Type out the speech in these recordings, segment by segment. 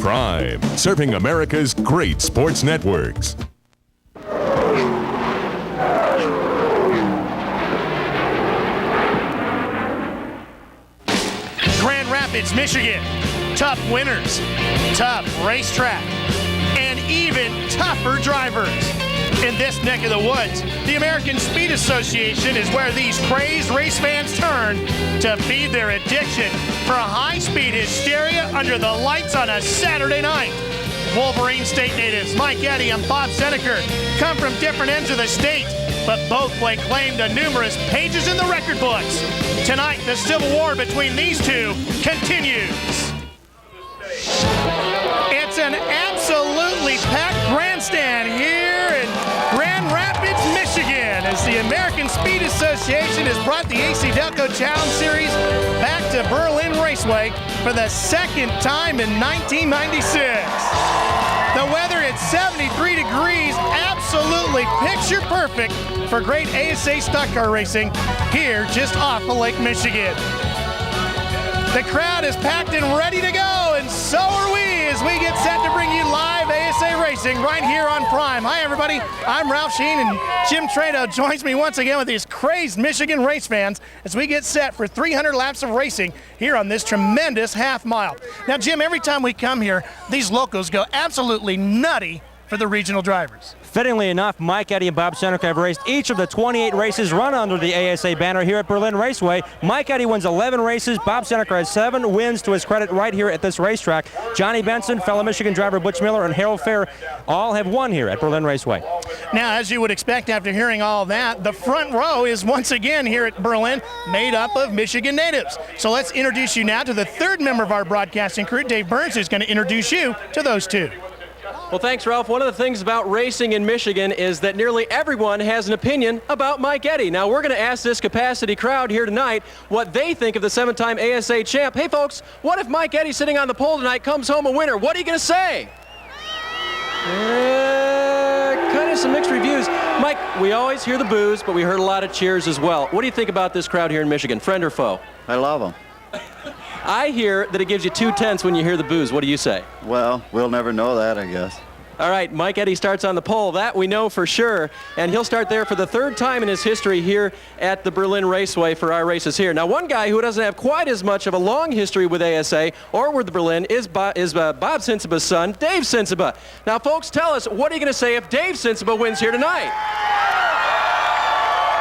Prime, serving America's great sports networks. Grand Rapids, Michigan. Tough winners, tough racetrack, and even tougher drivers. In this neck of the woods, the American Speed Association is where these crazed race fans turn to feed their addiction for high-speed hysteria under the lights on a Saturday night. Wolverine State natives Mike Eddy and Bob Seneker come from different ends of the state, but both lay claim to numerous pages in the record books. Tonight, the civil war between these two continues. It's an absolutely packed grandstand here in Grand Rapids, Michigan, as the American Speed Association has brought the AC-Delco Challenge Series back to Berlin Raceway for the second time in 1996. The weather at 73 degrees, absolutely picture perfect for great ASA stock car racing here just off of Lake Michigan. The crowd is packed and ready to go, and so are we as we get set to bring you live ASA racing right here on Prime. Hi, everybody. I'm Ralph Sheen, and Jim Trado joins me once again with these crazed Michigan race fans as we get set for 300 laps of racing here on this tremendous half mile. Now, Jim, every time we come here, these locals go absolutely nutty for the regional drivers. Fittingly enough, Mike Eddy and Bob Seneca have raced each of the 28 races run under the ASA banner here at Berlin Raceway. Mike Eddy wins 11 races. Bob Seneca has 7 wins to his credit right here at this racetrack. Johnny Benson, fellow Michigan driver Butch Miller, and Harold Fair all have won here at Berlin Raceway. Now, as you would expect after hearing all that, the front row is once again here at Berlin made up of Michigan natives. So let's introduce you now to the third member of our broadcasting crew, Dave Burns, who's going to introduce you to those two. Well, thanks, Ralph. One of the things about racing in Michigan is that nearly everyone has an opinion about Mike Eddy. Now, we're going to ask this capacity crowd here tonight what they think of the 7-time ASA champ. Hey, folks, what if Mike Eddy sitting on the pole tonight comes home a winner? What are you going to say? Kind of some mixed reviews. Mike, we always hear the boos, but we heard a lot of cheers as well. What do you think about this crowd here in Michigan? Friend or foe? I love them. I hear that it gives you 2/10 when you hear the boos. What do you say? Well, we'll never know that, I guess. All right, Mike Eddy starts on the pole. That we know for sure. And he'll start there for the third time in his history here at the Berlin Raceway for our races here. Now, one guy who doesn't have quite as much of a long history with ASA or with Berlin is Bob Sensiba's son, Dave Sensiba. Now, folks, tell us, what are you going to say if Dave Sensiba wins here tonight?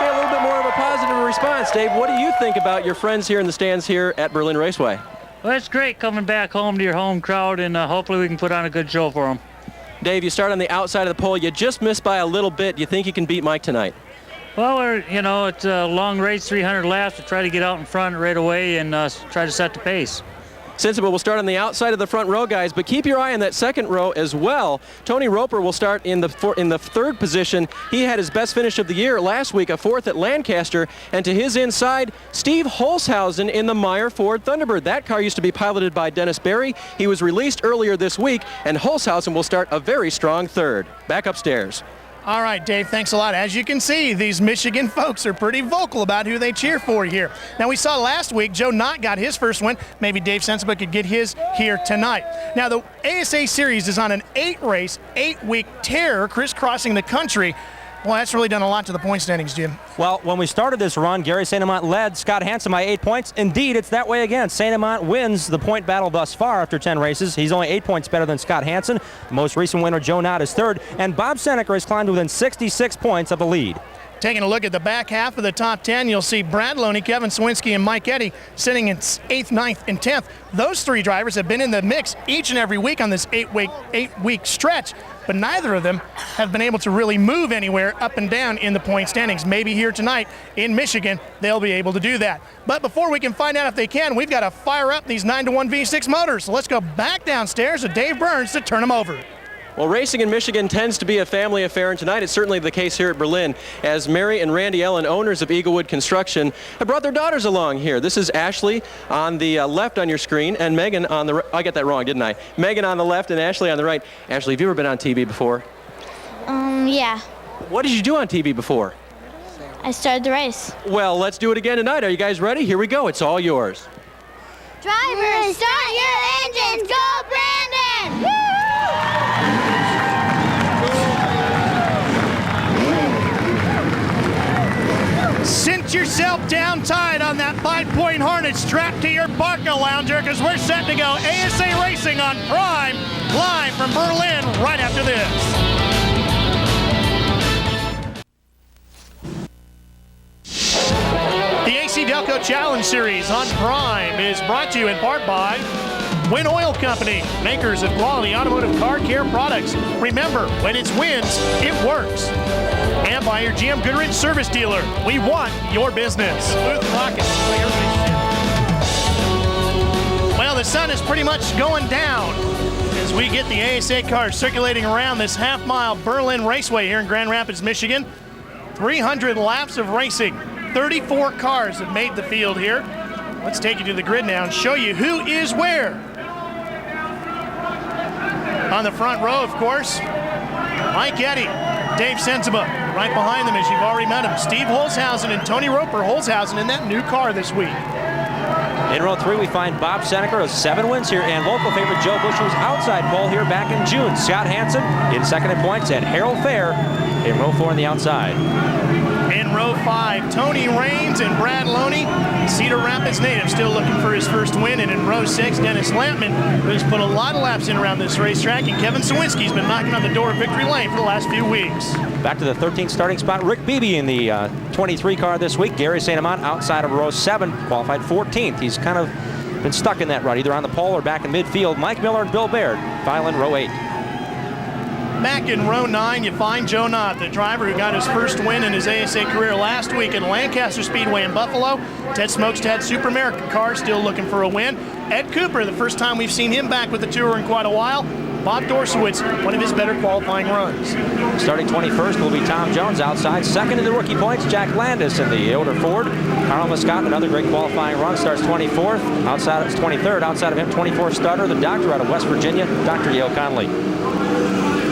A little bit more of a positive response. Dave, what do you think about your friends here in the stands here at Berlin Raceway? Well, it's great coming back home to your home crowd, and hopefully we can put on a good show for them. Dave, you start on the outside of the pole. You just missed by a little bit. Do you think you can beat Mike tonight? Well, it's a long race, 300 laps. We'll try to get out in front right away and try to set the pace. Sensible will start on the outside of the front row, guys, but keep your eye on that second row as well. Tony Roper will start in the third position. He had his best finish of the year last week, a 4th at Lancaster, and to his inside, Steve Holshausen in the Meyer Ford Thunderbird. That car used to be piloted by Dennis Berry. He was released earlier this week, and Holshausen will start a very strong third. Back upstairs. All right, Dave, thanks a lot. As you can see, these Michigan folks are pretty vocal about who they cheer for here. Now, we saw last week Joe Knott got his first win. Maybe Dave Sensiba could get his here tonight. Now, the ASA Series is on an 8-race, 8-week tear crisscrossing the country. Well, that's really done a lot to the point standings, Jim. Well, when we started this run, Gary St. Amant led Scott Hansen by 8 points. Indeed, it's that way again. St. Amant wins the point battle thus far after 10 races. He's only 8 points better than Scott Hansen. The most recent winner, Joe Knott, is third. And Bob Seneca has climbed within 66 points of the lead. Taking a look at the back half of the top 10, you'll see Brad Loney, Kevin Swinski, and Mike Eddy sitting in 8th, 9th, and 10th. Those three drivers have been in the mix each and every week on this 8-week stretch, but neither of them have been able to really move anywhere up and down in the point standings. Maybe here tonight in Michigan, they'll be able to do that. But before we can find out if they can, we've got to fire up these 9-to-1 V6 motors. So let's go back downstairs to Dave Burns to turn them over. Well, racing in Michigan tends to be a family affair, and tonight it's certainly the case here at Berlin, as Mary and Randy Ellen, owners of Eaglewood Construction, have brought their daughters along here. This is Ashley on the left on your screen, and Megan on the right. I got that wrong, didn't I? Megan on the left and Ashley on the right. Ashley, have you ever been on TV before? Yeah. What did you do on TV before? I started the race. Well, let's do it again tonight. Are you guys ready? Here we go. It's all yours. Drivers, start your engines. Go, Brandon! Get yourself down tight on that 5-point harness strapped to your Barca Lounger, because we're set to go ASA Racing on Prime, live from Berlin right after this. The AC-Delco Challenge Series on Prime is brought to you in part by Win Oil Company, makers of quality automotive car care products. Remember, when it's wins, it works. And by your GM Goodrich service dealer. We want your business. Smooth rocket. Well, the sun is pretty much going down as we get the ASA cars circulating around this half-mile Berlin Raceway here in Grand Rapids, Michigan. 300 laps of racing. 34 cars have made the field here. Let's take you to the grid now and show you who is where. On the front row, of course, Mike Eddy, Dave Sensiba, right behind them as you've already met him. Steve Holzhausen and Tony Roper. Holzhausen in that new car this week. In row 3, we find Bob Seneca with 7 wins here, and local favorite Joe Bush, who's outside pole here back in June. Scott Hansen in second in points, and Harold Fair in row 4 on the outside. In row 5, Tony Raines and Brad Loney, Cedar Rapids native, still looking for his first win. And in row 6, Dennis Lampman, who's put a lot of laps in around this racetrack, and Kevin Sawinski's been knocking on the door of victory lane for the last few weeks. Back to the 13th starting spot, Rick Beebe in the 23 car this week. Gary St. Amant outside of row 7, qualified 14th. He's kind of been stuck in that rut, either on the pole or back in midfield. Mike Miller and Bill Baird file in row 8. Back in row 9, you find Joe Knott, the driver who got his first win in his ASA career last week at Lancaster Speedway in Buffalo. Ted Smokestad Super American car, still looking for a win. Ed Cooper, the first time we've seen him back with the tour in quite a while. Bob Dorsowitz, one of his better qualifying runs. Starting 21st will be Tom Jones outside. Second in the rookie points, Jack Landis in the older Ford. Carl Muscat, another great qualifying run, starts 24th. Outside, it's 23rd. Outside of him, 24th starter, the doctor out of West Virginia, Dr. Yale Conley.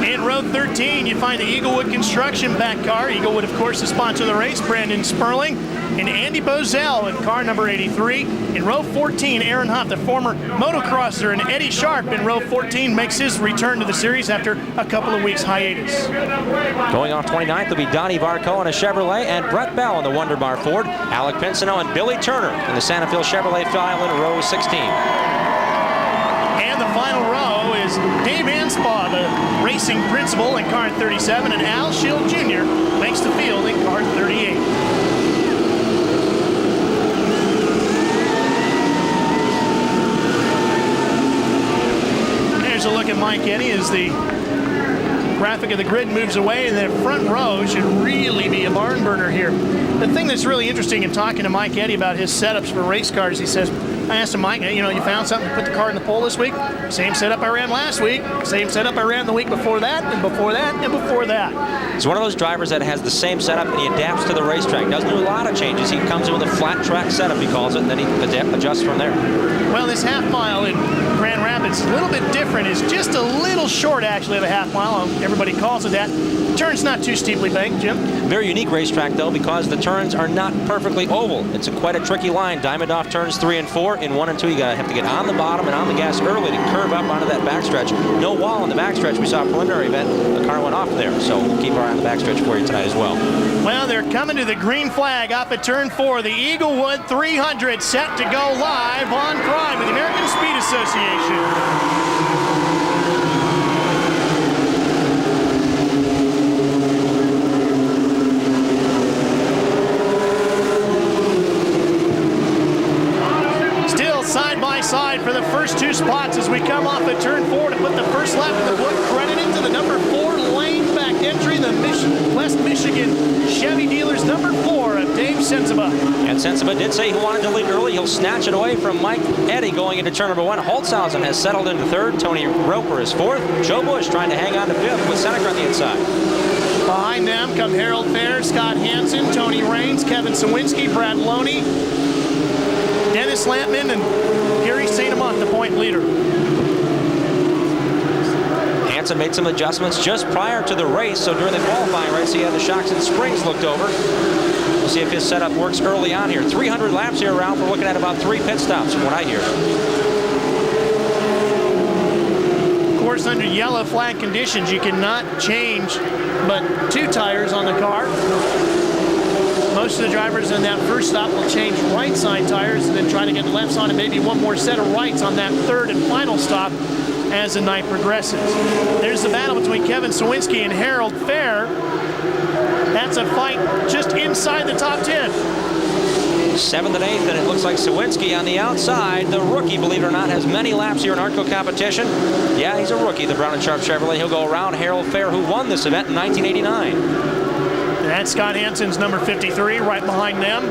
In row 13, you find the Eaglewood Construction back car. Eaglewood, of course, the sponsor of the race. Brandon Sperling and Andy Bozell in car number 83. In row 14, Aaron Huff, the former motocrosser, and Eddie Sharp in row 14 makes his return to the series after a couple of weeks hiatus. Going off 29th will be Donnie Varco in a Chevrolet, and Brett Bell in the Wonder Bar Ford. Alec Pinsino and Billy Turner in the Santa Fe Chevrolet file in row 16. And the final row is Dave Anspaugh, the racing principal in car 37, and Al Schill Jr. makes the field in car 38. There's a look at Mike Eddy as the graphic of the grid moves away, and the front row should really be a barn burner here. The thing that's really interesting in talking to Mike Eddy about his setups for race cars, he says, I asked him, Mike, you found something to put the car in the pole this week? Same setup I ran last week, same setup I ran the week before that, and before that, and before that. He's one of those drivers that has the same setup and he adapts to the racetrack. Doesn't do a lot of changes. He comes in with a flat track setup, he calls it, and then he adjusts from there. Well, this half mile in Grand Rapids is a little bit different. It's just a little short, actually, of a half mile. Everybody calls it that. The turn's not too steeply banked, Jim. Very unique racetrack, though, because the turns are not perfectly oval. It's quite a tricky line. Diamond off turns 3 and 4. In 1 and 2, you have to get on the bottom and on the gas early to curve up onto that backstretch. No wall in the backstretch. We saw a preliminary event. The car went off there, so we'll keep our eye on the backstretch for you tonight as well. Well, they're coming to the green flag off at turn 4. The Eaglewood 300 set to go live on Prime with the American Speed Association. Side for the first 2 spots as we come off at turn 4 to put the first lap in the book, credited to the number 4 lane back entry, the West Michigan Chevy dealers number 4 of Dave Sensiba. And Sensiba did say he wanted to lead early. He'll snatch it away from Mike Eddy going into turn number 1. Holzhausen has settled into 3rd. Tony Roper is 4th. Joe Bush trying to hang on to 5th with Seneca on the inside. Behind them come Harold Fair, Scott Hansen, Tony Raines, Kevin Sawinski, Brad Loney, Dennis Lampman, and Gary St. Amant, the point leader. Hansen made some adjustments just prior to the race, so during the qualifying race, he had the shocks and springs looked over. We'll see if his setup works early on here. 300 laps here around. We're looking at about 3 pit stops from what I hear. Of course, under yellow flag conditions, you cannot change but 2 tires on the car. Most of the drivers in that first stop will change right side tires and then try to get lefts on, and maybe one more set of rights on that third and final stop as the night progresses. There's the battle between Kevin Sawinski and Harold Fair. That's a fight just inside the top 10. 7th and 8th, and it looks like Sawinski on the outside. The rookie, believe it or not, has many laps here in ARTCO competition. Yeah, he's a rookie, the Brown & Sharp Chevrolet. He'll go around Harold Fair, who won this event in 1989. That's Scott Hansen's number 53 right behind them.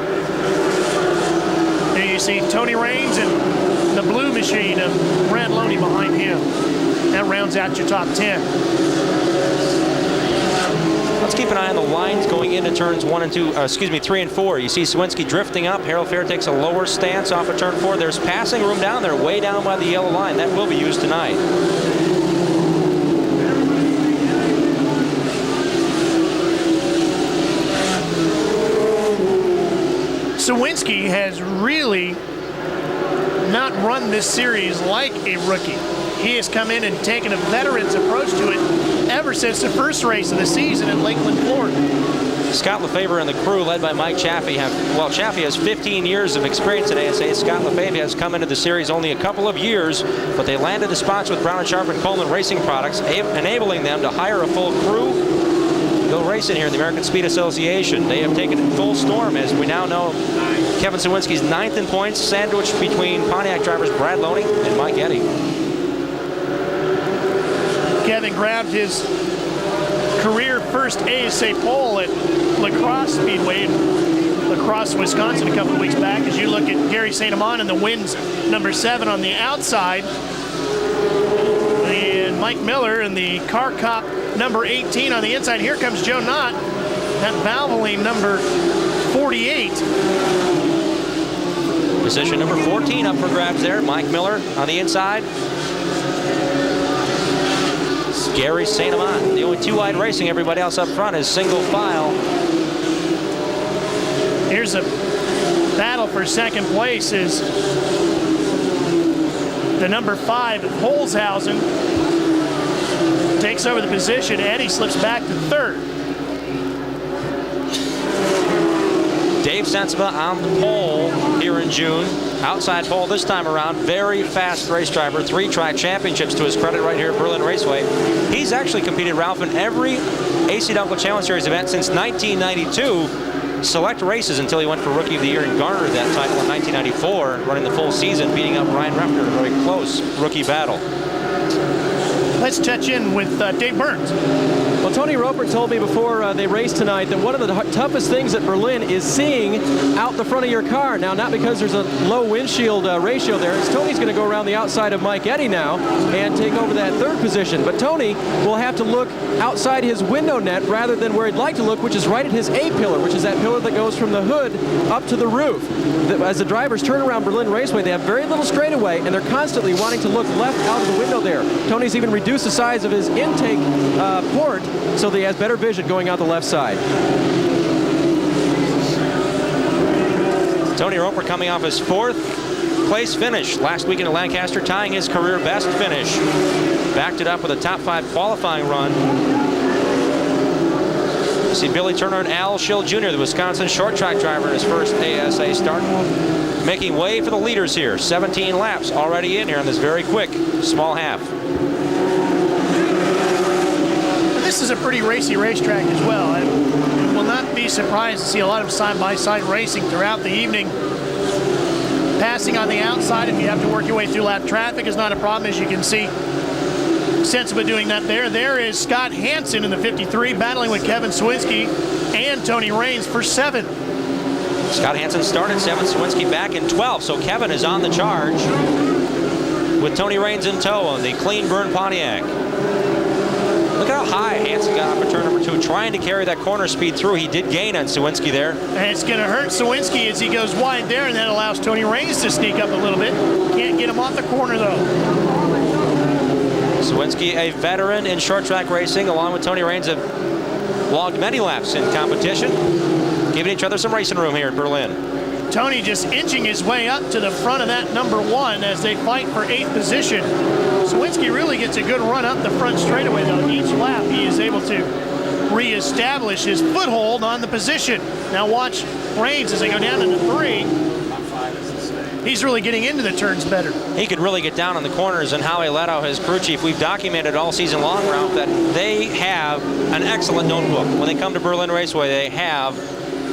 There you see Tony Raines and the blue machine of Brad Loney behind him. That rounds out your top 10. Let's keep an eye on the lines going into turns 3 and 4. You see Sawinski drifting up. Harold Fair takes a lower stance off of turn 4. There's passing room down there, way down by the yellow line. That will be used tonight. Sawinski has really not run this series like a rookie. He has come in and taken a veteran's approach to it ever since the first race of the season in Lakeland, Florida. Scott Lefebvre and the crew, led by Mike Chaffee, Chaffee has 15 years of experience at ASA. Scott Lefebvre has come into the series only a couple of years, but they landed the spots with Brown & Sharp and Coleman Racing Products, enabling them to hire a full crew. Go racing here in the American Speed Association. They have taken it full storm, as we now know. Kevin Sawinski's 9th in points, sandwiched between Pontiac drivers Brad Loney and Mike Eddy. Kevin grabbed his career first ASA pole at La Crosse Speedway in La Crosse, Wisconsin a couple of weeks back. As you look at Gary St. Amand and the wins number 7 on the outside, and Mike Miller and the Car Cop number 18 on the inside. Here comes Joe Knott, that Valvoline number 48. Position number 14 up for grabs there. Mike Miller on the inside. Gary St. Amand, the only 2-wide racing. Everybody else up front is single file. Here's a battle for second place is the number 5, Holzhausen, takes over the position. Eddie slips back to third. Dave Sensiba on the pole here in June. Outside pole this time around. Very fast race driver. 3-track championships to his credit right here at Berlin Raceway. He's actually competed, Ralph, in every AC-Delco Challenge Series event since 1992. Select races until he went for Rookie of the Year and garnered that title in 1994, running the full season, beating up Ryan Refter in a very close rookie battle. Let's touch in with Dave Burns. Well, Tony Roper told me before they raced tonight that one of the toughest things at Berlin is seeing out the front of your car. Now, not because there's a low windshield ratio there. It's Tony's going to go around the outside of Mike Eddy now and take over that third position. But Tony will have to look outside his window net rather than where he'd like to look, which is right at his A-pillar, which is that pillar that goes from the hood up to the roof. As the drivers turn around Berlin Raceway, they have very little straightaway, and they're constantly wanting to look left out of the window there. Tony's even reduced the size of his intake port so that he has better vision going out the left side. Tony Roper coming off his 4th place finish last weekend at Lancaster, tying his career best finish. Backed it up with a top 5 qualifying run. You see Billy Turner and Al Schill Jr., the Wisconsin short track driver, in his first ASA start, making way for the leaders here. 17 laps already in here on this very quick small half. This is a pretty racy racetrack as well. I will not be surprised to see a lot of side-by-side racing throughout the evening. Passing on the outside, if you have to work your way through lap traffic, is not a problem, as you can see. Sensible doing that there. There is Scott Hansen in the 53, battling with Kevin Sawinski and Tony Raines for 7. Scott Hansen started 7th, Sawinski back in 12th, so Kevin is on the charge with Tony Raines in tow on the clean burn Pontiac. Look at how high Hansen got off of turn number 2, trying to carry that corner speed through. He did gain on Sawinski there. And it's going to hurt Sawinski as he goes wide there, and that allows Tony Raines to sneak up a little bit. Can't get him off the corner, though. Sawinski, a veteran in short track racing, along with Tony Raines, have logged many laps in competition, giving each other some racing room here at Berlin. Tony just inching his way up to the front of that number 1 as they fight for 8th position. Sawinski really gets a good run up the front straightaway, though. Each lap he is able to reestablish his foothold on the position. Now watch Rains as they go down into 3. He's really getting into the turns better. He could really get down on the corners, and Howie Leto, his crew chief, we've documented all season long, Ralph, that they have an excellent notebook. When they come to Berlin Raceway, they have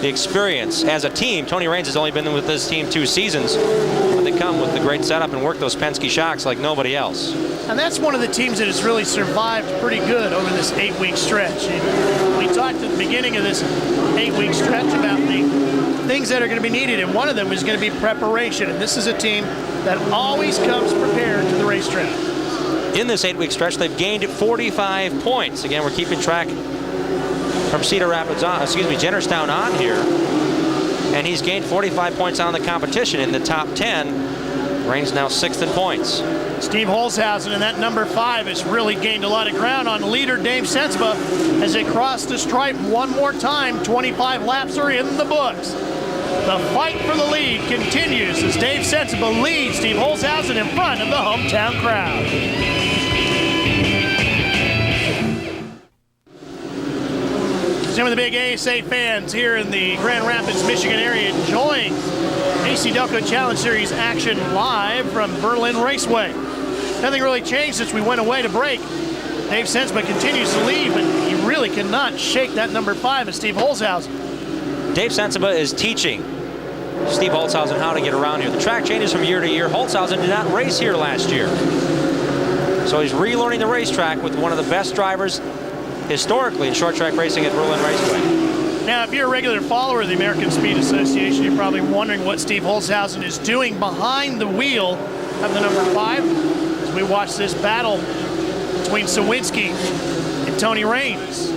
the experience. As a team, Tony Raines has only been with this team 2 seasons, but they come with the great setup and work those Penske shocks like nobody else. And that's one of the teams that has really survived pretty good over this 8-week stretch. And we talked at the beginning of this 8-week stretch about the things that are going to be needed, and one of them is going to be preparation. And this is a team that always comes prepared to the racetrack. In this 8-week stretch, they've gained 45 points. Again, we're keeping track from Cedar Rapids on, Jennerstown on here. And he's gained 45 points on the competition in the top 10. Raines now 6th in points. Steve Holzhausen in that number 5 has really gained a lot of ground on leader Dave Sensiba as they cross the stripe one more time. 25 laps are in the books. The fight for the lead continues as Dave Sensiba leads Steve Holzhausen in front of the hometown crowd. Some of the big ASA fans here in the Grand Rapids, Michigan area enjoying AC-Delco Challenge Series action live from Berlin Raceway. Nothing really changed since we went away to break. Dave Sensiba continues to lead, but he really cannot shake that number 5 as Steve Holzhausen. Dave Sensiba is teaching Steve Holzhausen how to get around here. The track changes from year to year. Holzhausen did not race here last year, so he's relearning the racetrack with one of the best drivers historically in short track racing at Berlin Raceway. Now, if you're a regular follower of the American Speed Association, you're probably wondering what Steve Holzhausen is doing behind the wheel of the number 5 as we watch this battle between Sawinski and Tony Raines.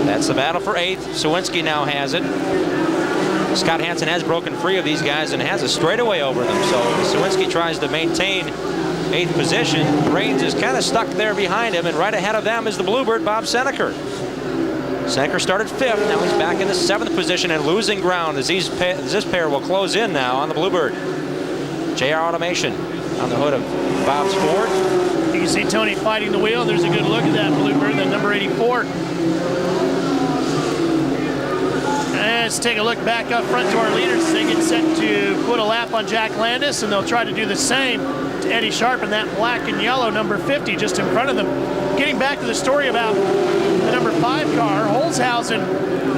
That's the battle for 8th. Sawinski now has it. Scott Hansen has broken free of these guys and has a straightaway over them. So Sawinski tries to maintain 8th position. Raines is kind of stuck there behind him, and right ahead of them is the Bluebird, Bob Seneker. Seneker started 5th. Now he's back in the 7th position and losing ground as this pair will close in now on the Bluebird. JR Automation on the hood of Bob's Ford. You can see Tony fighting the wheel. There's a good look at that Bluebird, that number 84. Let's take a look back up front to our leaders as they get set to put a lap on Jack Landis, and they'll try to do the same to Eddie Sharp in that black and yellow number 50 just in front of them. Getting back to the story about the number 5 car, Holzhausen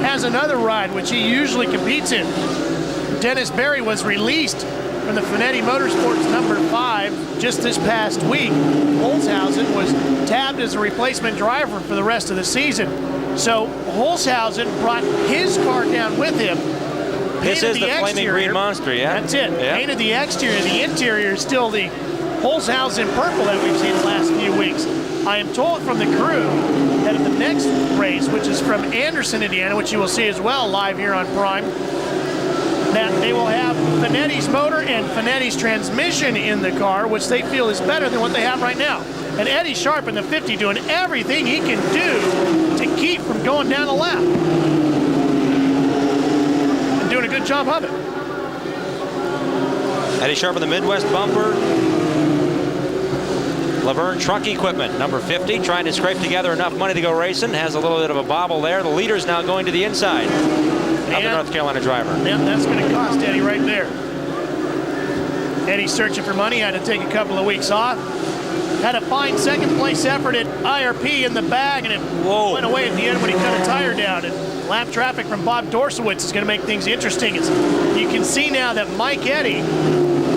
has another ride which he usually competes in. Dennis Berry was released from the Finetti Motorsports number 5 just this past week. Holzhausen was tabbed as a replacement driver for the rest of the season. So Holzhausen brought his car down with him. This is the flaming green monster, yeah? That's it. Yeah. Painted the exterior. The interior is still the Holzhausen purple that we've seen the last few weeks. I am told from the crew that at the next race, which is from Anderson, Indiana, which you will see as well live here on Prime, that they will have Finetti's motor and Finetti's transmission in the car, which they feel is better than what they have right now. And Eddie Sharp in the 50 doing everything he can do to keep from going down a lap. And doing a good job of it. Eddie Sharp in the Midwest bumper. Laverne Truck Equipment, number 50, trying to scrape together enough money to go racing. Has a little bit of a bobble there. The leader's now going to the inside of the North Carolina driver. Yeah, that's going to cost Eddie right there. Eddie's searching for money, had to take a couple of weeks off. Had a fine second place effort at IRP in the bag, and it went away at the end when he cut a tire down. And lap traffic from Bob Dorsowitz is going to make things interesting. As you can see now that Mike Eddy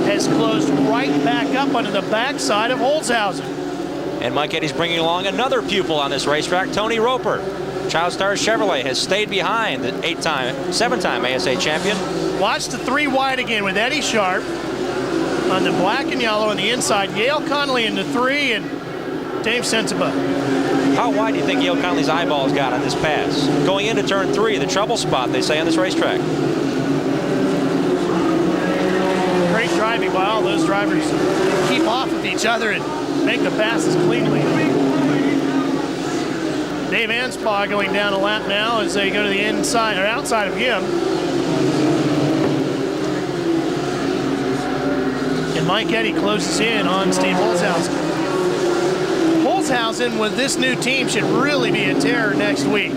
has closed right back up onto the backside of Holzhausen. And Mike Eddy's bringing along another pupil on this racetrack, Tony Roper. Child Stars Chevrolet has stayed behind the 7-time ASA champion. Watch the 3 wide again with Eddie Sharp on the black and yellow on the inside. Yale Connolly in the 3 and Dave Sensiba. How wide do you think Yale Connolly's eyeballs got on this pass? Going into turn 3, the trouble spot, they say on this racetrack. Great driving by all those drivers. Keep off of each other and make the passes cleanly. Dave Anspaugh going down a lap now as they go to the inside or outside of him. And Mike Eddy closes in on Steve Holzhausen. Holzhausen with this new team should really be a terror next week.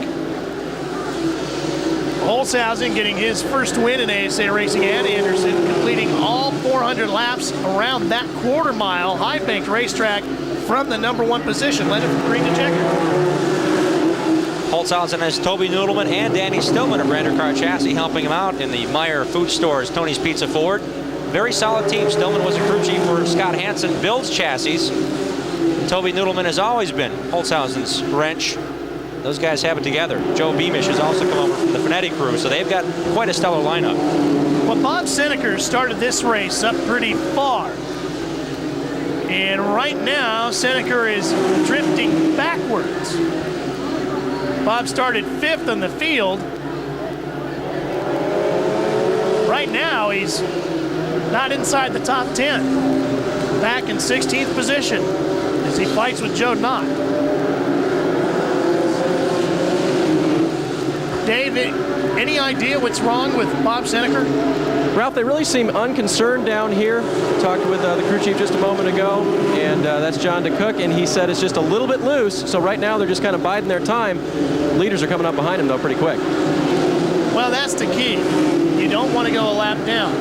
Holzhausen getting his first win in ASA racing at Anderson, completing all 400 laps around that quarter-mile high-banked racetrack from the #1 position, led it from green to checker. Holzhausen has Toby Noodleman and Danny Stillman of Brander Car Chassis helping him out in the Meyer Food Stores Tony's Pizza Ford. Very solid team. Stillman was a crew chief for Scott Hansen, builds chassis. Toby Noodleman has always been Holzhausen's wrench. Those guys have it together. Joe Beamish has also come over from the Finetti crew, so they've got quite a stellar lineup. Well, Bob Seneker started this race up pretty far. And right now, Seneker is drifting backwards. Bob started 5th on the field. Right now, he's not inside the top 10. Back in 16th position as he fights with Joe Knott. Dave, any idea what's wrong with Bob Seneker? Ralph, they really seem unconcerned down here. Talked with the crew chief just a moment ago, and that's John DeCook, and he said it's just a little bit loose. So right now they're just kind of biding their time. Leaders are coming up behind him, though, pretty quick. Well, that's the key. You don't want to go a lap down.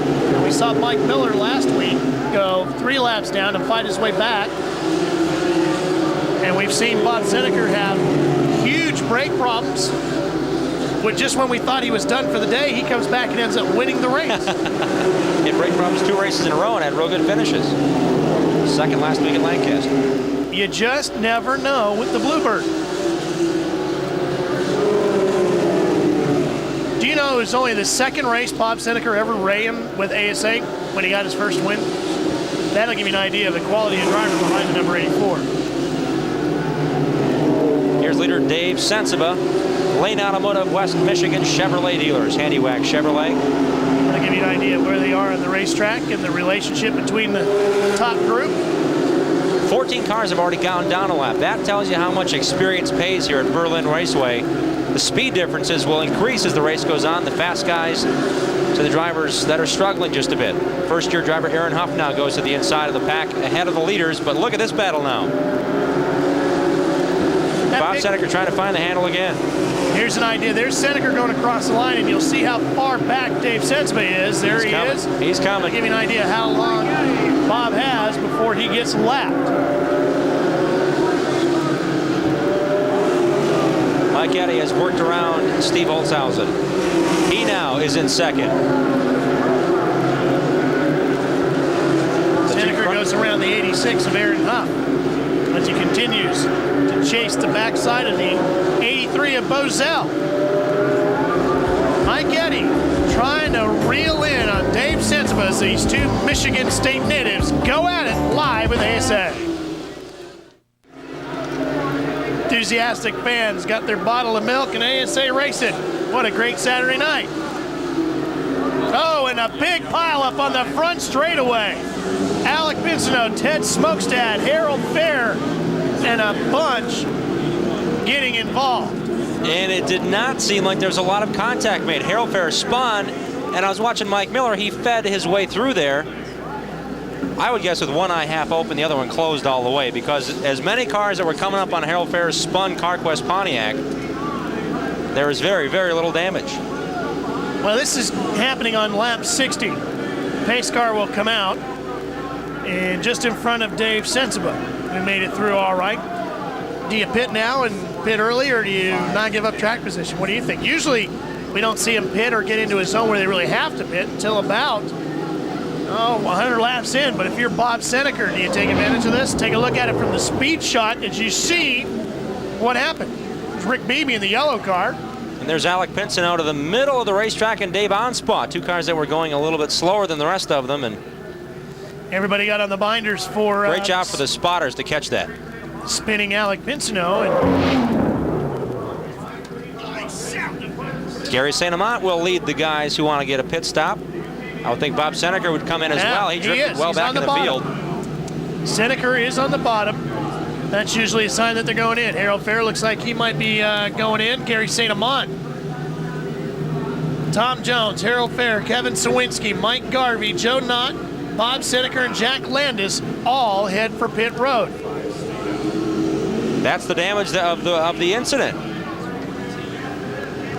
We saw Mike Miller last week go 3 laps down and fight his way back. And we've seen Bob Seneker have huge brake problems. But just when we thought he was done for the day, he comes back and ends up winning the race. He had brake problems 2 races in a row and had real good finishes. Second last week at Lancaster. You just never know with the Bluebird. Do you know it was only the second race Bob Seneker ever ran with ASA when he got his first win? That'll give you an idea of the quality of driver behind the number 84. Here's leader Dave Sensiba, Lane Automotive West Michigan Chevrolet dealers, Handiwack Chevrolet. That'll give you an idea of where they are on the racetrack and the relationship between the top group. 14 cars have already gone down a lap. That tells you how much experience pays here at Berlin Raceway. The speed differences will increase as the race goes on. The fast guys to the drivers that are struggling just a bit. First-year driver Aaron Huff now goes to the inside of the pack ahead of the leaders, but look at this battle now. Bob Seneker trying to find the handle again. Here's an idea. There's Seneker going across the line, and you'll see how far back Dave Sensiba is. There he is. He's coming. I'll give you an idea how long Bob has before he gets lapped. Mike Eddy has worked around Steve Holzhausen. He now is in second. Seneker goes around the 86 of Aaron Huff as he continues to chase the backside of the 83 of Bozell. Mike Eddy trying to reel in on Dave Sensiba as these 2 Michigan State natives go at it live with ASA. Enthusiastic fans got their bottle of milk and ASA racing. What a great Saturday night. Oh, and a big pileup on the front straightaway. Alec Pinsino, Ted Smokestad, Harold Fair, and a bunch getting involved. And it did not seem like there was a lot of contact made. Harold Fair spun, and I was watching Mike Miller. He fed his way through there. I would guess with one eye half open, the other one closed all the way, because as many cars that were coming up on Harold Fair's spun CarQuest Pontiac, there was very, very little damage. Well, this is happening on lap 60. Pace car will come out, and just in front of Dave Sensiba, who made it through all right. Do you pit now and pit early, or do you not give up track position? What do you think? Usually, we don't see him pit or get into a zone where they really have to pit until about 100 laps in. But if you're Bob Seneker, do you take advantage of this? Take a look at it from the speed shot as you see what happened. It's Rick Beebe in the yellow car. And there's Alec Pinsino to the middle of the racetrack and Dave Onspot, 2 cars that were going a little bit slower than the rest of them. And everybody got on the binders for... great job for the spotters to catch that. Spinning Alec Pinsino. Gary St. Amant will lead the guys who want to get a pit stop. I would think Bob Seneker would come in as well. He drifted well back in the field. Seneker is on the bottom. That's usually a sign that they're going in. Harold Fair looks like he might be going in. Gary St. Amant. Tom Jones, Harold Fair, Kevin Sawinski, Mike Garvey, Joe Knott, Bob Seneker, and Jack Landis all head for pit road. That's the damage of the incident.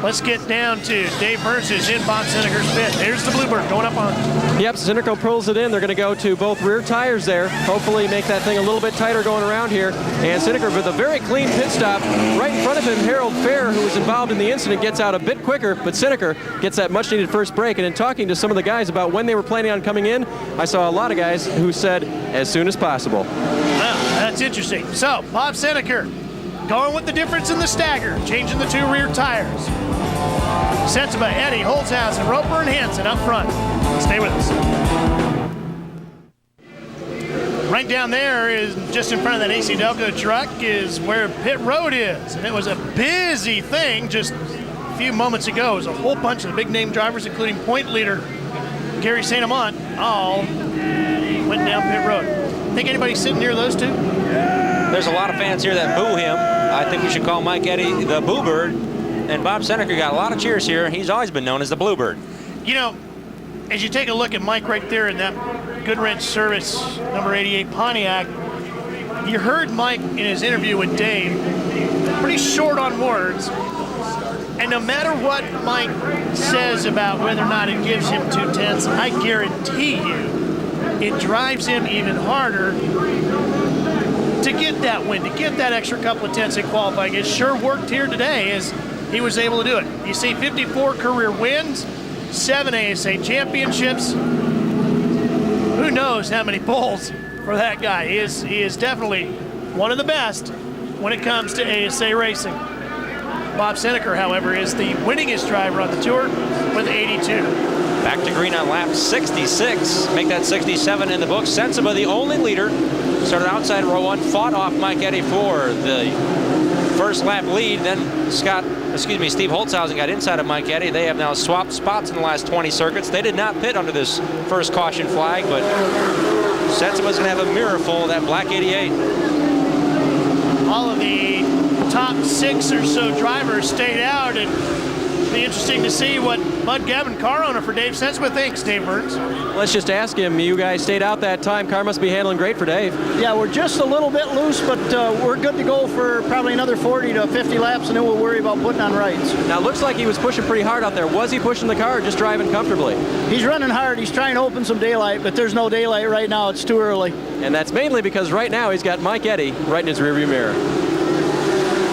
Let's get down to Dave Burns is in Bob Seneker's pit. There's the Bluebird going up on. Yep, Seneca pulls it in. They're going to go to both rear tires there. Hopefully make that thing a little bit tighter going around here. And Seneca with a very clean pit stop. Right in front of him, Harold Fair, who was involved in the incident, gets out a bit quicker, but Seneca gets that much needed first break. And in talking to some of the guys about when they were planning on coming in, I saw a lot of guys who said as soon as possible. Well, that's interesting. So, Bob Seneca going with the difference in the stagger, changing the 2 rear tires. Sensiba, Eddie, Holzhausen, Roper, and Hansen up front. Stay with us. Right down there is just in front of that AC-Delco truck is where pit road is. And it was a busy thing just a few moments ago. It was a whole bunch of the big name drivers, including point leader Gary St. Amant, all went down pit road. Think anybody sitting near those two? There's a lot of fans here that boo him. I think we should call Mike Eddy the Boo Bird. And Bob Seneca got a lot of cheers here. He's always been known as the Bluebird. You know, as you take a look at Mike right there in that Goodwrench Service number 88 Pontiac, you heard Mike in his interview with Dave, pretty short on words. And no matter what Mike says about whether or not it gives him 2/10, I guarantee you it drives him even harder to get that win, to get that extra couple of tenths in qualifying. It sure worked here today as he was able to do it. You see 54 career wins, 7 ASA championships. Who knows how many poles for that guy. He is definitely one of the best when it comes to ASA racing. Bob Seneca, however, is the winningest driver on the tour with 82. Back to green on lap 66. Make that 67 in the books. Sensiba, the only leader, started outside row 1, fought off Mike Eddy for the first lap lead. Then Steve Holzhausen got inside of Mike Eddy. They have now swapped spots in the last 20 circuits. They did not pit under this first caution flag, but Sensiba's going to have a mirror full of that black 88. All of the top 6 or so drivers stayed out, and it'll be interesting to see what Bud Gavin, car owner for Dave Sensiba, thinks. Dave Burns. Let's just ask him. You guys stayed out that time. Car must be handling great for Dave. Yeah, we're just a little bit loose, but we're good to go for probably another 40 to 50 laps, and then we'll worry about putting on rights. Now, it looks like he was pushing pretty hard out there. Was he pushing the car or just driving comfortably? He's running hard. He's trying to open some daylight, but there's no daylight right now. It's too early. And that's mainly because right now he's got Mike Eddy right in his rearview mirror.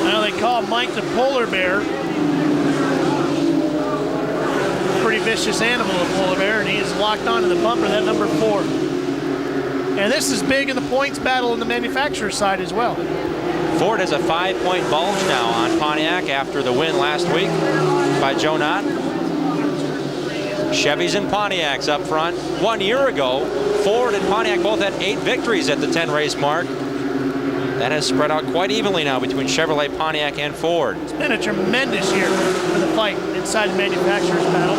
Now they call Mike the polar bear. Pretty vicious animal, the polar bear, and he is locked onto the bumper, that number 4. And this is big in the points battle on the manufacturer's side as well. Ford has a 5-point bulge now on Pontiac after the win last week by Joe Knott. Chevys and Pontiacs up front. 1 year ago, Ford and Pontiac both had 8 victories at the 10-race mark. That has spread out quite evenly now between Chevrolet, Pontiac, and Ford. It's been a tremendous year for the fight inside the manufacturer's battle.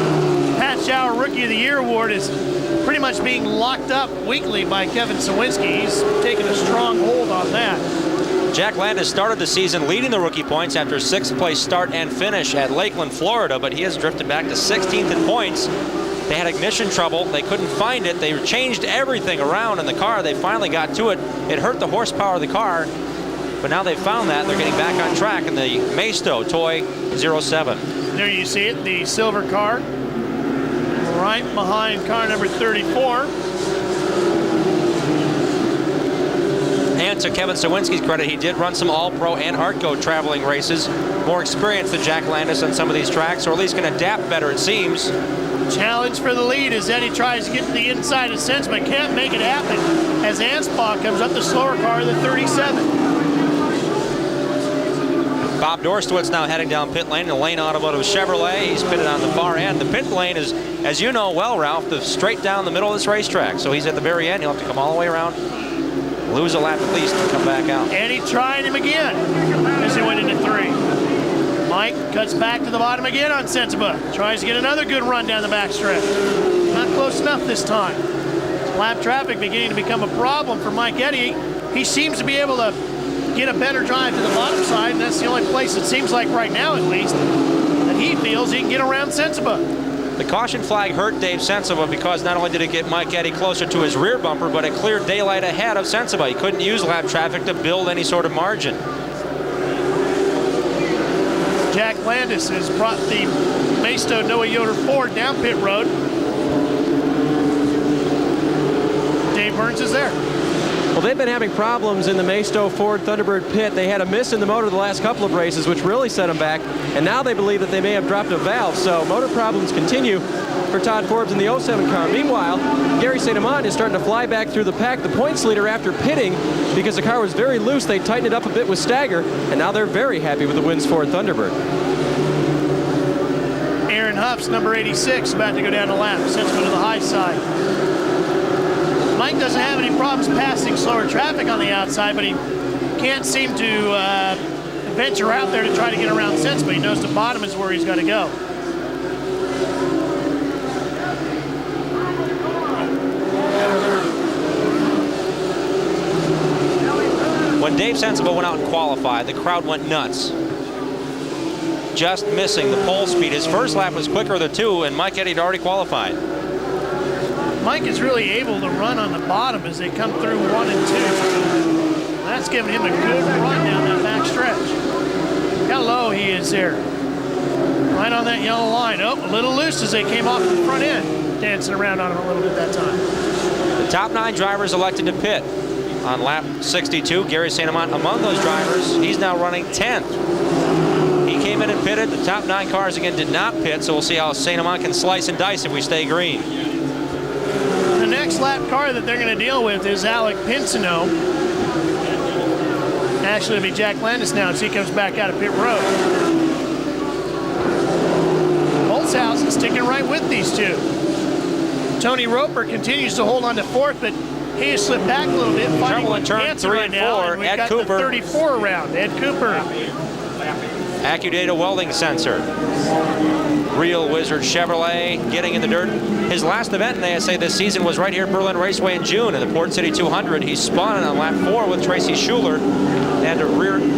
Pat Schauer Rookie of the Year award is pretty much being locked up weekly by Kevin Sawinski. He's taken a strong hold on that. Jack Landis started the season leading the rookie points after 6th place start and finish at Lakeland, Florida, but he has drifted back to 16th in points. They had ignition trouble. They couldn't find it. They changed everything around in the car. They finally got to it. It hurt the horsepower of the car, but now they've found that. They're getting back on track in the Maisto Toy 07. There you see it, the silver car, right behind car number 34. And to Kevin Sawinski's credit, he did run some All-Pro and Artco traveling races. More experience than Jack Landis on some of these tracks, or at least can adapt better, it seems. Challenge for the lead as Eddie tries to get to the inside of Sense, but can't make it happen as Anspaugh comes up the slower car, the 37. Bob Dorstwitz now heading down pit lane in the Lane Automotive Chevrolet. He's pitted on the far end. The pit lane is, as you know well, Ralph, straight down the middle of this racetrack. So he's at the very end. He'll have to come all the way around, lose a lap at least, and come back out. And he tried him again as he went into 3. Mike cuts back to the bottom again on Sensiba. Tries to get another good run down the backstretch. Not close enough this time. Lap traffic beginning to become a problem for Mike Eddy. He seems to be able to get a better drive to the bottom side, and that's the only place it seems like right now at least that he feels he can get around Sensiba. The caution flag hurt Dave Sensiba because not only did it get Mike Eddy closer to his rear bumper, but it cleared daylight ahead of Sensiba. He couldn't use lap traffic to build any sort of margin. Jack Landis has brought the Maisto Noah Yoder Ford down pit road. Dave Burns is there. Well, they've been having problems in the Maisto Ford Thunderbird pit. They had a miss in the motor the last couple of races, which really set them back, and now they believe that they may have dropped a valve. So motor problems continue for Todd Forbes in the 07 car. Meanwhile, Gary St. Amant is starting to fly back through the pack. The points leader after pitting, because the car was very loose, they tightened it up a bit with stagger, and now they're very happy with the wins Ford Thunderbird. Aaron Huff's number 86 about to go down the lap. Sensman to the high side. Mike doesn't have any problems passing slower traffic on the outside, but he can't seem to venture out there to try to get around Sensman. He knows the bottom is where he's got to go. When Dave Sensible went out and qualified, the crowd went nuts. Just missing the pole speed. His first lap was quicker than 2, and Mike Eddy had already qualified. Mike is really able to run on the bottom as they come through 1 and 2. That's giving him a good run down that back stretch. Look how low he is there. Right on that yellow line. Oh, a little loose as they came off the front end. Dancing around on him a little bit that time. The top 9 drivers elected to pit. On lap 62, Gary St. Amant among those drivers. He's now running 10th. He came in and pitted. The top 9 cars again did not pit, so we'll see how St. Amant can slice and dice if we stay green. The next lap car that they're going to deal with is Alec Pinsino. Actually, it'll be Jack Landis now as he comes back out of pit road. Holzhausen sticking right with these two. Tony Roper continues to hold on to 4th, but he has slipped back a little bit. Trouble in turn 3 and 4. We've Ed got Cooper. the 34 around. Ed Cooper. AccuData welding sensor. Real Wizard Chevrolet getting in the dirt. His last event in ASA this season was right here at Berlin Raceway in June in the Port City 200. He spun on lap 4 with Tracy Schuler. They had to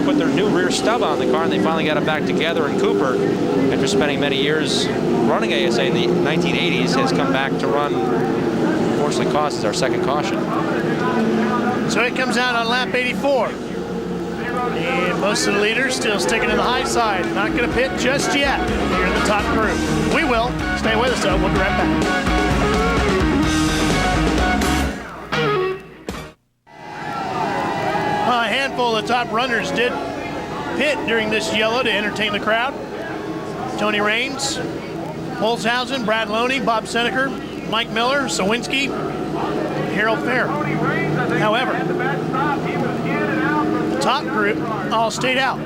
put their new rear stub on the car, and they finally got it back together. And Cooper, after spending many years running ASA in the 1980s, has come back to run. Unfortunately, causes our second caution. So it comes out on lap 84. And most of the leaders still sticking to the high side. Not going to pit just yet here in the top crew. We will. Stay with us, though. We'll be right back. A handful of the top runners did pit during this yellow to entertain the crowd. Tony Raines, Holzhausen, Brad Loney, Bob Seneker, Mike Miller, Sawinski, Harold Fair. However, the top group all stayed out.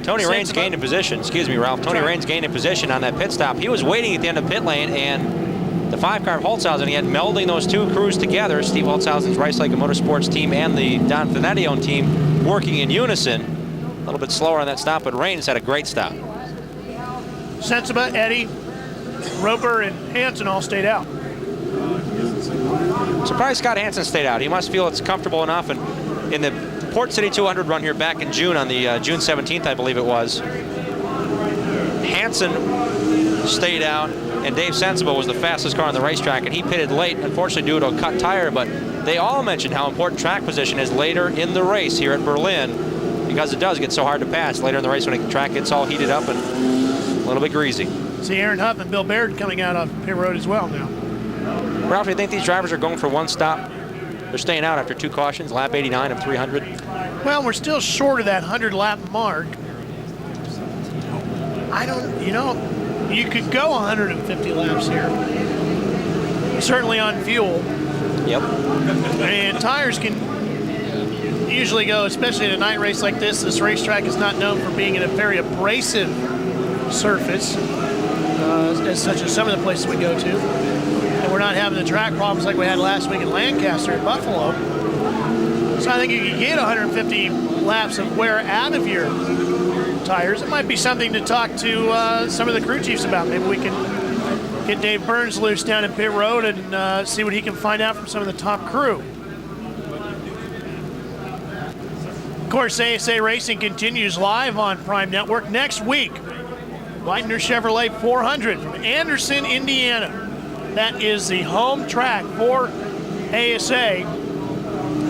Tony Raines gained a position. Excuse me, Ralph. Tony Raines gained a position on that pit stop. He was waiting at the end of pit lane, and the 5-car of Holzhausen, he had melding those 2 crews together. Steve Holzhausen's Rice Lake Motorsports team and the Don Finetti team working in unison. A little bit slower on that stop, but Raines had a great stop. Sensiba, Eddy, Roper, and Hansen all stayed out. Surprised Scott Hansen stayed out. He must feel it's comfortable enough. And in the Port City 200 run here back in June, on the June 17th, I believe it was, Hansen stayed out, and Dave Sensible was the fastest car on the racetrack, and he pitted late, unfortunately due to a cut tire. But they all mentioned how important track position is later in the race here at Berlin, because it does get so hard to pass later in the race when the track gets all heated up and a little bit greasy. See Aaron Huff and Bill Baird coming out of pit road as well now. Ralph, do you think these drivers are going for one stop? They're staying out after 2 cautions, lap 89 of 300. Well, we're still short of that 100-lap mark. I don't, you could go 150 laps here. Certainly on fuel. Yep. And tires can usually go, especially in a night race like this. This racetrack is not known for being in a very abrasive surface, as such as some of the places we go to. And we're not having the track problems like we had last week in Lancaster and Buffalo. So I think you can get 150 laps of wear out of your tires. It might be something to talk to some of the crew chiefs about. Maybe we can get Dave Burns loose down in pit road and see what he can find out from some of the top crew. Of course, ASA Racing continues live on Prime Network next week. Leitner Chevrolet 400 from Anderson, Indiana. That is the home track for ASA.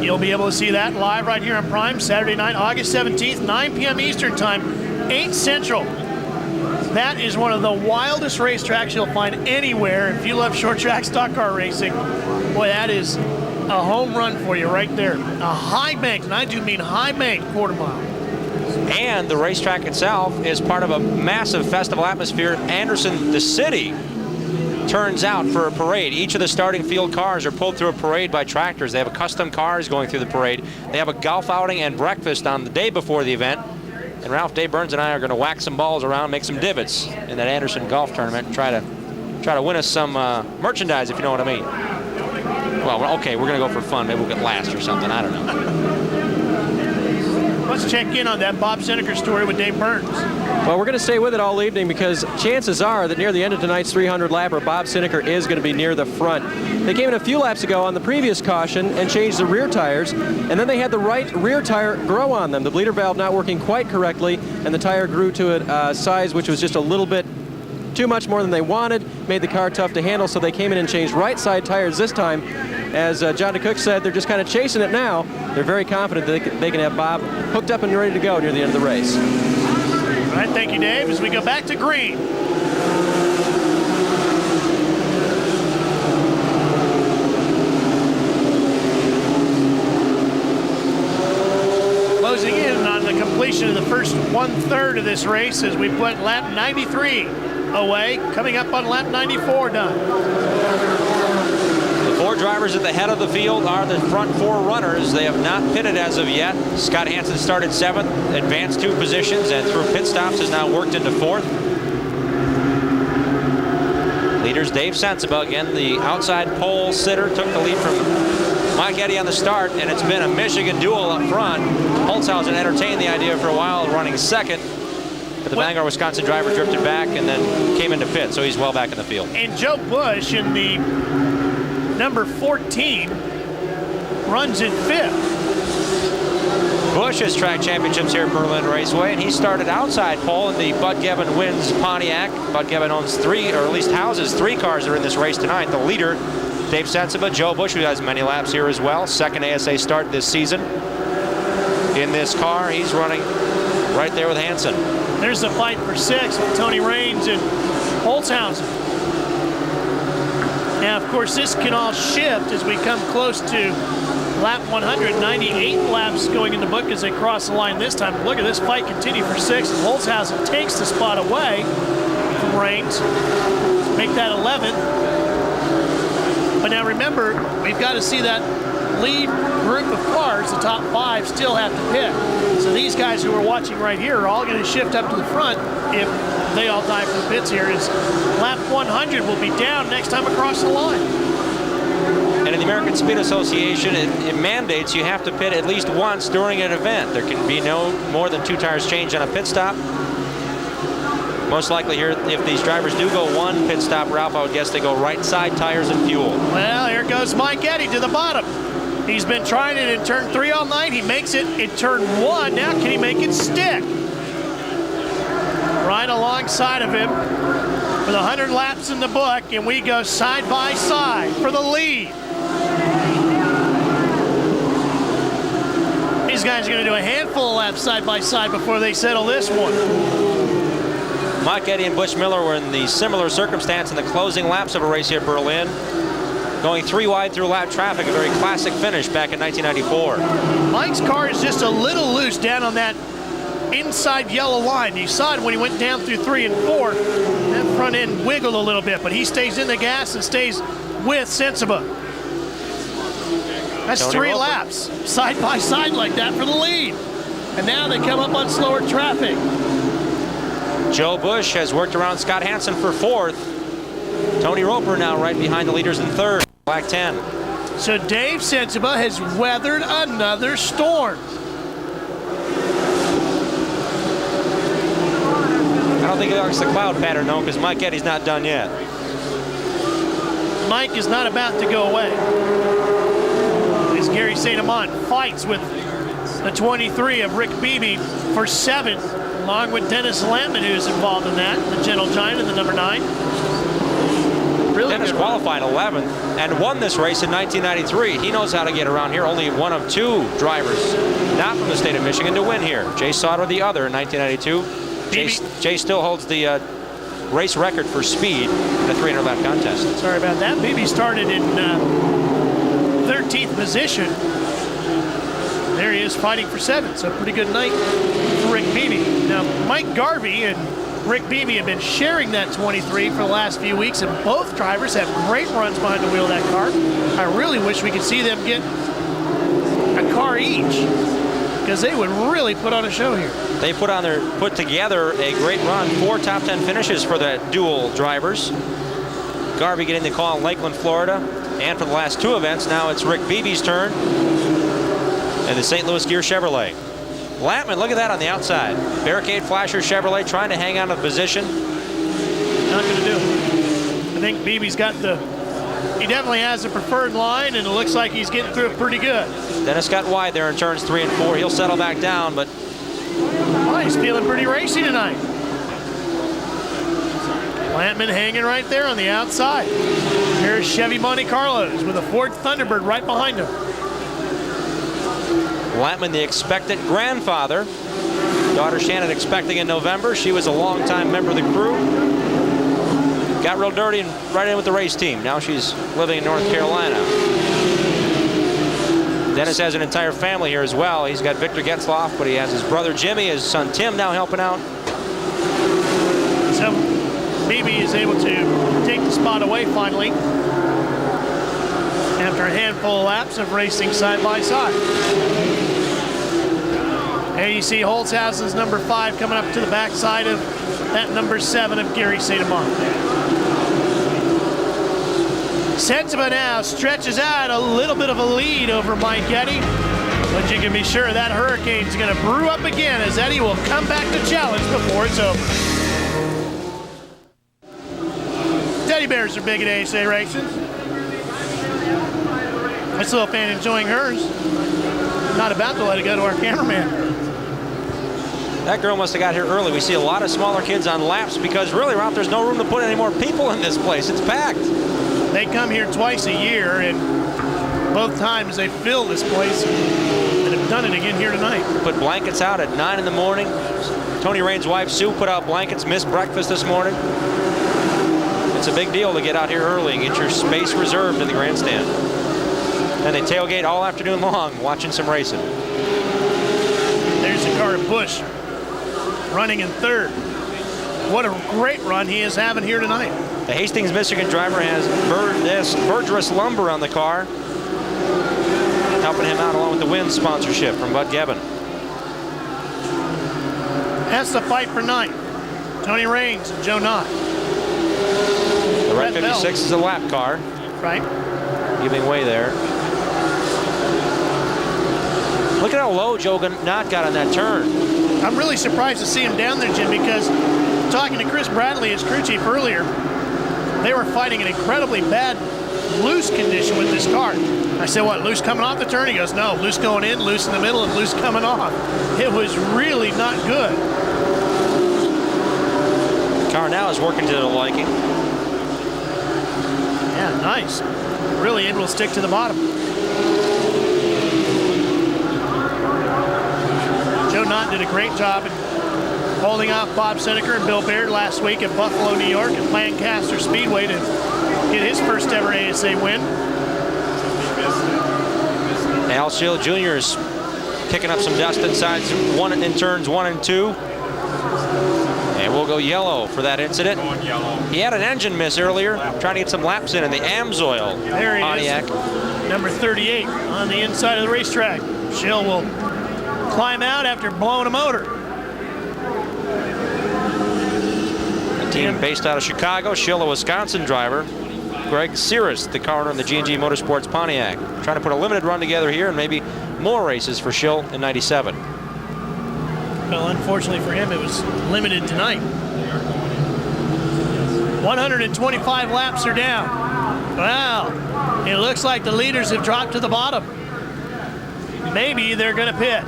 You'll be able to see that live right here on Prime Saturday night, August 17th, 9 p.m. Eastern Time, 8 Central. That is one of the wildest racetracks you'll find anywhere. If you love short track stock car racing, boy, that is a home run for you right there. A high banked, and I do mean high banked quarter mile. And the racetrack itself is part of a massive festival atmosphere. Anderson, the city, turns out for a parade. Each of the starting field cars are pulled through a parade by tractors. They have custom cars going through the parade. They have a golf outing and breakfast on the day before the event. And Ralph, Dave Burns, and I are going to whack some balls around, make some divots in that Anderson golf tournament, and try to win us some merchandise, if you know what I mean. Well, okay, we're going to go for fun. Maybe we'll get last or something. I don't know. Let's check in on that Bob Seneker story with Dave Burns. Well, we're going to stay with it all evening because chances are that near the end of tonight's 300 lapper, Bob Seneker is going to be near the front. They came in a few laps ago on the previous caution and changed the rear tires, and then they had the right rear tire grow on them. The bleeder valve not working quite correctly, and the tire grew to a size which was just a little bit too much more than they wanted, made the car tough to handle, so they came in and changed right side tires this time. As John DeCook said, they're just kind of chasing it now. They're very confident that they can have Bob hooked up and ready to go near the end of the race. All right, thank you, Dave. As we go back to green. Closing in on the completion of the first 1/3 of this race as we put lap 93 away, coming up on lap 94 done. The 4 drivers at the head of the field are the front 4 runners. They have not pitted as of yet. Scott Hansen started 7th, advanced 2 positions, and through pit stops has now worked into 4th. Leaders Dave Sensiba, again, the outside pole sitter, took the lead from Mike Eddy on the start, and it's been a Michigan duel up front. Holzhausen entertained the idea for a while, running 2nd. But the Bangor, Wisconsin driver drifted back and then came into pit, so he's well back in the field. And Joe Bush in the number 14 runs in 5th. Bush has track championships here at Berlin Raceway, and he started outside pole in the Bud Gevin wins Pontiac. Bud Gevin owns 3, or at least houses 3 cars that are in this race tonight. The leader, Dave Sensiba, Joe Bush, who has many laps here as well. 2nd ASA start this season. In this car, he's running right there with Hansen. There's a fight for 6th with Tony Raines and Holzhausen. Now, of course, this can all shift as we come close to lap 198 laps going in the book as they cross the line this time. But look at this fight continue for 6th as Holzhausen takes the spot away from Raines. Make that 11th. But now remember, we've got to see that lead group of cars, the top 5, still have to pit. So these guys who are watching right here are all going to shift up to the front if they all die for the pits here. As lap 100 will be down next time across the line. And in the American Speed Association, it mandates you have to pit at least once during an event. There can be no more than 2 tires changed on a pit stop. Most likely here, if these drivers do go 1 pit stop, Ralph, I would guess they go right side tires and fuel. Well, here goes Mike Eddy to the bottom. He's been trying it in turn 3 all night. He makes it in turn 1. Now can he make it stick? Right alongside of him with 100 laps in the book, and we go side by side for the lead. These guys are going to do a handful of laps side by side before they settle this one. Mike Eddy and Butch Miller were in the similar circumstance in the closing laps of a race here at Berlin, going 3 wide through lap traffic, a very classic finish back in 1994. Mike's car is just a little loose down on that inside yellow line. You saw it when he went down through 3 and 4. That front end wiggled a little bit, but he stays in the gas and stays with Sensiba. That's Tony 3 Roper. laps, side by side like that for the lead. And now they come up on slower traffic. Joe Bush has worked around Scott Hansen for 4th. Tony Roper now right behind the leaders in 3rd, black 10. So Dave Sensiba has weathered another storm. I don't think he likes the cloud pattern, though, because Mike Eddy's not done yet. Mike is not about to go away. As Gary St. Amant fights with the 23 of Rick Beebe for 7th, along with Dennis Lampman, who's involved in that, the Gentle Giant in the number 9. Really Dennis qualified 11th and won this race in 1993. He knows how to get around here. Only one of 2 drivers not from the state of Michigan to win here. Jay Sauter the other in 1992. Jay still holds the race record for speed in a 300 lap contest. Sorry about that. Beebe started in 13th position. There he is fighting for 7th, so pretty good night for Rick Beebe. Now, Mike Garvey and Rick Beebe have been sharing that 23 for the last few weeks, and both drivers have great runs behind the wheel of that car. I really wish we could see them get a car each, because they would really put on a show here. They put together a great run. 4 top 10 finishes for the dual drivers. Garvey getting the call in Lakeland, Florida, and for the last 2 events, now it's Rick Beebe's turn, and the St. Louis Gear Chevrolet. Lampman, look at that on the outside. Barricade Flasher Chevrolet trying to hang on to the position. Not going to do it. I think Beebe's got he definitely has the preferred line, and it looks like he's getting through it pretty good. Dennis got wide there in turns 3 and 4. He'll settle back down, but he's feeling pretty racy tonight. Lampman hanging right there on the outside. Here's Chevy Monte Carlos with a Ford Thunderbird right behind him. Lampman, the expectant grandfather. Daughter Shannon expecting in November. She was a longtime member of the crew. Got real dirty and right in with the race team. Now she's living in North Carolina. Dennis has an entire family here as well. He's got Victor Getzloff, but he has his brother Jimmy, his son Tim now helping out. So Beebe is able to take the spot away finally after a handful of laps of racing side by side. And you see Holzhausen's number 5 coming up to the backside of that number 7 of Gary St. Amant. Sensima now stretches out a little bit of a lead over Mike Eddy, but you can be sure that hurricane's going to brew up again as Eddy will come back to challenge before it's over. Teddy bears are big at ASA racing. This little fan enjoying hers. Not about to let it go to our cameraman. That girl must have got here early. We see a lot of smaller kids on laps because really, Ralph, there's no room to put any more people in this place. It's packed. They come here twice a year, and both times they fill this place, and have done it again here tonight. Put blankets out at 9 in the morning. Tony Rain's wife, Sue, put out blankets, missed breakfast this morning. It's a big deal to get out here early and get your space reserved in the grandstand. And they tailgate all afternoon long watching some racing. There's the car of Busch running in 3rd. What a great run he is having here tonight. The Hastings, Michigan driver has Verdurous Lumber on the car, helping him out along with the Wynn sponsorship from Bud Gebbin. That's the fight for 9th. Tony Raines and Joe Knott. The Red 56 is a lap car. Right. Giving way there. Look at how low Joe Knott got on that turn. I'm really surprised to see him down there, Jim, because talking to Chris Bradley, his crew chief, earlier, they were fighting an incredibly bad loose condition with this car. I said, what, loose coming off the turn? He goes, no, loose going in, loose in the middle, and loose coming off. It was really not good. The car now is working to the liking. Yeah, nice. Really able to stick to the bottom. Joe Knott did a great job in holding off Bob Seneca and Bill Baird last week at Buffalo, New York at Lancaster Speedway to get his first ever ASA win. Al Schill Jr. is kicking up some dust in turns 1 and 2. And we'll go yellow for that incident. He had an engine miss earlier, trying to get some laps in the Amsoil there he Pontiac. Is. Number 38 on the inside of the racetrack. Schill will climb out after blowing a motor. A team based out of Chicago, Schill, a Wisconsin driver. Greg Cirrus, the car owner in the G&G Motorsports Pontiac. Trying to put a limited run together here and maybe more races for Schill in '97. Well, unfortunately for him, it was limited tonight. 125 laps are down. Wow, it looks like the leaders have dropped to the bottom. Maybe they're going to pit.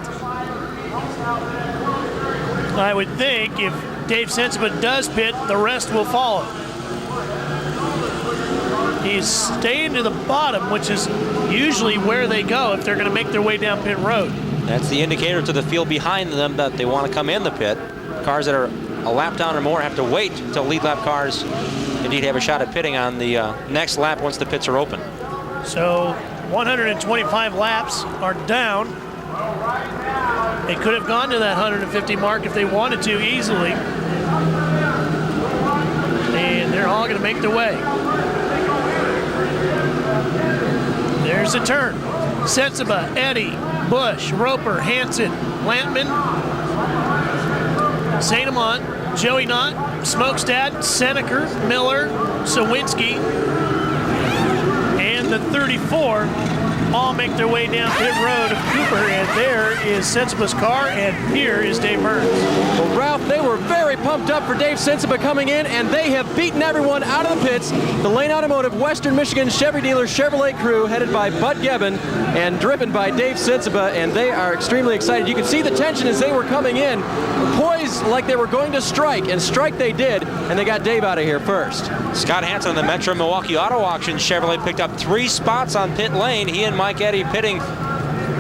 I would think if Dave Sensima does pit, the rest will follow. He's staying to the bottom, which is usually where they go if they're going to make their way down pit road. That's the indicator to the field behind them that they want to come in the pit. Cars that are a lap down or more have to wait until lead lap cars indeed have a shot at pitting on the next lap once the pits are open. So 125 laps are down. They could have gone to that 150 mark if they wanted to easily. And they're all going to make their way. There's a turn. Sensiba, Eddy, Bush, Roper, Hansen, Lantman, St. Amant, Joey Knott, Smokestad, Seneker, Miller, Sawinski, and the 34 all make their way down pit road of Cooper, and there is Sensiba's car, and here is Dave Burns. Well, Ralph, they were very pumped up for Dave Sensiba coming in, and they have beaten everyone out of the pits. The Lane Automotive Western Michigan Chevy dealer Chevrolet crew, headed by Bud Gebbin and driven by Dave Sensiba, and they are extremely excited. You can see the tension as they were coming in, poised like they were going to strike, and strike they did, and they got Dave out of here first. Scott Hansen on the Metro Milwaukee Auto Auction. Chevrolet picked up 3 spots on pit lane. He and Mike Eddy pitting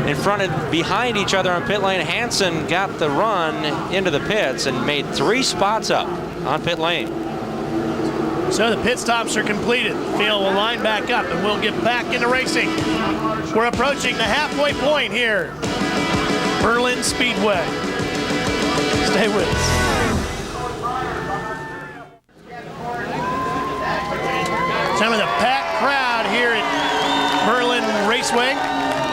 in front and behind each other on pit lane. Hansen got the run into the pits and made 3 spots up on pit lane. So the pit stops are completed. The field will line back up, and we'll get back into racing. We're approaching the halfway point here. Berlin Speedway. Stay with us. Some of the packed crowd here at Berlin Raceway.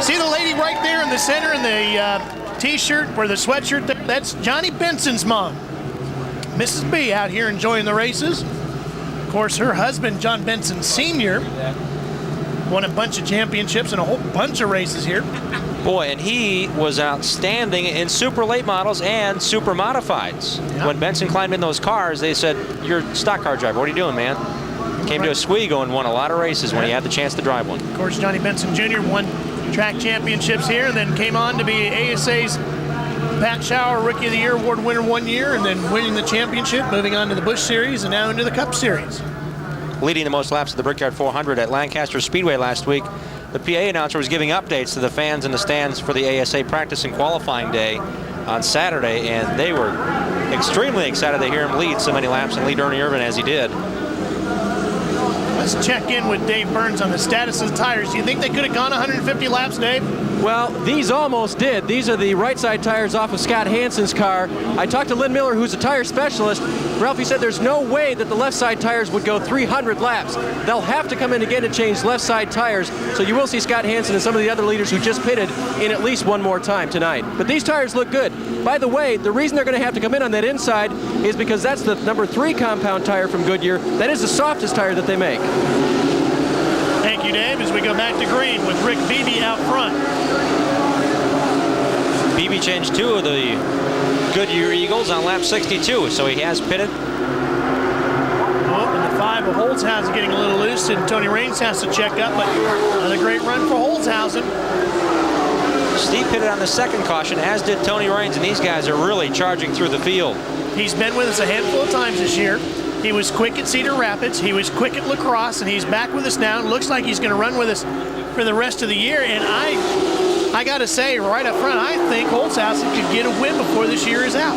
See the lady right there in the center in the t-shirt or the sweatshirt there? That's Johnny Benson's mom. Mrs. B out here enjoying the races. Of course, her husband, John Benson Sr., won a bunch of championships and a whole bunch of races here. Boy, and he was outstanding in super late models and super modifieds. Yeah. When Benson climbed in those cars, they said, "You're a stock car driver. What are you doing, man?" Came to Oswego and won a lot of races when he had the chance to drive one. Of course, Johnny Benson Jr. won track championships here and then came on to be ASA's Pat Schauer Rookie of the Year award winner 1 year, and then winning the championship, moving on to the Busch Series and now into the Cup Series. Leading the most laps of the Brickyard 400 at Lancaster Speedway last week, the PA announcer was giving updates to the fans in the stands for the ASA practice and qualifying day on Saturday, and they were extremely excited to hear him lead so many laps and lead Ernie Irvin as he did. Let's check in with Dave Burns on the status of the tires. Do you think they could have gone 150 laps, Dave? Well, these almost did. These are the right side tires off of Scott Hansen's car. I talked to Lynn Miller, who's a tire specialist. Ralphie said there's no way that the left side tires would go 300 laps. They'll have to come in again to change left side tires. So you will see Scott Hansen and some of the other leaders who just pitted in at least one more time tonight. But these tires look good. By the way, the reason they're going to have to come in on that inside is because that's the number 3 compound tire from Goodyear. That is the softest tire that they make. Thank you, Dave, as we go back to green with Rick Beebe out front. Beebe changed 2 of the Goodyear Eagles on lap 62, so he has pitted. Oh, and the 5 of Holzhausen getting a little loose, and Tony Raines has to check up, but another great run for Holzhausen. Steve pitted on the second caution, as did Tony Raines, and these guys are really charging through the field. He's been with us a handful of times this year. He was quick at Cedar Rapids, he was quick at La Crosse, and he's back with us now. And looks like he's going to run with us for the rest of the year. And I got to say, right up front, I think Holzhausen could get a win before this year is out.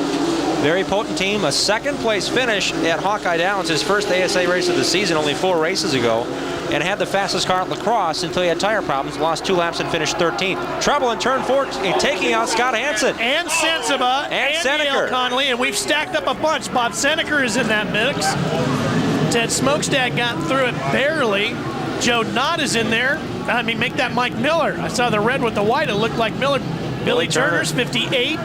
Very potent team. A second place finish at Hawkeye Downs, his first ASA race of the season, only 4 races ago, and had the fastest car at La Crosse until he had tire problems, lost 2 laps and finished 13th. Trouble in turn 4, taking out Scott Hansen. And Sensiba and Seneker. Conley, and we've stacked up a bunch. Bob Seneker is in that mix. Ted Smokestad got through it barely. Joe Knott is in there. I mean, make that Mike Miller. I saw the red with the white. It looked like Miller. Billy Turner's 58.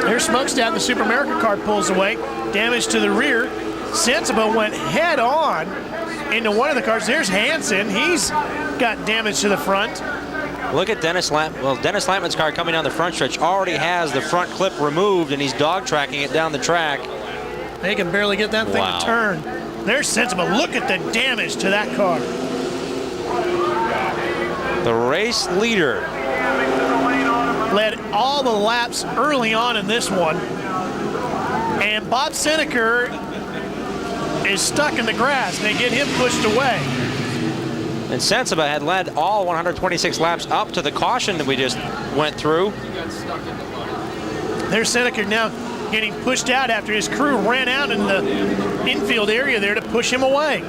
There's Smokestad. The Super America car pulls away. Damage to the rear. Sensiba went head on into one of the cars. There's Hansen. He's got damage to the front. Look at Dennis Lampman. Well, Dennis Lampman's car coming down the front stretch already has the front clip removed, and he's dog tracking it down the track. They can barely get that thing to turn. There's Sensiba. Look at the damage to that car. The race leader led all the laps early on in this one. And Bob Seneker is stuck in the grass. They get him pushed away. And Sensiba had led all 126 laps up to the caution that we just went through. There's Seneker now getting pushed out after his crew ran out in the infield area there to push him away.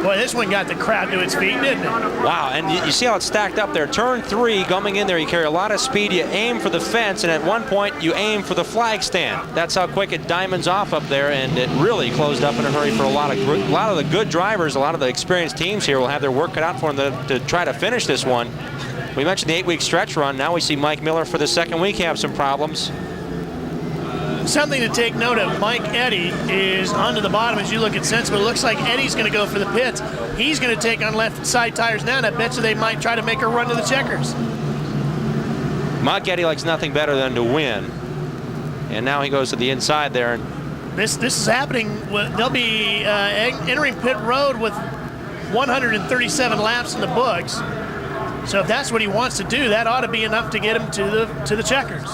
Boy, this one got the crowd to its feet, didn't it? Wow, and you see how it's stacked up there. Turn 3, coming in there, you carry a lot of speed, you aim for the fence, and at one point you aim for the flag stand. That's how quick it diamonds off up there, and it really closed up in a hurry for a lot of the good drivers. A lot of the experienced teams here will have their work cut out for them to try to finish this one. We mentioned the 8-week stretch run. Now we see Mike Miller for the second week have some problems. Something to take note of, Mike Eddy is onto the bottom as you look at Sensible. It looks like Eddy's going to go for the pits. He's going to take on left side tires now, and I bet you they might try to make a run to the checkers. Mike Eddy likes nothing better than to win. And now he goes to the inside there. This is happening. They'll be entering pit road with 137 laps in the books. So if that's what he wants to do, that ought to be enough to get him to the checkers.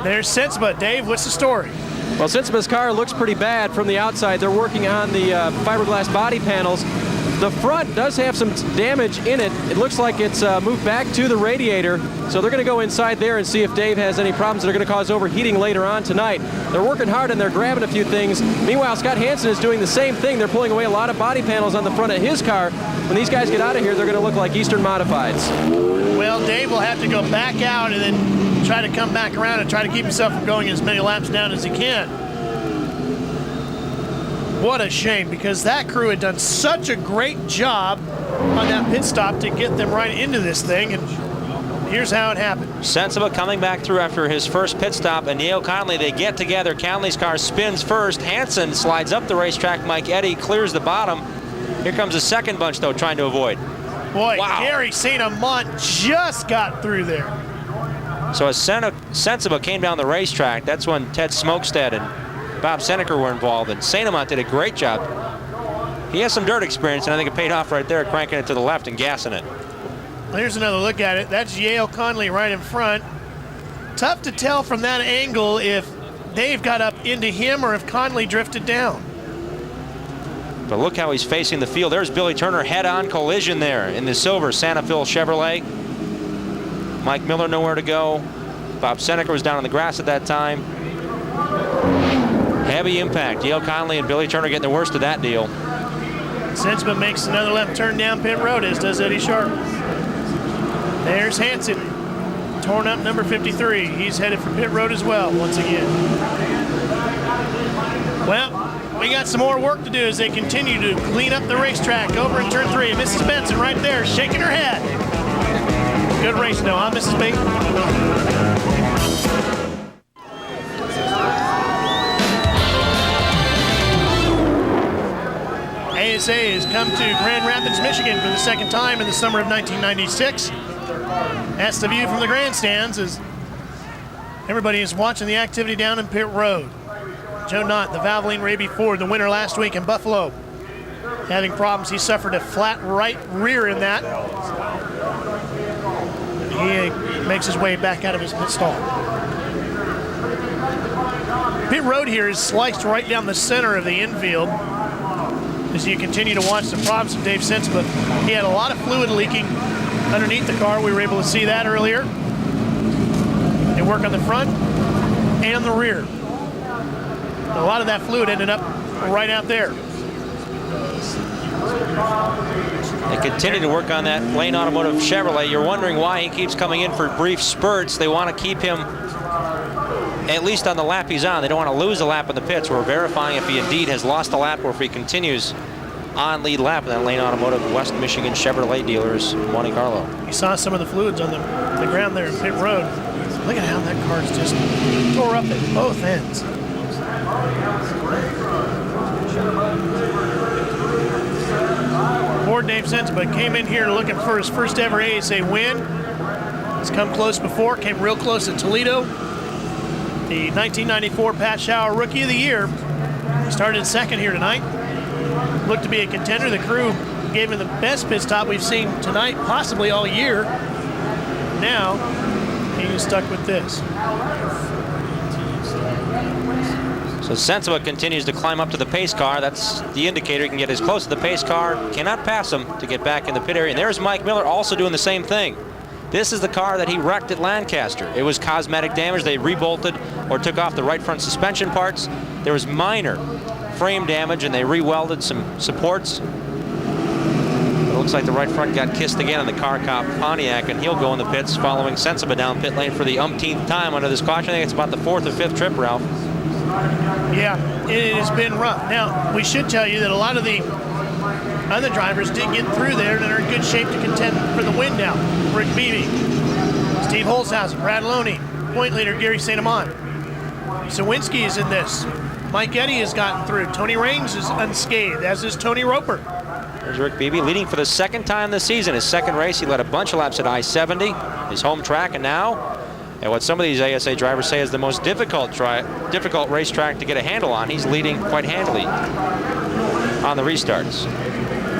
There's Sensiba. Dave, what's the story? Well, Sensiba's car looks pretty bad from the outside. They're working on the fiberglass body panels. The front does have some damage in it. It looks like it's moved back to the radiator. So they're going to go inside there and see if Dave has any problems that are going to cause overheating later on tonight. They're working hard and they're grabbing a few things. Meanwhile, Scott Hansen is doing the same thing. They're pulling away a lot of body panels on the front of his car. When these guys get out of here, they're going to look like Eastern Modifieds. Well, Dave will have to go back out and then try to come back around and try to keep himself from going as many laps down as he can. What a shame, because that crew had done such a great job on that pit stop to get them right into this thing, and here's how it happened. Sensiba coming back through after his first pit stop, and Yale Conley, they get together. Conley's car spins first. Hansen slides up the racetrack. Mike Eddy clears the bottom. Here comes the second bunch, though, trying to avoid. Boy, wow. Gary St. Amant just got through there. So as Sensiba came down the racetrack, that's when Ted Smokestead and Bob Seneker were involved, and St. Amant did a great job. He has some dirt experience, and I think it paid off right there, cranking it to the left and gassing it. Here's another look at it. That's Yale Conley right in front. Tough to tell from that angle if Dave got up into him or if Conley drifted down. But look how he's facing the field. There's Billy Turner, head-on collision there in the silver Santa Fe Chevrolet. Mike Miller nowhere to go. Bob Seneker was down on the grass at that time. Heavy impact. Yale Conley and Billy Turner getting the worst of that deal. Sensiba makes another left turn down pit road, as does Eddie Sharp. There's Hansen, torn up number 53. He's headed for pit road as well, once again. Well, we got some more work to do as they continue to clean up the racetrack over in turn 3. Mrs. Benson right there, shaking her head. Good race though, huh, Mrs. B? ASA has come to Grand Rapids, Michigan for the second time in the summer of 1996. That's the view from the grandstands as everybody is watching the activity down in pit road. Joe Knott, the Valvoline Raby Ford, the winner last week in Buffalo, having problems. He suffered a flat right rear in that. He makes his way back out of his pit stall. Pit road here is sliced right down the center of the infield. As you continue to watch the problems of Dave Sensiba, he had a lot of fluid leaking underneath the car. We were able to see that earlier. They work on the front and the rear. A lot of that fluid ended up right out there. They continue to work on that Lane Automotive Chevrolet. You're wondering why he keeps coming in for brief spurts. They want to keep him at least on the lap he's on. They don't want to lose a lap in the pits. We're verifying if he indeed has lost a lap or if he continues on lead lap in that Lane Automotive West Michigan Chevrolet dealers in Monte Carlo. You saw some of the fluids on the ground there in pit road. Look at how that car's just tore up at both ends. Ford Dave Sensiba came in here looking for his first ever ASA win. He's come close before, came real close at Toledo. The 1994 Pat Schauer Rookie of the Year. He started second here tonight. Looked to be a contender. The crew gave him the best pit stop we've seen tonight, possibly all year. Now, he's stuck with this. So Sensiba continues to climb up to the pace car. That's the indicator. He can get as close to the pace car, cannot pass him to get back in the pit area. And there's Mike Miller also doing the same thing. This is the car that he wrecked at Lancaster. It was cosmetic damage. They rebolted or took off the right front suspension parts. There was minor frame damage, and they re-welded some supports. It looks like the right front got kissed again in the car cop Pontiac, and he'll go in the pits following Sensiba down pit lane for the umpteenth time under this caution. I think it's about the 4th or 5th trip, Ralph. Yeah, it has been rough. Now, we should tell you that a lot of the other drivers did get through there and are in good shape to contend for the win now. Rick Beebe, Steve Holzhausen, Brad Loney, point leader Gary St. Amant. Sawinski is in this. Mike Eddy has gotten through. Tony Raines is unscathed, as is Tony Roper. There's Rick Beebe leading for the 2nd time this season. His 2nd race, he led a bunch of laps at I-70, his home track, and now at what some of these ASA drivers say is the most difficult racetrack to get a handle on. He's leading quite handily on the restarts.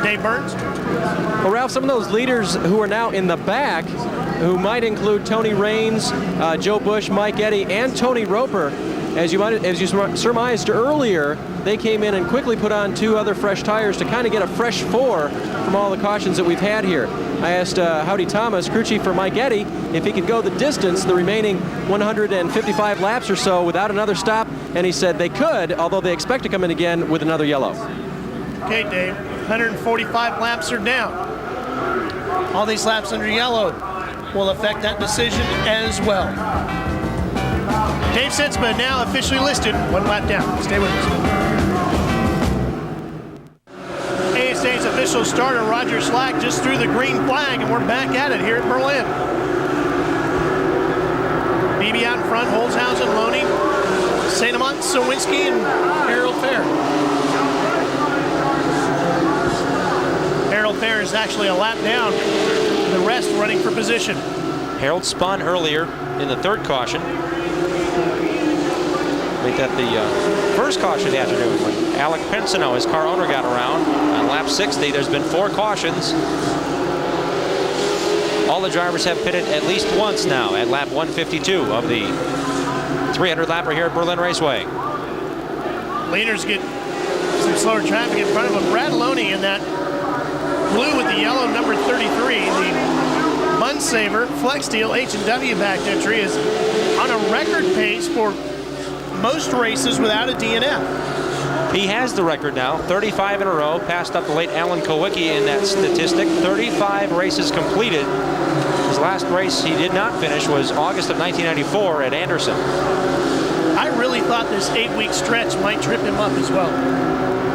Dave Burns. Well, Ralph, some of those leaders who are now in the back, who might include Tony Raines, Joe Bush, Mike Eddy, and Tony Roper, as you surmised earlier, they came in and quickly put on 2 other fresh tires to kind of get a fresh 4 from all the cautions that we've had here. I asked Howdy Thomas, crew chief for Mike Eddy, if he could go the distance, the remaining 155 laps or so, without another stop, and he said they could, although they expect to come in again with another yellow. Okay, Dave, 145 laps are down. All these laps under yellow will affect that decision as well. Dave Sensiba now officially listed, 1 lap down. Stay with us. ASA's official starter, Roger Slack, just threw the green flag, and we're back at it here at Berlin. Beebe out in front, Holzhausen, Loney, St. Amant, Sawinski, and Harold Fair. Harold Fair is actually a lap down. The rest running for position. Harold spun earlier in the 3rd caution. Make that the first caution of the afternoon when Alec Pinsino, his car owner, got around on lap 60. There's been 4 cautions. All the drivers have pitted at least once now at lap 152 of the 300 lapper here at Berlin Raceway. Leaders get some slower traffic in front of them. Brad Loney in that blue with the yellow number 33. The Munsaver Flex Steel H&W backed entry is on a record pace for most races without a DNF. He has the record now, 35 in a row, passed up the late Alan Kowicki in that statistic. 35 races completed. His last race he did not finish was August of 1994 at Anderson. I really thought this 8-week stretch might trip him up as well.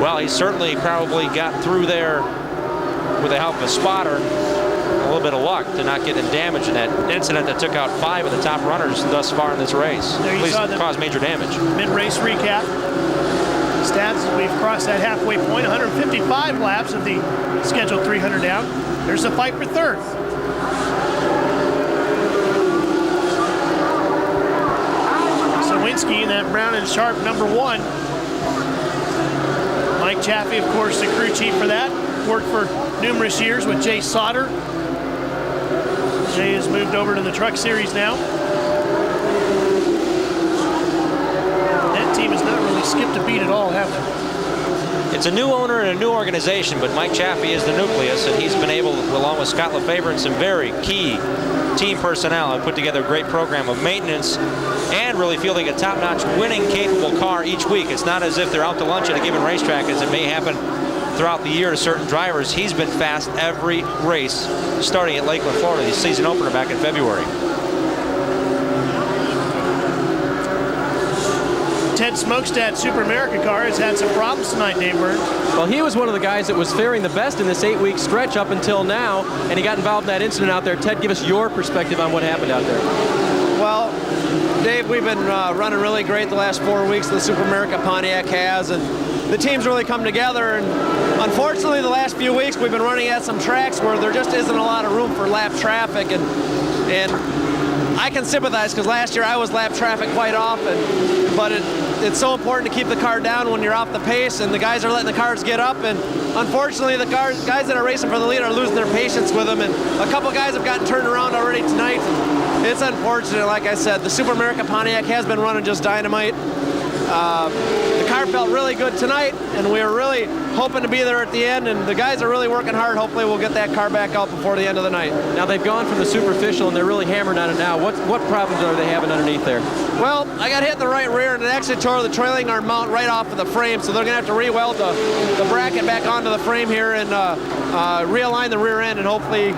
Well, he certainly probably got through there with the help of a spotter. A little bit of luck to not get damaged in that incident that took out 5 of the top runners thus far in this race. There you saw the caused major damage. Mid-race recap. Stats, we've crossed that halfway point. 155 laps of the scheduled 300 down. There's a fight for 3rd. Sawinski in that brown and sharp number 1. Mike Chaffee, of course, the crew chief for that. Worked for numerous years with Jay Sauter. Jay has moved over to the Truck Series now. That team has not really skipped a beat at all, have they? It's a new owner and a new organization, but Mike Chaffee is the nucleus, and he's been able, along with Scott Lefebvre and some very key team personnel, to put together a great program of maintenance and really fielding a top-notch, winning-capable car each week. It's not as if they're out to lunch at a given racetrack, as it may happen throughout the year to certain drivers. He's been fast every race, starting at Lakeland, Florida, the season opener back in February. Ted Smokestad Super America car has had some problems tonight, Dave Burns. Well, he was one of the guys that was faring the best in this 8-week stretch up until now, and he got involved in that incident out there. Ted, give us your perspective on what happened out there. Well, Dave, we've been running really great the last 4 weeks. The Super America Pontiac has, and the team's really come together. And unfortunately, the last few weeks we've been running at some tracks where there just isn't a lot of room for lap traffic, and I can sympathize because last year I was lap traffic quite often, but it's so important to keep the car down when you're off the pace, and the guys are letting the cars get up, and unfortunately the guys that are racing for the lead are losing their patience with them, and a couple guys have gotten turned around already tonight. It's unfortunate. Like I said, the Super America Pontiac has been running just dynamite. The car felt really good tonight, and we were really hoping to be there at the end, and the guys are really working hard. Hopefully we'll get that car back out before the end of the night. Now they've gone from the superficial and they're really hammering on it now. What problems are they having underneath there? Well, I got hit in the right rear and it actually tore the trailing arm mount right off of the frame, so they're going to have to re-weld the bracket back onto the frame here and realign the rear end, and hopefully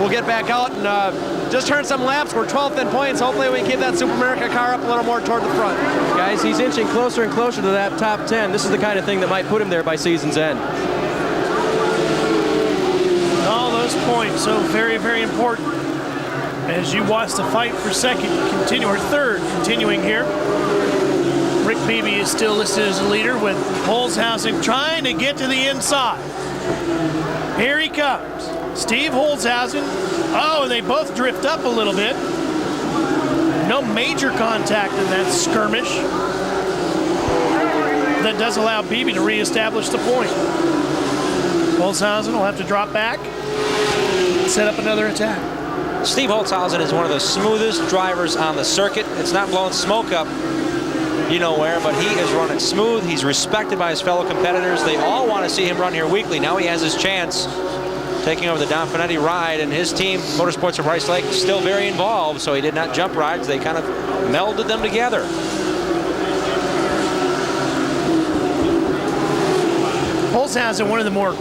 we'll get back out and just turn some laps. We're 12th in points. Hopefully we can keep that Super America car up a little more toward the front. Guys, he's inching closer and closer to that top 10. This is the kind of thing that might put him there by season's end. All those points, so very, very important. As you watch the fight for second, or third, continuing here. Rick Beebe is still listed as a leader with Holzhausen trying to get to the inside. Here he comes. Steve Holzhausen. Oh, and they both drift up a little bit. No major contact in that skirmish. That does allow Beebe to reestablish the point. Holzhausen will have to drop back and set up another attack. Steve Holzhausen is one of the smoothest drivers on the circuit. It's not blowing smoke up you know where, but he is running smooth. He's respected by his fellow competitors. They all want to see him run here weekly. Now he has his chance, taking over the Don Finetti ride, and his team, Motorsports of Rice Lake, is still very involved, so he did not jump rides. They kind of melded them together. Holzhausen, one of the more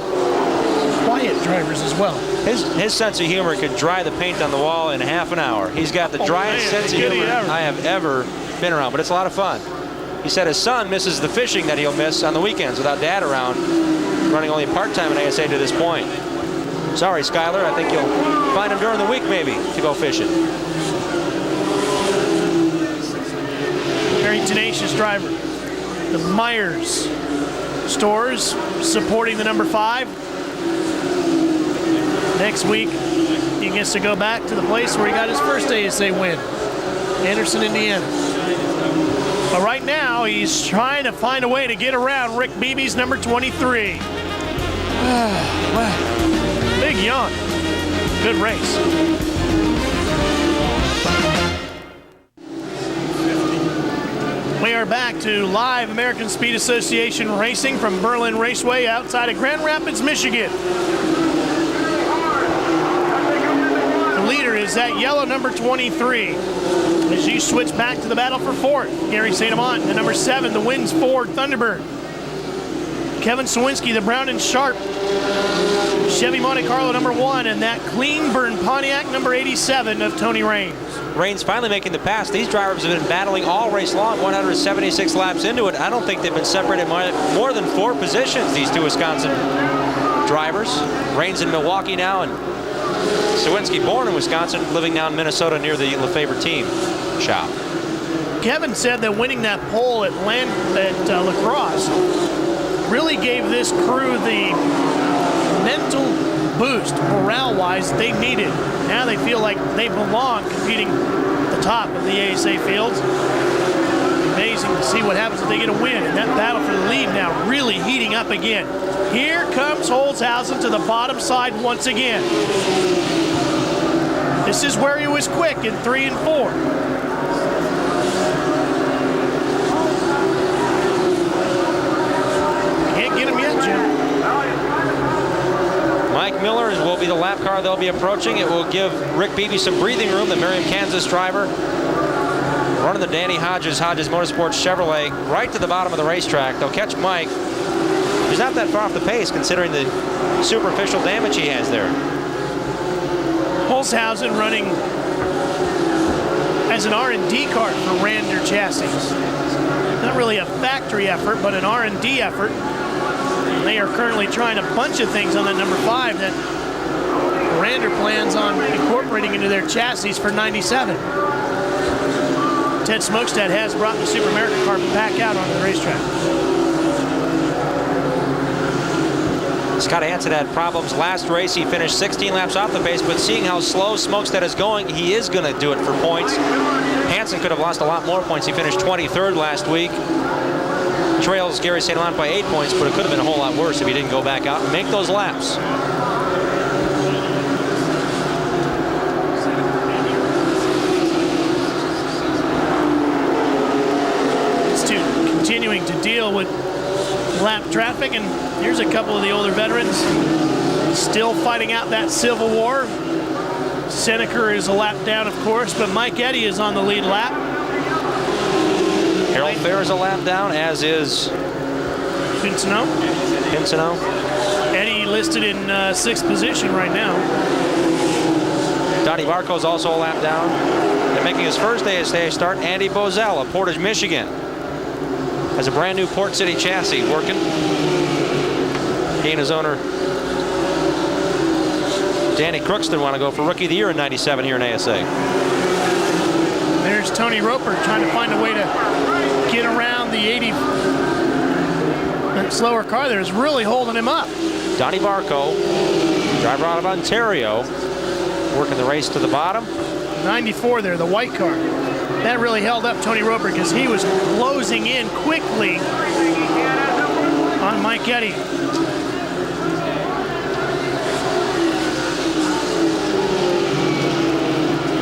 quiet drivers as well. His sense of humor could dry the paint on the wall in half an hour. He's got the driest sense of humor I have ever been around, but it's a lot of fun. He said his son misses the fishing that he'll miss on the weekends without Dad around, running only part-time in ASA to this point. Sorry, Skyler, I think you'll find him during the week maybe to go fishing. Very tenacious driver. The Myers stores supporting the number 5. Next week, he gets to go back to the place where he got his first ASA win, Anderson, Indiana. But right now, he's trying to find a way to get around Rick Beebe's number 23. Wow. Big yawn. Good race. We are back to live American Speed Association racing from Berlin Raceway outside of Grand Rapids, Michigan. The leader is that yellow number 23. As you switch back to the battle for 4th, Gary St. Amant, the number 7, the wins Ford Thunderbird. Kevin Sawinski, the Brown and Sharp Chevy Monte Carlo number 1, and that clean burn Pontiac number 87 of Tony Raines. Raines finally making the pass. These drivers have been battling all race long, 176 laps into it. I don't think they've been separated more than 4 positions, these two Wisconsin drivers. Raines in Milwaukee now, and Sawinski, born in Wisconsin, living now in Minnesota near the Lefebvre team shop. Kevin said that winning that pole at La Crosse really gave this crew the mental boost, morale-wise, they needed. Now they feel like they belong competing at the top of the ASA fields. Amazing to see what happens if they get a win. And that battle for the lead now really heating up again. Here comes Holzhausen to the bottom side once again. This is where he was quick in 3 and 4. Can't get him yet, Jim. Mike Miller will be the lap car they'll be approaching. It will give Rick Beebe some breathing room, the Merriam, Kansas driver. Running the Danny Hodges Motorsports Chevrolet right to the bottom of the racetrack. They'll catch Mike. He's not that far off the pace considering the superficial damage he has there. Holzhausen running as an R&D car for Rander Chassis. Not really a factory effort, but an R&D effort. They are currently trying a bunch of things on that number 5 that Rander plans on incorporating into their chassis for 97. Ted Smokestad has brought the Super America car back out onto the racetrack. Scott Hansen had problems last race. He finished 16 laps off the pace, but seeing how slow Smokestad is going, he is going to do it for points. Hansen could have lost a lot more points. He finished 23rd last week. Trails Gary St. Laurent by 8 points, but it could have been a whole lot worse if he didn't go back out and make those laps. Continuing to deal with lap traffic, and here's a couple of the older veterans still fighting out that Civil War. Seneca is a lap down, of course, but Mike Eddy is on the lead lap. Harold Fair is a lap down, as is Pincinot. Eddy listed in 6th position right now. Donnie Barco's also a lap down. And making his first ASA start, Andy Bozell of Portage, Michigan. Has a brand new Port City chassis working. He and his owner, Danny Crookston, want to go for Rookie of the Year in '97 here in ASA. There's Tony Roper trying to find a way to get around the 80. That slower car there is really holding him up. Donnie Barco, driver out of Ontario, working the race to the bottom. 94 there, the white car. That really held up Tony Roper because he was closing in quickly on Mike Eddy.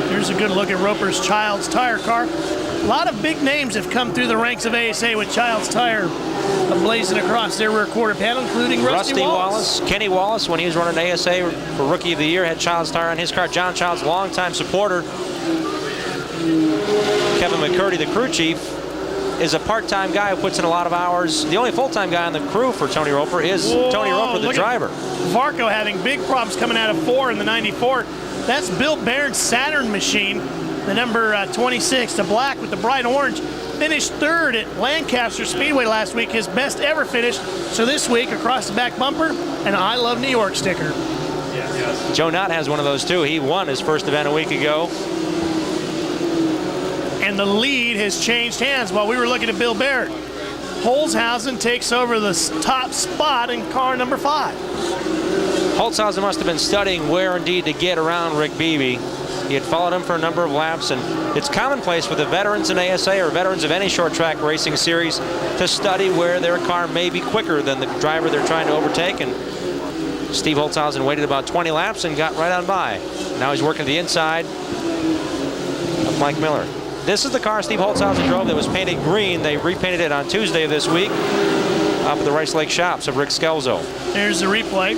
Here's a good look at Roper's Child's Tire car. A lot of big names have come through the ranks of ASA with Child's Tire blazing across their rear quarter panel, including Rusty Wallace. Kenny Wallace, when he was running ASA for Rookie of the Year, had Child's Tire on his car. John Child's longtime supporter. Kevin McCurdy, the crew chief, is a part-time guy who puts in a lot of hours. The only full-time guy on the crew for Tony Roper is Tony Roper, the driver. Varco having big problems coming out of 4 in the 94. That's Bill Barron's Saturn machine, the number 26, the black with the bright orange. Finished 3rd at Lancaster Speedway last week, his best ever finish. So this week, across the back bumper, an I Love New York sticker. Joe Knott has one of those too. He won his first event a week ago. And the lead has changed hands while we were looking at Bill Barrett. Holzhausen takes over the top spot in car number 5. Holzhausen must have been studying where indeed to get around Rick Beebe. He had followed him for a number of laps, and it's commonplace for the veterans in ASA or veterans of any short track racing series to study where their car may be quicker than the driver they're trying to overtake. And Steve Holzhausen waited about 20 laps and got right on by. Now he's working the inside of Mike Miller. This is the car Steve Holzhausen drove that was painted green. They repainted it on Tuesday of this week up at the Rice Lake shops of Rick Scelzo. There's the replay.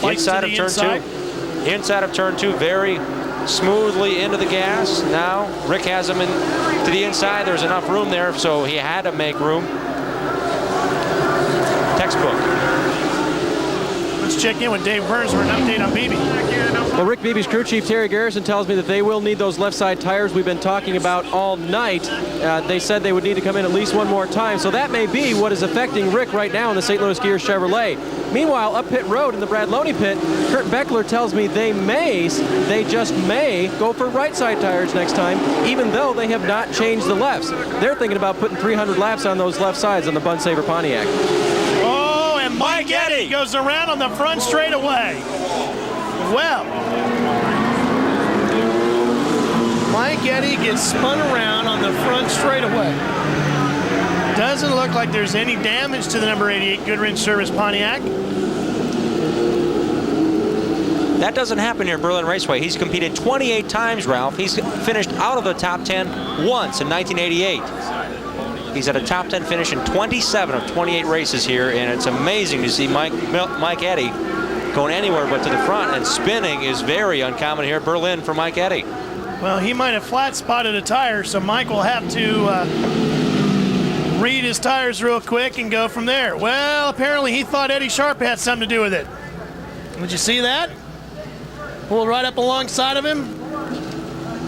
Inside of turn 2. Inside of turn 2, very smoothly into the gas. Now Rick has him in to the inside. There's enough room there, so he had to make room. Textbook. Let's check in with Dave Burns for an update on Beebe. Well, Rick Beebe's crew chief, Terry Garrison, tells me that they will need those left side tires we've been talking about all night. They said they would need to come in at least one more time, so that may be what is affecting Rick right now in the St. Louis Gears Chevrolet. Meanwhile, up pit road in the Brad Loney pit, Kurt Beckler tells me they just may go for right side tires next time, even though they have not changed the lefts. They're thinking about putting 300 laps on those left sides on the Bun Saver Pontiac. Oh, and Mike Eddy goes around on the front straightaway. Well, Mike Eddy gets spun around on the front straightaway. Doesn't look like there's any damage to the number 88 Goodwrench Service Pontiac. That doesn't happen here at Berlin Raceway. He's competed 28 times, Ralph. He's finished out of the top 10 once in 1988. He's at a top 10 finish in 27 of 28 races here, and it's amazing to see Mike Eddy going anywhere but to the front, and spinning is very uncommon here at Berlin for Mike Eddy. Well, he might have flat spotted a tire, so Mike will have to read his tires real quick and go from there. Well, apparently he thought Eddie Sharp had something to do with it. Did you see that? Pulled right up alongside of him,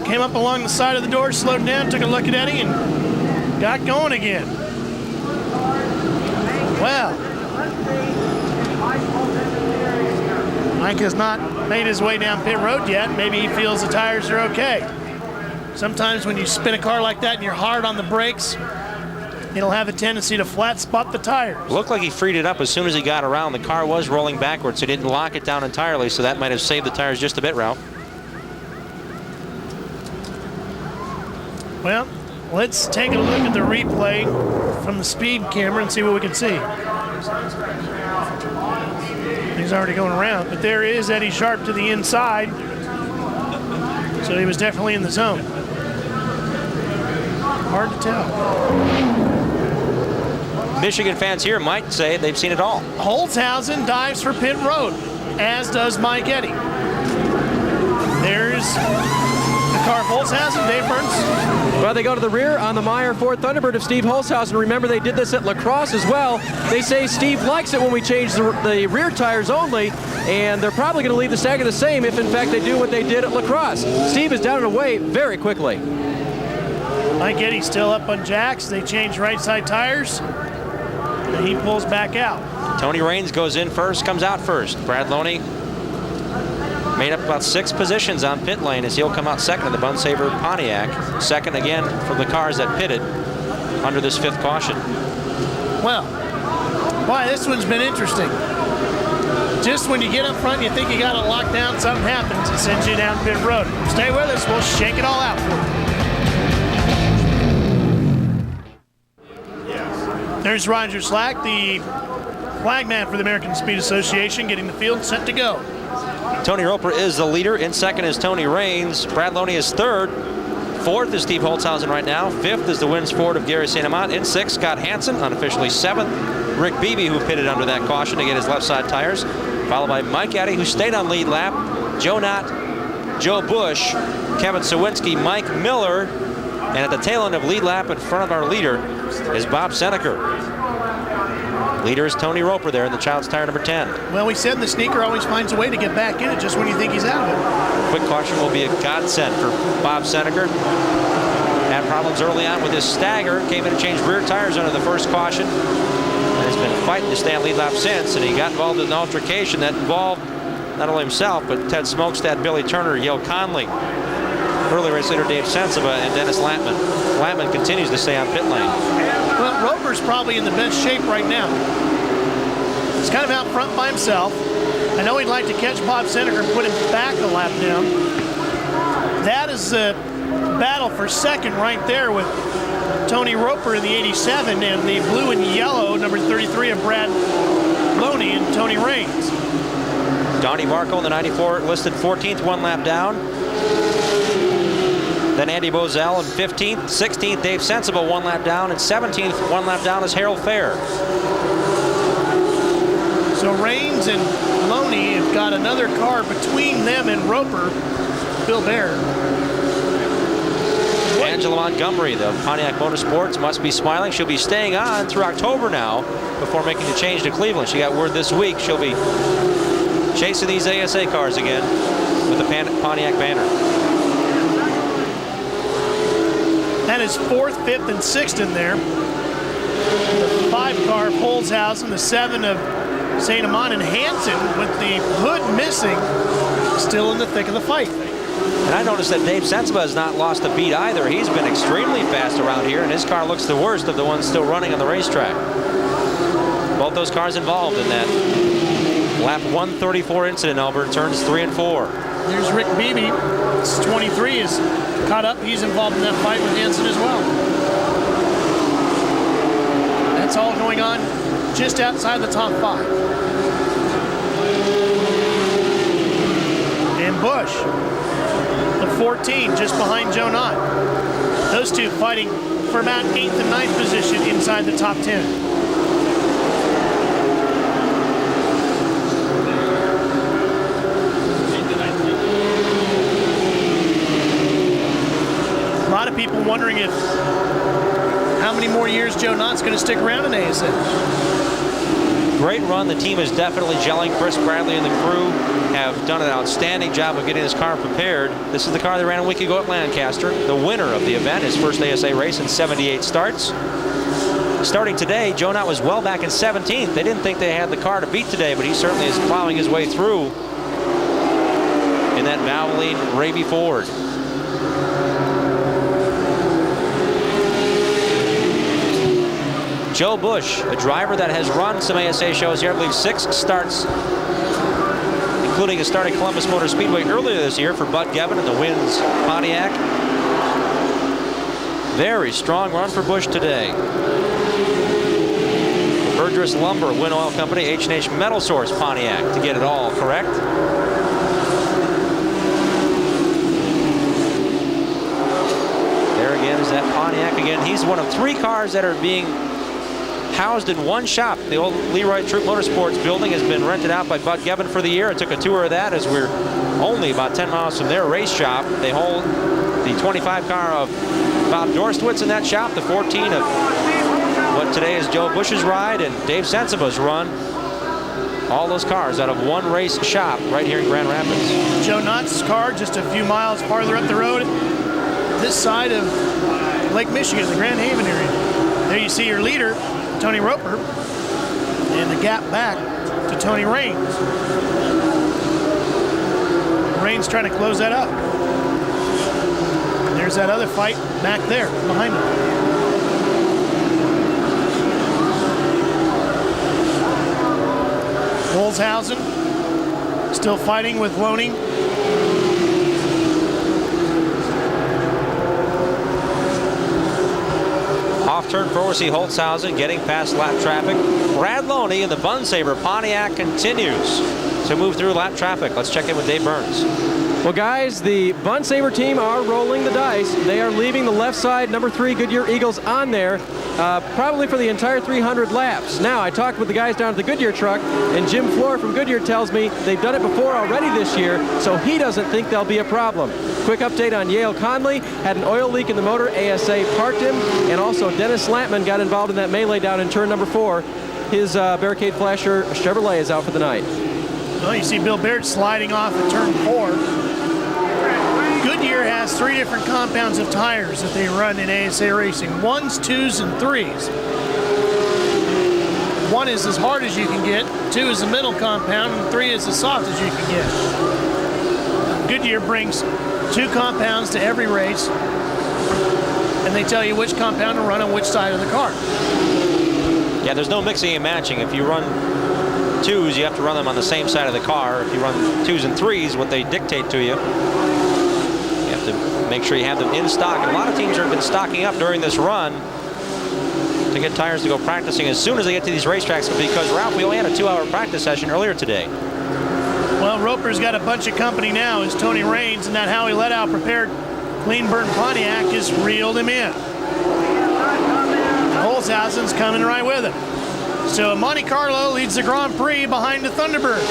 came up along the side of the door, slowed down, took a look at Eddie, and got going again. Well, Mike has not made his way down pit road yet. Maybe he feels the tires are okay. Sometimes when you spin a car like that and you're hard on the brakes, it'll have a tendency to flat spot the tires. Looked like he freed it up as soon as he got around. The car was rolling backwards, so he didn't lock it down entirely, so that might have saved the tires just a bit, Ralph. Well, let's take a look at the replay from the speed camera and see what we can see. He's already going around, but there is Eddie Sharp to the inside, so he was definitely in the zone. Hard to tell. Michigan fans here might say they've seen it all. Holzhausen dives for pit road, as does Mike Eddy. There's the car of Holzhausen, Dave Burns. Well, they go to the rear on the Meyer Ford Thunderbird of Steve Holzhausen. Remember, they did this at La Crosse as well. They say Steve likes it when we change the rear tires only, and they're probably going to leave the stagger the same if, in fact, they do what they did at La Crosse. Steve is down and away very quickly. Mike Eddy still up on jacks. They change right side tires, and he pulls back out. Tony Raines goes in first, comes out first. Brad Loney made up about 6 positions on pit lane as he'll come out second in the Bunsaver Pontiac. Second again for the cars that pitted under this 5th caution. Well, boy, this one's been interesting. Just when you get up front, you think you got it locked down, something happens. It sends you down pit road. Stay with us. We'll shake it all out for you. There's Roger Slack, the flagman for the American Speed Association, getting the field set to go. Tony Roper is the leader. In second is Tony Raines. Brad Loney is third. Fourth is Steve Holzhausen right now. Fifth is the Wins Ford of Gary St. Amant. In sixth, Scott Hansen, unofficially seventh. Rick Beebe, who pitted under that caution to get his left side tires. Followed by Mike Addy, who stayed on lead lap. Joe Knott, Joe Bush, Kevin Sawinski, Mike Miller. And at the tail end of lead lap in front of our leader is Bob Seneker. Leader is Tony Roper there in the Child's tire number 10. Well, we said the sneaker always finds a way to get back in it just when you think he's out of it. Quick caution will be a godsend for Bob Seneker. Had problems early on with his stagger. Came in and changed rear tires under the first caution. And has been fighting to stay on lead lap since. And he got involved in an altercation that involved not only himself, but Ted Smokestad, Billy Turner, Yale Conley. Early race leader Dave Sensiva and Dennis Lampman. Lampman continues to stay on pit lane. Well, Roper's probably in the best shape right now. He's kind of out front by himself. I know he'd like to catch Bob Seneker and put him back a lap down. That is the battle for second right there with Tony Roper in the 87 and the blue and yellow number 33 of Brad Loney and Tony Raines. Donnie Marco in the 94 listed 14th, 1 lap down. Then Andy Bozell in 15th, 16th, Dave Sensible 1 lap down, and 17th, 1 lap down is Harold Fair. So Raines and Loney have got another car between them and Roper, Bill Baer. Angela Montgomery, the Pontiac Motorsports, must be smiling. She'll be staying on through October now before making the change to Cleveland. She got word this week she'll be chasing these ASA cars again with the Pontiac banner. That is 4th, 5th, and 6th in there. The 5 car of Holzhausen, the 7 of St. Amant, and Hansen with the hood missing, still in the thick of the fight. And I noticed that Dave Sensiba has not lost a beat either. He's been extremely fast around here, and his car looks the worst of the ones still running on the racetrack. Both those cars involved in that lap 134 incident, Albert, turns 3 and 4. There's Rick Beebe. 23 is caught up. He's involved in that fight with Hansen as well. That's all going on just outside the top 5. And Bush, the 14, just behind Joe Knott. Those two fighting for about 8th and 9th position inside the top 10. A lot of people wondering if how many more years Joe Knott's going to stick around in ASA. Great run. The team is definitely gelling. Chris Bradley and the crew have done an outstanding job of getting this car prepared. This is the car they ran a week ago at Lancaster. The winner of the event, his first ASA race in 78 starts. Starting today, Joe Knott was well back in 17th. They didn't think they had the car to beat today, but he certainly is plowing his way through in that Valvoline Raby Ford. Joe Bush, a driver that has run some ASA shows here, I believe 6 starts, including a start at Columbus Motor Speedway earlier this year for Bud Gevin and the Wins Pontiac. Very strong run for Bush today. Verdurous Lumber, Win Oil Company, H&H Metal Source Pontiac to get it all correct. There again is that Pontiac again. He's one of 3 cars that are being housed in one shop. The old Leroy Troop Motorsports building has been rented out by Bud Gevin for the year. I took a tour of that as we're only about 10 miles from their race shop. They hold the 25 car of Bob Dorstwitz in that shop, the 14 of what today is Joe Bush's ride and Dave Sensiba's run. All those cars out of one race shop right here in Grand Rapids. Joe Knott's car just a few miles farther up the road, this side of Lake Michigan, the Grand Haven area. There you see your leader, Tony Roper, and the gap back to Tony Raines. Raines trying to close that up. And there's that other fight back there behind him. Holzhausen still fighting with Loney. Off turn 4, we see Holzhausen getting past lap traffic. Brad Loney in the Bun Saber Pontiac continues to move through lap traffic. Let's check in with Dave Burns. Well, guys, the Bun Saber team are rolling the dice. They are leaving the left side, number 3 Goodyear Eagles on there, probably for the entire 300 laps. Now, I talked with the guys down at the Goodyear truck, and Jim Floor from Goodyear tells me they've done it before already this year, so he doesn't think there'll be a problem. Quick update on Yale Conley. Had an oil leak in the motor. ASA parked him, and also Dennis Lampman got involved in that melee down in turn number 4. His Barricade Flasher Chevrolet is out for the night. Well, you see Bill Baird sliding off at turn 4. Goodyear has 3 different compounds of tires that they run in ASA racing. 1s, 2s, and 3s. 1 is as hard as you can get, 2 is the middle compound, and 3 is as soft as you can get. Goodyear brings 2 compounds to every race, and they tell you which compound to run on which side of the car. Yeah, there's no mixing and matching. If you run 2s, you have to run them on the same side of the car. If you run 2s and 3s, what they dictate to you, you have to make sure you have them in stock. And a lot of teams have been stocking up during this run to get tires to go practicing as soon as they get to these racetracks, because, Ralph, we only had a 2-hour practice session earlier today. Well, Roper's got a bunch of company now as Tony Raines, and that Howie Ledow prepared clean burn Pontiac has reeled him in. Holzhausen's coming right with him. So Monte Carlo leads the Grand Prix behind the Thunderbird.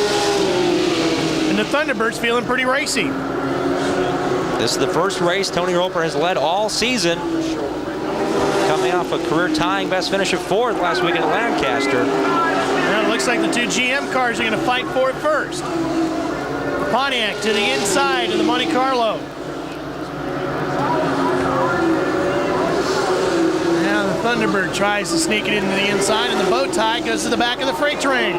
And the Thunderbird's feeling pretty racy. This is the first race Tony Roper has led all season, coming off a career-tying best finish of 4th last week at Lancaster. Now it looks like the 2 GM cars are going to fight for it first. The Pontiac to the inside of the Monte Carlo. Now the Thunderbird tries to sneak it into the inside, and the bow tie goes to the back of the freight train.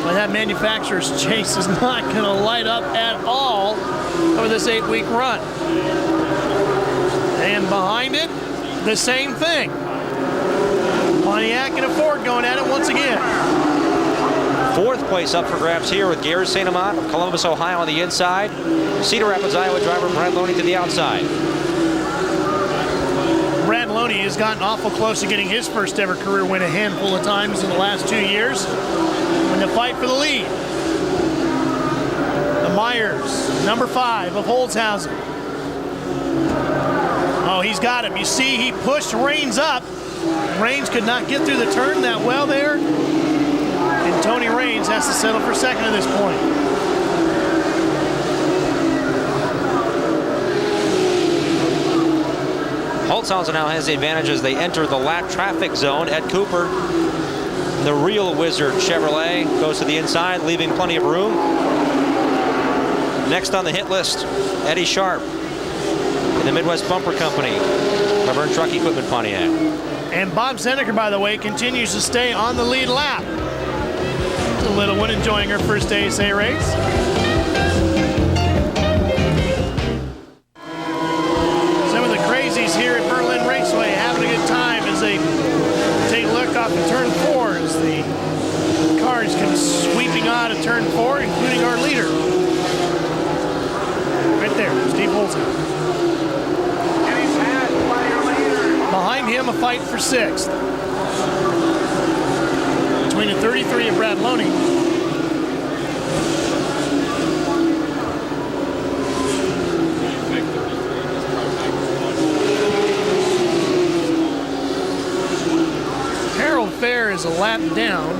But that manufacturer's chase is not going to light up at all over this 8-week run. And behind it, the same thing. Pontiac and a Ford going at it once again. 4th place up for grabs here with Gary St. Amant of Columbus, Ohio on the inside. Cedar Rapids, Iowa driver Brad Loney to the outside. Brad Loney has gotten awful close to getting his first ever career win a handful of times in the last 2 years. In the fight for the lead. The Myers, number 5 of Holzhausen. Oh, he's got him. You see, he pushed Raines up. Raines could not get through the turn that well there. And Tony Raines has to settle for 2nd at this point. Holzhausen now has the advantage as they enter the lap traffic zone. Ed Cooper, the real wizard Chevrolet, goes to the inside, leaving plenty of room. Next on the hit list, Eddie Sharp in the Midwest Bumper Company, Laverne Truck Equipment Pontiac. And Bob Seneca, by the way, continues to stay on the lead lap. The little one enjoying her first ASA race. Some of the crazies here at Berlin Raceway having a good time as they take a look off of turn 4 as the cars come sweeping out of turn 4, including our leader. Right there, Steve Holzhausen. Behind him, a fight for 6th. Between the 33 of Brad Loney. is a lap down,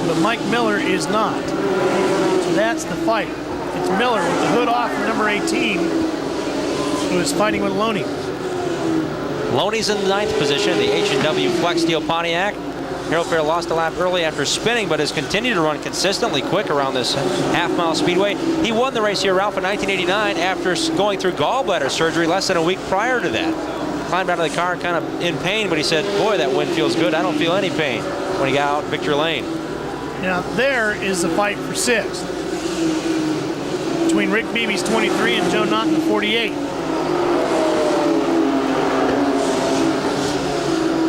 but Mike Miller is not. So that's the fight. It's Miller with the hood off for number 18, who is fighting with Loney. Loney's in the 9th position, the H&W Flex Steel Pontiac. Harold Fair lost a lap early after spinning, but has continued to run consistently quick around this half-mile speedway. He won the race here, Ralph, in 1989 after going through gallbladder surgery less than a week prior to that. Climbed out of the car kind of in pain, but he said, boy, that wind feels good. I don't feel any pain when he got out Victory Lane. Now there is the fight for 6th between Rick Beebe's 23 and Joe Naughton 48.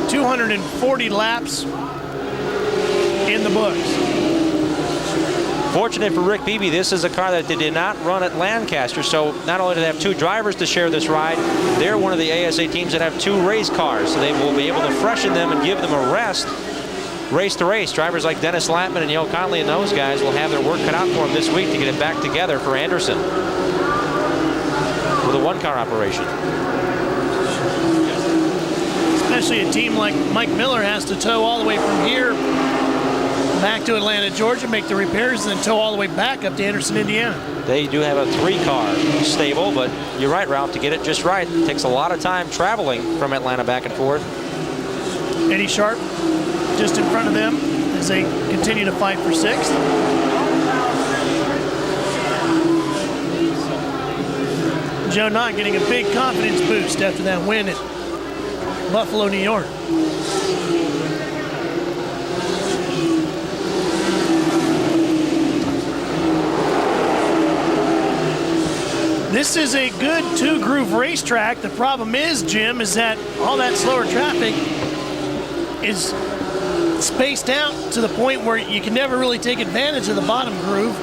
240 laps in the books. Fortunate for Rick Beebe, this is a car that they did not run at Lancaster, so not only do they have 2 drivers to share this ride, they're one of the ASA teams that have 2 race cars, so they will be able to freshen them and give them a rest race to race. Drivers like Dennis Latman and Yale Conley and those guys will have their work cut out for them this week to get it back together for Anderson with a 1-car operation. Especially a team like Mike Miller has to tow all the way from here back to Atlanta, Georgia, make the repairs, and then tow all the way back up to Anderson, Indiana. They do have a 3-car stable, but you're right, Ralph, to get it just right, it takes a lot of time traveling from Atlanta back and forth. Eddie Sharp just in front of them as they continue to fight for 6th. Joe Knott getting a big confidence boost after that win at Buffalo, New York. This is a good 2-groove racetrack. The problem is, Jim, is that all that slower traffic is spaced out to the point where you can never really take advantage of the bottom groove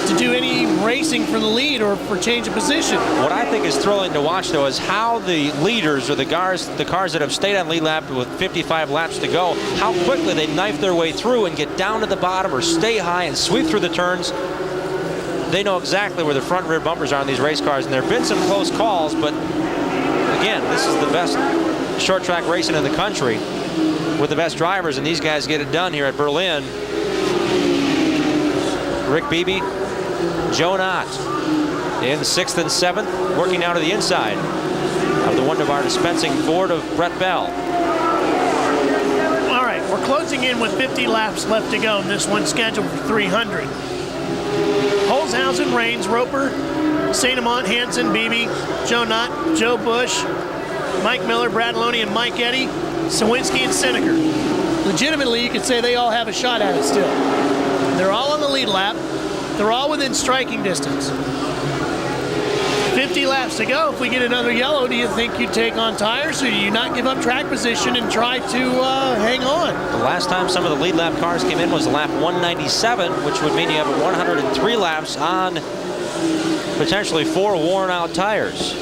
to do any racing for the lead or for change of position. What I think is thrilling to watch, though, is how the leaders or the cars that have stayed on lead lap with 55 laps to go, how quickly they knife their way through and get down to the bottom or stay high and sweep through the turns. They know exactly where the front and rear bumpers are on these race cars, and there have been some close calls, but again, this is the best short track racing in the country with the best drivers, and these guys get it done here at Berlin. Rick Beebe, Joe Knott in 6th and 7th, working now to the inside of the Wunderbar dispensing Ford of Brett Bell. All right, we're closing in with 50 laps left to go, and this one's scheduled for 300. Holzhausen, Raines, Roper, St. Amant, Hansen, Beebe, Joe Knott, Joe Bush, Mike Miller, Brad Loney, and Mike Eddy, Sawinski, and Seneker. Legitimately, you could say they all have a shot at it still. They're all on the lead lap. They're all within striking distance. 50 laps to go. If we get another yellow, do you think you take on tires, or do you not give up track position and try to hang on? The last time some of the lead lap cars came in was lap 197, which would mean you have 103 laps on potentially 4 worn out tires,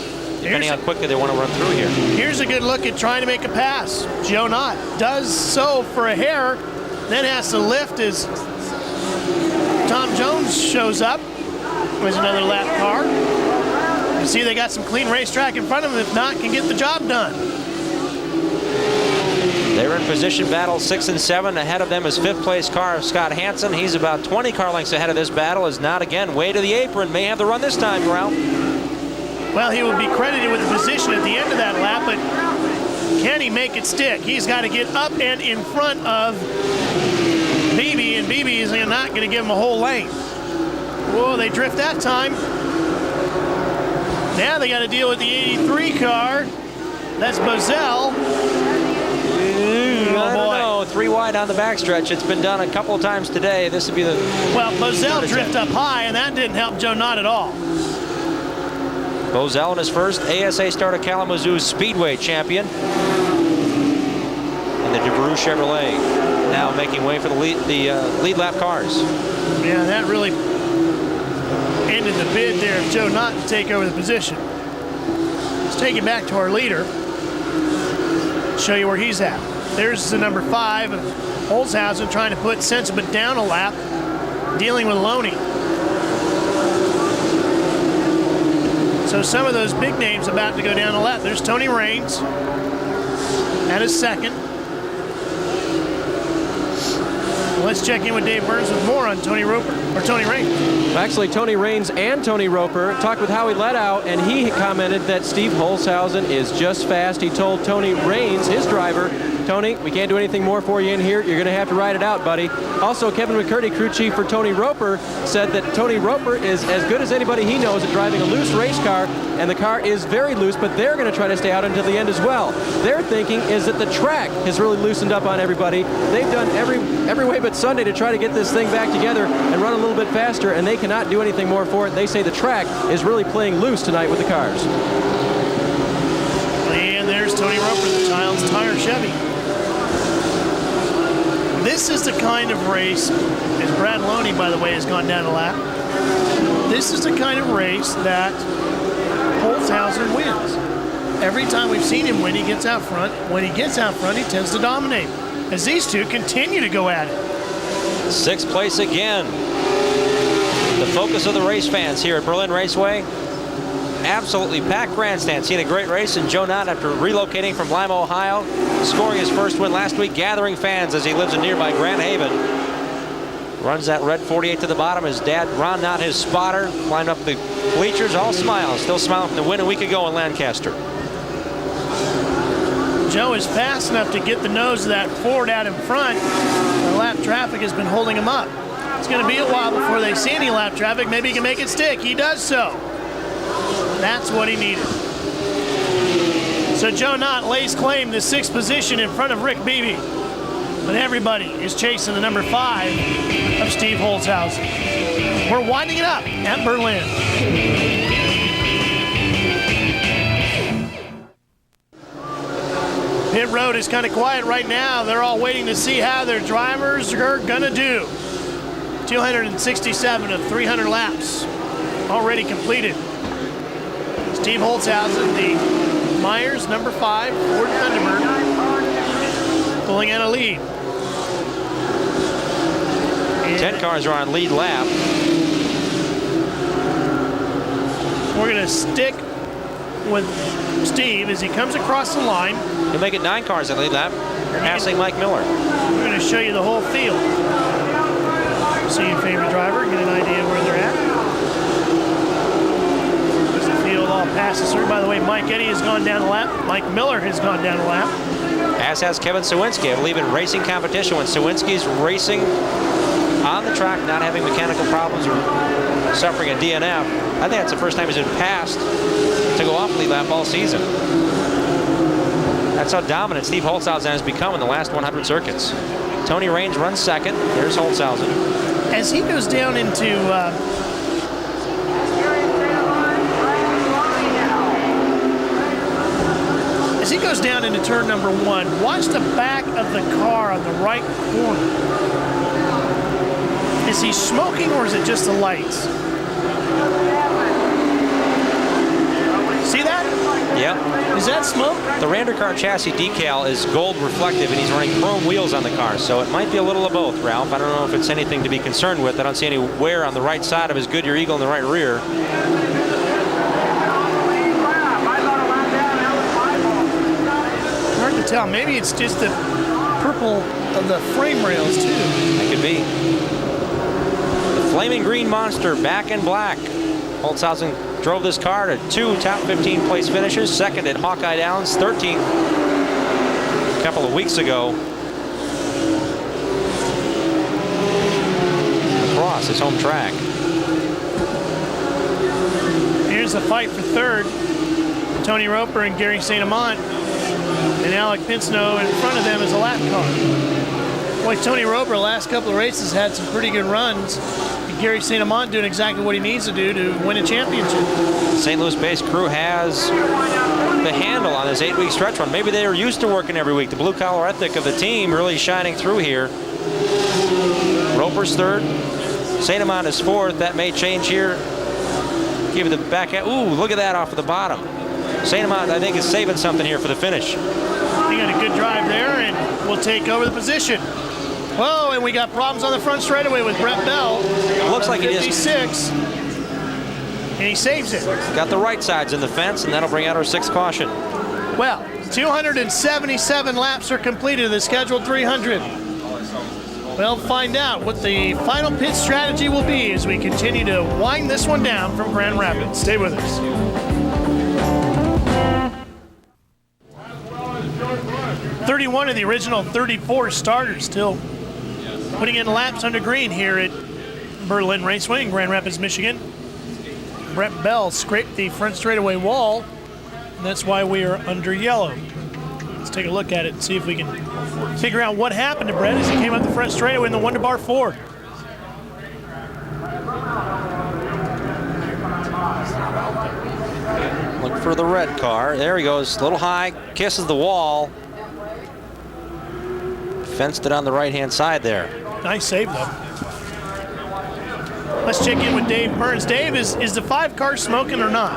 depending how quickly they want to run through here. Here's a good look at trying to make a pass. Joe Knott does so for a hair, then has to lift as Tom Jones shows up. There's another lap car. You see they got some clean racetrack in front of them. If not, can get the job done. They're in position battle 6 and 7. Ahead of them is 5th place car of Scott Hansen. He's about 20 car lengths ahead of this battle. Is not again way to the apron. May have the run this time, Ralph. Well, he will be credited with the position at the end of that lap, but can he make it stick? He's got to get up and in front of Beebe, and Beebe is not going to give him a whole lane. Whoa, they drift that time. Now they got to deal with the 83 car. That's Bozell. I don't know. 3 wide on the backstretch. It's been done a couple of times today. This would be the... Well, Bozell drift up high, and that didn't help Joe Knott at all. Bozell in his first ASA start of Kalamazoo Speedway champion. And the DeBrew Chevrolet now making way for the lead lap cars. Yeah, that really ended the bid there of Joe Knott to take over the position. Let's take it back to our leader. Show you where he's at. There's the number 5, Holzhausen, trying to put Sensibit down a lap, dealing with Loney. So some of those big names about to go down a lap. There's Tony Raines at his 2nd. Let's check in with Dave Burns with more on Tony Roper, or Tony Raines. Actually, Tony Raines and Tony Roper talked with Howie Ledow, and he commented that Steve Holzhausen is just fast. He told Tony Raines, his driver, Tony, we can't do anything more for you in here. You're going to have to ride it out, buddy. Also, Kevin McCurdy, crew chief for Tony Roper, said that Tony Roper is as good as anybody he knows at driving a loose race car, and the car is very loose, but they're going to try to stay out until the end as well. Their thinking is that the track has really loosened up on everybody. They've done every way but Sunday to try to get this thing back together and run a little bit faster, and they cannot do anything more for it. They say the track is really playing loose tonight with the cars. And there's Tony Roper, the Child's Tire Chevy. This is the kind of race, as Brad Loney, by the way, has gone down a lap. This is the kind of race that Holzhausen wins. Every time we've seen him win, he gets out front. When he gets out front, he tends to dominate. As these two continue to go at it. Sixth place again. The focus of the race fans here at Berlin Raceway. Absolutely packed grandstand. Seeing a great race, and Joe Knott, after relocating from Lima, Ohio, scoring his first win last week, gathering fans as he lives in nearby Grand Haven. Runs that red 48 to the bottom. His dad, Ron Knott, his spotter, climbed up the bleachers, all smiles. Still smiling from the win a week ago in Lancaster. Joe is fast enough to get the nose of that Ford out in front. The lap traffic has been holding him up. It's going to be a while before they see any lap traffic. Maybe he can make it stick. He does so. That's what he needed. So Joe Knott lays claim to 6th position in front of Rick Beebe. But everybody is chasing the number 5 of Steve Holzhausen. We're winding it up at Berlin. Pit road is kind of quiet right now. They're all waiting to see how their drivers are gonna do. 267 of 300 laps already completed. Steve Holzhausen, the Myers number 5 Ford Thunderbird, pulling out a lead. 10 cars are on lead lap. We're going to stick with Steve as he comes across the line. He'll make it 9 cars on lead lap, passing Mike Miller. We're going to show you the whole field. See your favorite driver, get an idea where they're at. As the field all passes through. By the way, Mike Eddy has gone down the lap. Mike Miller has gone down the lap. As has Kevin Sawinski. I believe in racing competition, when Sawinski's racing on the track, not having mechanical problems or suffering a DNF, I think that's the first time he's been passed to go off lead lap all season. That's how dominant Steve Holzhausen has become in the last 100 circuits. Tony Raines runs second. There's Holzhausen. As he goes down into turn number 1, watch the back of the car on the right corner. Is he smoking or is it just the lights? See that? Yep. Is that smoke? The Randercar chassis decal is gold reflective, and he's running chrome wheels on the car, so it might be a little of both, Ralph. I don't know if it's anything to be concerned with. I don't see any wear on the right side of his Goodyear Eagle in the right rear. Hard to tell. Maybe it's just the purple of the frame rails, too. That could be. The Flaming Green Monster back in black. Holzhausen drove this car to 2 top 15 place finishes, second at Hawkeye Downs, 13th a couple of weeks ago across his home track. Here's a fight for third. Tony Roper and Gary St. Amant, and Alec Pinsnow in front of them is a lap car. Boy, Tony Roper, the last couple of races, had some pretty good runs. Gary St. Amant doing exactly what he needs to do to win a championship. St. Louis-based crew has the handle on this 8-week stretch run. Maybe they are used to working every week. The blue-collar ethic of the team really shining through here. Roper's third. St. Amant is fourth. That may change here. Give it the back end. Ooh, look at that off of the bottom. St. Amant, I think, is saving something here for the finish. He got a good drive there, and will take over the position. Whoa, and we got problems on the front straightaway with Brett Bell. Looks like 56, and he saves it. Got the right sides in the fence, and that'll bring out our 6th caution. Well, 277 laps are completed of the scheduled 300. We'll find out what the final pit strategy will be as we continue to wind this one down from Grand Rapids. Stay with us. "31 of the original 34 starters still putting in laps under green here at Berlin Raceway in Grand Rapids, Michigan. Brett Bell scraped the front straightaway wall, and that's why we are under yellow. Let's take a look at it and see if we can figure out what happened to Brett as he came up the front straightaway in the Wonder-Bar Ford. Look for the red car. There he goes. A little high. Kisses the wall. Fenced it on the right-hand side there. Nice save, though. Let's check in with Dave Burns. Dave, is the 5 car smoking or not?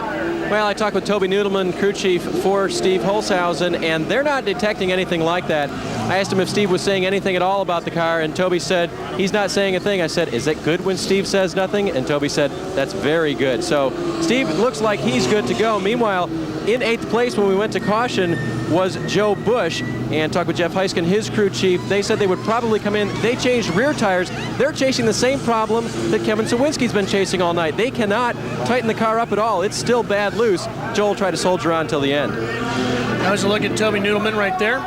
Well, I talked with Toby Noodleman, crew chief for Steve Holzhausen, and they're not detecting anything like that. I asked him if Steve was saying anything at all about the car, and Toby said he's not saying a thing. I said, is it good when Steve says nothing? And Toby said, that's very good. So Steve looks like he's good to go. Meanwhile, in 8th place when we went to caution was Joe Bush, and talked with Jeff Heiskin, his crew chief. They said they would probably come in. They changed rear tires. They're chasing the same problem that Kevin Sawinski's been chasing all night. They cannot tighten the car up at all. It's still bad loose. Joel tried to soldier on until the end. That was a look at Toby Noodleman right there.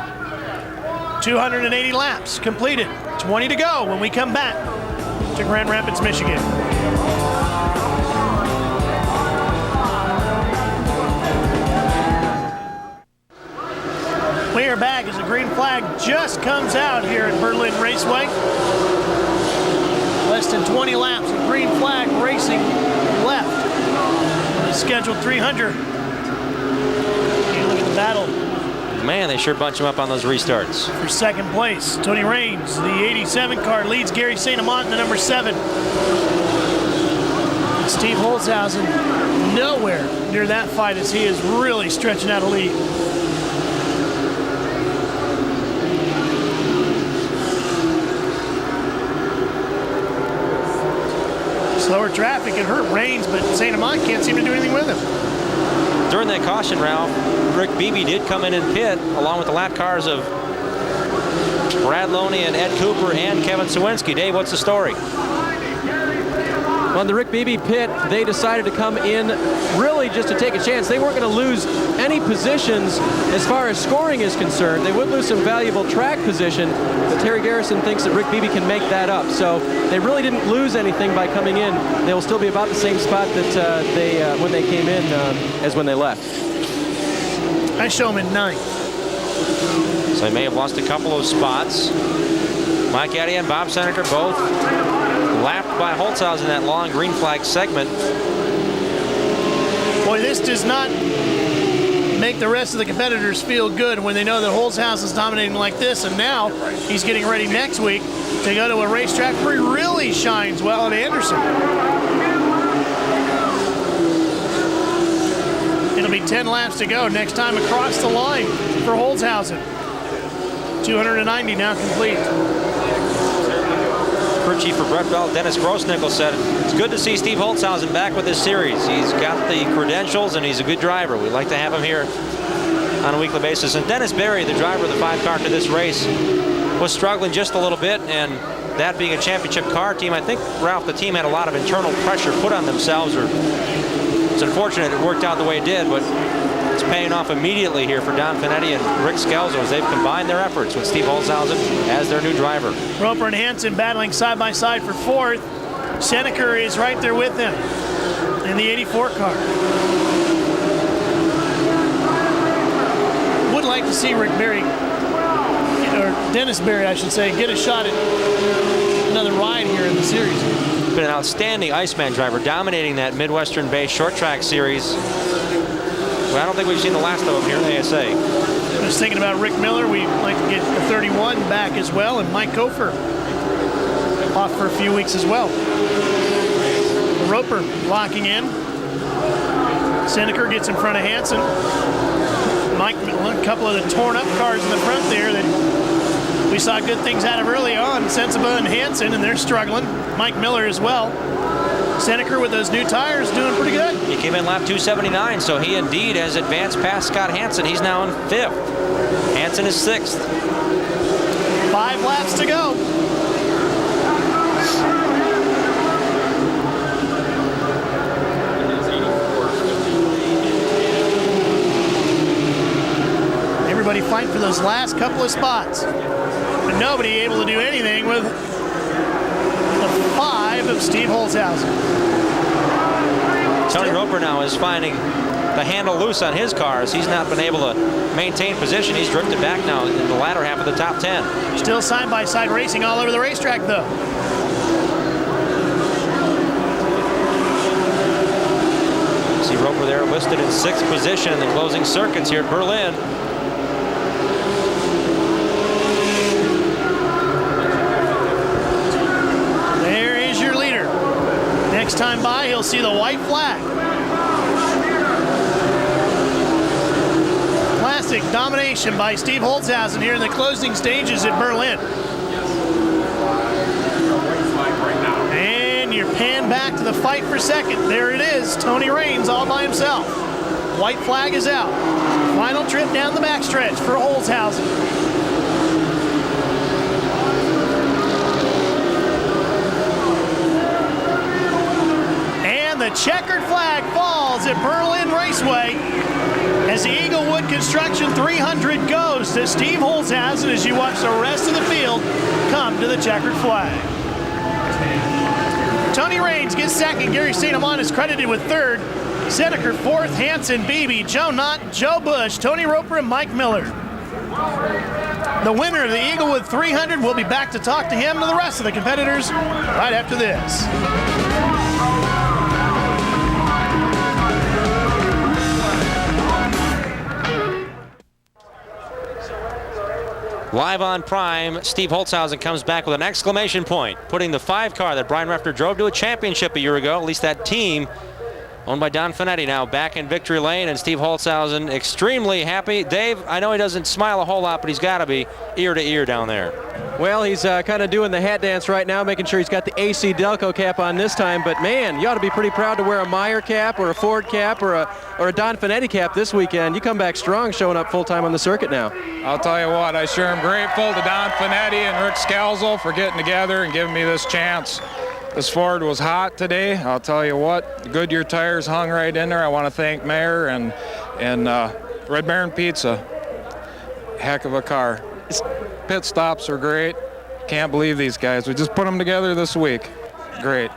280 laps completed. 20 to go when we come back to Grand Rapids, Michigan. We are back as the green flag just comes out here at Berlin Raceway. Less than 20 laps of green flag racing left on the scheduled 300. You look at the battle. Man, they sure bunch him up on those restarts. For second place, Tony Raines, the 87 car, leads Gary St. Amant in the number 7. Steve Holzhausen nowhere near that fight as he is really stretching out a lead. Slower traffic can hurt Raines, but St. Amant can't seem to do anything with him. During that caution, Ralph, Rick Beebe did come in and pit along with the lap cars of Brad Loney and Ed Cooper and Kevin Sawinski. Dave, what's the story? On the Rick Beebe pit, they decided to come in really just to take a chance. They weren't going to lose any positions as far as scoring is concerned. They would lose some valuable track position, but Terry Garrison thinks that Rick Beebe can make that up. So they really didn't lose anything by coming in. They will still be about the same spot that when they came in as when they left. I show them in 9th. So they may have lost a couple of spots. Mike Eddy and Bob Seneca both lapped by Holzhausen in that long green flag segment. Boy, this does not make the rest of the competitors feel good when they know that Holzhausen is dominating like this, and now he's getting ready next week to go to a racetrack where he really shines well at Anderson. It'll be 10 laps to go next time across the line for Holzhausen. 290 now complete. Crew chief for Brett Bell, Dennis Grossnickel, said it's good to see Steve Holzhausen back with this series. He's got the credentials and he's a good driver. We'd like to have him here on a weekly basis. And Dennis Berry, the driver of the 5 car to this race, was struggling just a little bit, and that being a championship car team, I think, Ralph, the team had a lot of internal pressure put on themselves, or it's unfortunate it worked out the way it did, but it's paying off immediately here for Don Finetti and Rick Scalzo as they've combined their efforts with Steve Holzhausen as their new driver. Roper and Hansen battling side by side for 4th. Seneca is right there with them in the 84 car. Would like to see Rick Berry, or Dennis Berry, I should say, get a shot at another ride here in the series. Been an outstanding Iceman driver, dominating that Midwestern-based short track series. Well, I don't think we've seen the last of him here in the ASA. I was thinking about Rick Miller. We'd like to get the 31 back as well, and Mike Kofer off for a few weeks as well. Roper locking in. Seneca gets in front of Hansen. Mike, a couple of the torn up cars in the front there that we saw good things out of early on. Sensiba and Hansen, and they're struggling. Mike Miller as well. Seneca with those new tires doing pretty good. He came in lap 279, so he indeed has advanced past Scott Hansen. He's now in 5th. Hansen is 6th. 5 laps to go. Everybody fighting for those last couple of spots. But nobody able to do anything with the 5 of Steve Holzhausen. Tony Roper now is finding the handle loose on his cars. He's not been able to maintain position. He's drifted back now in the latter half of the top 10. Still side-by-side racing all over the racetrack, though. See Roper there listed in 6th position in the closing circuits here at Berlin. There is your leader. Next time by, he'll see the white flag. Classic domination by Steve Holzhausen here in the closing stages at Berlin. And you're panned back to the fight for second. There it is, Tony Raines all by himself. White flag is out. Final trip down the backstretch for Holzhausen. And the checkered flag falls at Berlin Raceway as the Eaglewood Construction 300 goes to Steve Holzhausen as you watch the rest of the field come to the checkered flag. Tony Raines gets second. Gary St. Amant is credited with third. Seneker fourth. Hanson, Beebe, Joe Knott, Joe Bush, Tony Roper, and Mike Miller. The winner of the Eaglewood 300 will be back to talk to him and the rest of the competitors right after this. Live on Prime, Steve Holzhausen comes back with an exclamation point, putting the 5 car that Brian Refter drove to a championship a year ago, at least that team, owned by Don Finetti, now back in victory lane, and Steve Holzhausen extremely happy. Dave, I know he doesn't smile a whole lot, but he's got to be ear to ear down there. Well, he's kind of doing the hat dance right now, making sure he's got the AC-Delco cap on this time. But man, you ought to be pretty proud to wear a Meyer cap or a Ford cap or a Don Finetti cap this weekend. You come back strong, showing up full time on the circuit now. I'll tell you what, I sure am grateful to Don Finetti and Rick Scalzo for getting together and giving me this chance. This Ford was hot today. I'll tell you what, the Goodyear tires hung right in there. I want to thank Mayor and Red Baron Pizza. Heck of a car. Pit stops are great. Can't believe these guys. We just put them together this week. Great.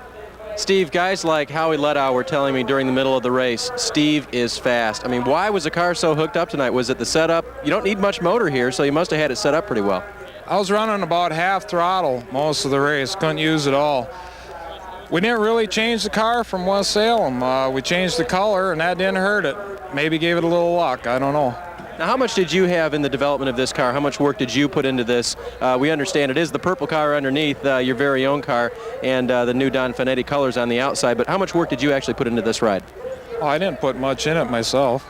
Steve, guys like Howie Leddow were telling me during the middle of the race, Steve is fast. I mean, why was the car so hooked up tonight? Was it the setup? You don't need much motor here, so you must have had it set up pretty well. I was running about half throttle most of the race. Couldn't use it all. We didn't really change the car from West Salem. We changed the color, and that didn't hurt it. Maybe gave it a little luck. I don't know. Now, how much did you have in the development of this car? How much work did you put into this? We understand it is the purple car underneath, your very own car, and the new Don Finetti colors on the outside, but how much work did you actually put into this ride? Oh, I didn't put much in it myself.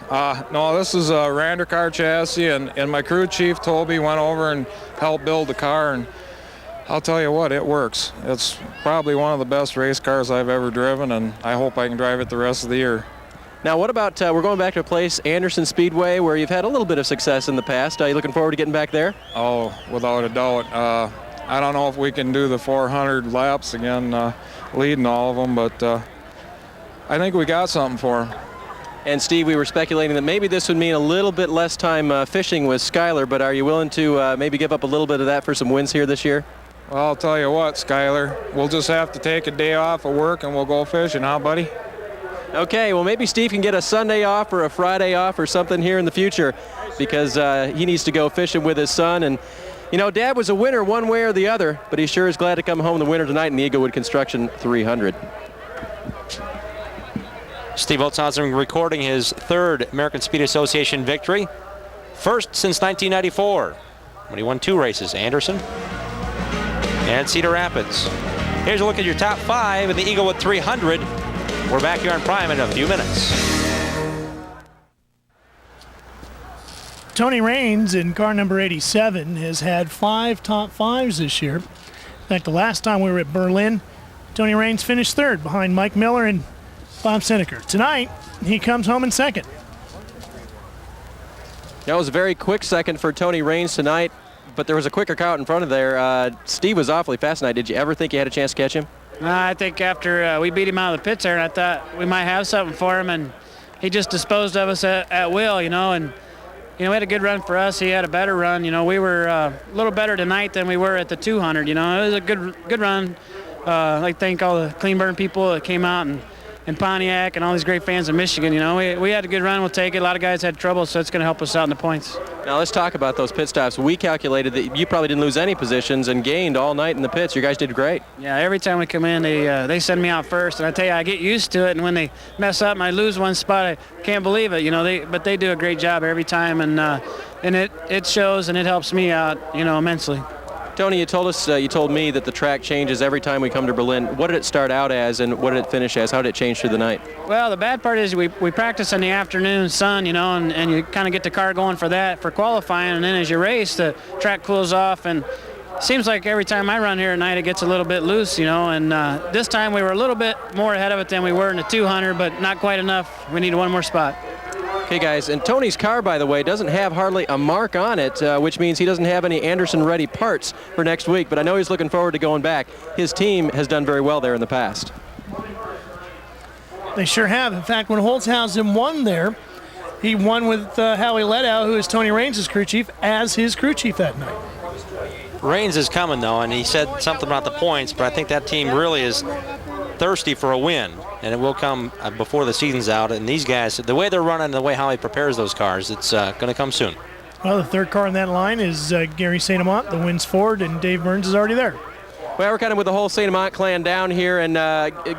No, this is a Rander car chassis, and my crew chief, Toby, went over and helped build the car, and I'll tell you what, it works. It's probably one of the best race cars I've ever driven, and I hope I can drive it the rest of the year. Now, what about, we're going back to a place, Anderson Speedway, where you've had a little bit of success in the past. Are you looking forward to getting back there? Oh, without a doubt. I don't know if we can do the 400 laps again, leading all of them, but I think we got something for them. And Steve, we were speculating that maybe this would mean a little bit less time fishing with Skyler, but are you willing to maybe give up a little bit of that for some wins here this year? Well, I'll tell you what, Skyler, we'll just have to take a day off of work and we'll go fishing, huh, buddy? Okay, well, maybe Steve can get a Sunday off or a Friday off or something here in the future because he needs to go fishing with his son. And, you know, Dad was a winner one way or the other, but he sure is glad to come home the winner tonight in the Eaglewood Construction 300. Steve Holzhausen recording his 3rd American Speed Association victory. First since 1994 when he won 2 races, Anderson and Cedar Rapids. Here's a look at your top 5 in the Eaglewood 300. We're back here on Prime in a few minutes. Tony Raines in car number 87 has had 5 top 5s this year. In fact, the last time we were at Berlin, Tony Raines finished 3rd behind Mike Miller and Bob Seneker. Tonight, he comes home in 2nd. That was a very quick second for Tony Raines tonight. but there was a quicker car out in front of there. Steve was awfully fast tonight. Did you ever think you had a chance to catch him? I think after we beat him out of the pits there, and I thought we might have something for him, and he just disposed of us at will, you know, and we had a good run for us. He had a better run. You know, we were a little better tonight than we were at the 200. You know, it was a good run. I'd like to thank all the clean burn people that came out and Pontiac and all these great fans of Michigan. You know, we had a good run. We'll take it. A lot of guys had trouble, so it's going to help us out in the points. Now let's talk about those pit stops. We calculated that you probably didn't lose any positions and gained all night in the pits. You guys did great. Yeah, every time we come in, they send me out first, and I tell you, I get used to it. And when they mess up and I lose one spot, I can't believe it. You know, but they do a great job every time, and it shows and it helps me out, you know, immensely. Tony, you told me that the track changes every time we come to Berlin. What did it start out as, and what did it finish as? How did it change through the night? Well, the bad part is we practice in the afternoon sun, you know, and you kind of get the car going for that, for qualifying, and then as you race, the track cools off, and it seems like every time I run here at night, it gets a little bit loose, you know, and this time we were a little bit more ahead of it than we were in the 200, but not quite enough. We needed one more spot. Okay, guys, and Tony's car, by the way, doesn't have hardly a mark on it, which means he doesn't have any Anderson-ready parts for next week, but I know he's looking forward to going back. His team has done very well there in the past. They sure have. In fact, when Holzhausen won there, he won with Howie Ledow, who is Tony Raines' crew chief, as his crew chief that night. Raines is coming, though, and he said something about the points, but I think that team really is thirsty for a win, and it will come before the season's out. And these guys, the way they're running, the way Howie prepares those cars, it's going to come soon. Well, the third car in that line is Gary St. Amant, the wins Ford, and Dave Burns is already there. Well, we're kind of with the whole St. Amant clan down here, and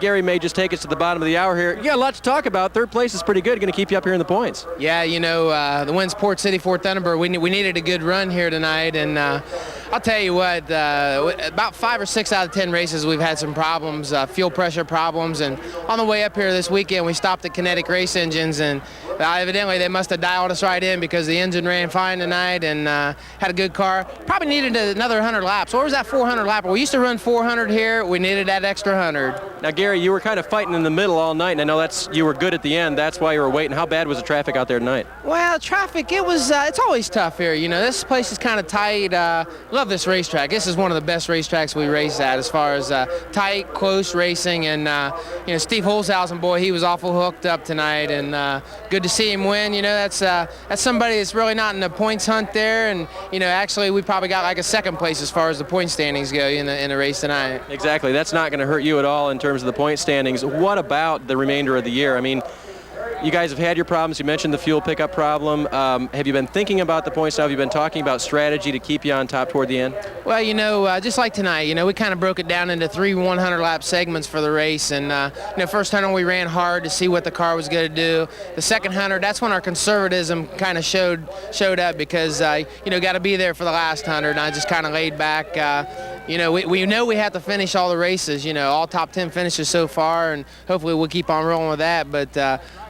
Gary may just take us to the bottom of the hour here. You got a lot to talk about. Third place is pretty good. Going to keep you up here in the points. Yeah, you know, the wins Port City, Fort Thunderbird. We needed a good run here tonight, and I'll tell you what, about 5 or 6 out of 10 races we've had some problems, fuel pressure problems, and on the way up here this weekend we stopped at Kinetic Race Engines, and evidently they must have dialed us right in because the engine ran fine tonight and had a good car. Probably needed another 100 laps. What was that 400 lapper? We used to run 400 here. We needed that extra 100. Now, Gary, you were kind of fighting in the middle all night, and I know you were good at the end. That's why you were waiting. How bad was the traffic out there tonight? Well, traffic, it's always tough here. You know, this place is kind of tight. Love this racetrack. This is one of the best racetracks we race at as far as tight, close racing. And, you know, Steve Holzhausen, boy, he was awful hooked up tonight, and good to see him win. You know, that's somebody that's really not in the points hunt there. And, you know, actually we probably got like a second place as far as the point standings go in the race tonight. Exactly. That's not going to hurt you at all in terms of the point standings. What about the remainder of the year? I mean, you guys have had your problems. You mentioned the fuel pickup problem. Have you been thinking about the points now? Have you been talking about strategy to keep you on top toward the end? Well, you know, just like tonight, you know, we kind of broke it down into 3 100-lap segments for the race. And, you know, first 100 we ran hard to see what the car was going to do. The second 100, that's when our conservatism kind of showed up because, you know, got to be there for the last 100. And I just kind of laid back. You know, we know we have to finish all the races, you know, all top 10 finishes so far, and hopefully we'll keep on rolling with that. But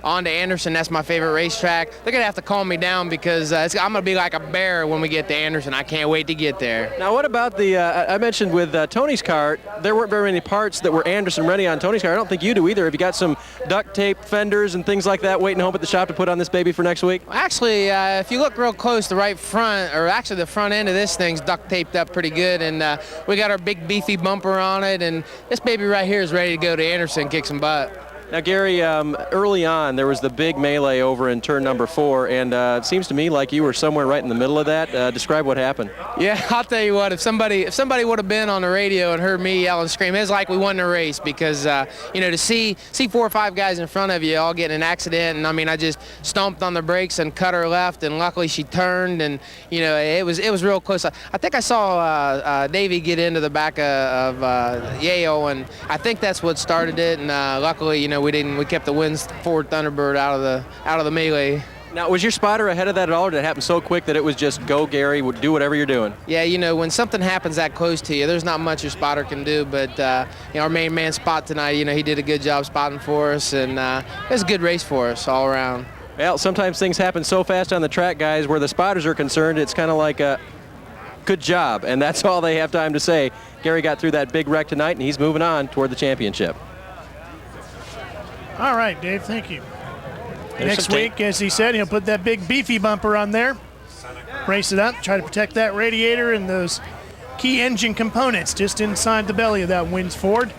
on to Anderson, that's my favorite racetrack. They're going to have to calm me down because I'm going to be like a bear when we get to Anderson. I can't wait to get there. Now, what about the, I mentioned with Tony's car, there weren't very many parts that were Anderson ready on Tony's car. I don't think you do either. Have you got some duct tape, fenders, and things like that waiting home at the shop to put on this baby for next week? Actually, if you look real close, the right front, or actually the front end of this thing's duct taped up pretty good, and we got our big beefy bumper on it, and this baby right here is ready to go to Anderson and kick some butt. Now, Gary, early on, there was the big melee over in turn number 4, and it seems to me like you were somewhere right in the middle of that. Describe what happened. Yeah, I'll tell you what, if somebody would have been on the radio and heard me yell and scream, it's like we won the race because, you know, to see 4 or 5 guys in front of you all getting an accident, and I mean, I just stomped on the brakes and cut her left, and luckily she turned, and, you know, it was real close. I think I saw Davey get into the back of Yale, and I think that's what started it, and luckily, you know, we kept the wins Ford Thunderbird out of the melee. Now, was your spotter ahead of that at all, or did it happen so quick that it was just go, Gary, do whatever you're doing? Yeah, you know, when something happens that close to you, there's not much your spotter can do, but, you know, our main man Spot tonight, you know, he did a good job spotting for us, and it was a good race for us all around. Well, sometimes things happen so fast on the track, guys, where the spotters are concerned, it's kind of like a good job, and that's all they have time to say. Gary got through that big wreck tonight, and he's moving on toward the championship. All right, Dave, thank you. Next week, as he said, he'll put that big beefy bumper on there. Brace it up, try to protect that radiator and those key engine components just inside the belly of that Wins Ford.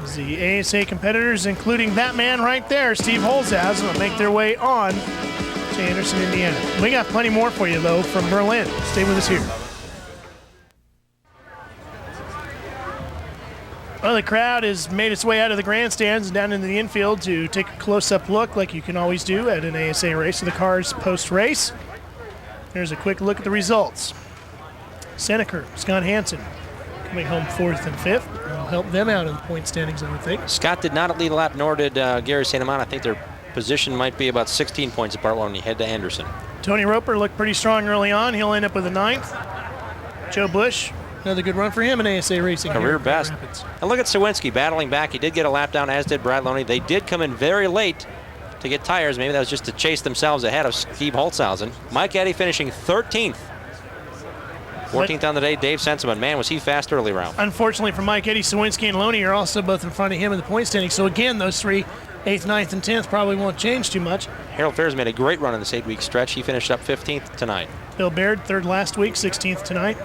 As the ASA competitors, including that man right there, Steve Holzhaus, will make their way on to Anderson, Indiana. We got plenty more for you, though, from Berlin. Stay with us here. Well, the crowd has made its way out of the grandstands and down into the infield to take a close-up look, like you can always do at an ASA race, of the cars post-race. Here's a quick look at the results. Seneker, Scott Hansen, coming home 4th and 5th. That'll help them out in the point standings, I would think. Scott did not lead a lap, nor did Gary St. Amant. I think their position might be about 16 points apart when you head to Anderson. Tony Roper looked pretty strong early on. He'll end up with a 9th. Joe Bush, another good run for him in ASA racing. Career best. And look at Sawinski battling back. He did get a lap down, as did Brad Loney. They did come in very late to get tires. Maybe that was just to chase themselves ahead of Steve Holzhausen. Mike Eddy finishing 13th. 14th on the day, Dave Senseman. Man, was he fast early, Ralph. Unfortunately for Mike Eddy, Sawinski and Loney are also both in front of him in the point standing. So again, those three, 8th, 9th, and 10th, probably won't change too much. Harold Fairs made a great run in this 8-week stretch. He finished up 15th tonight. Bill Baird, 3rd last week, 16th tonight.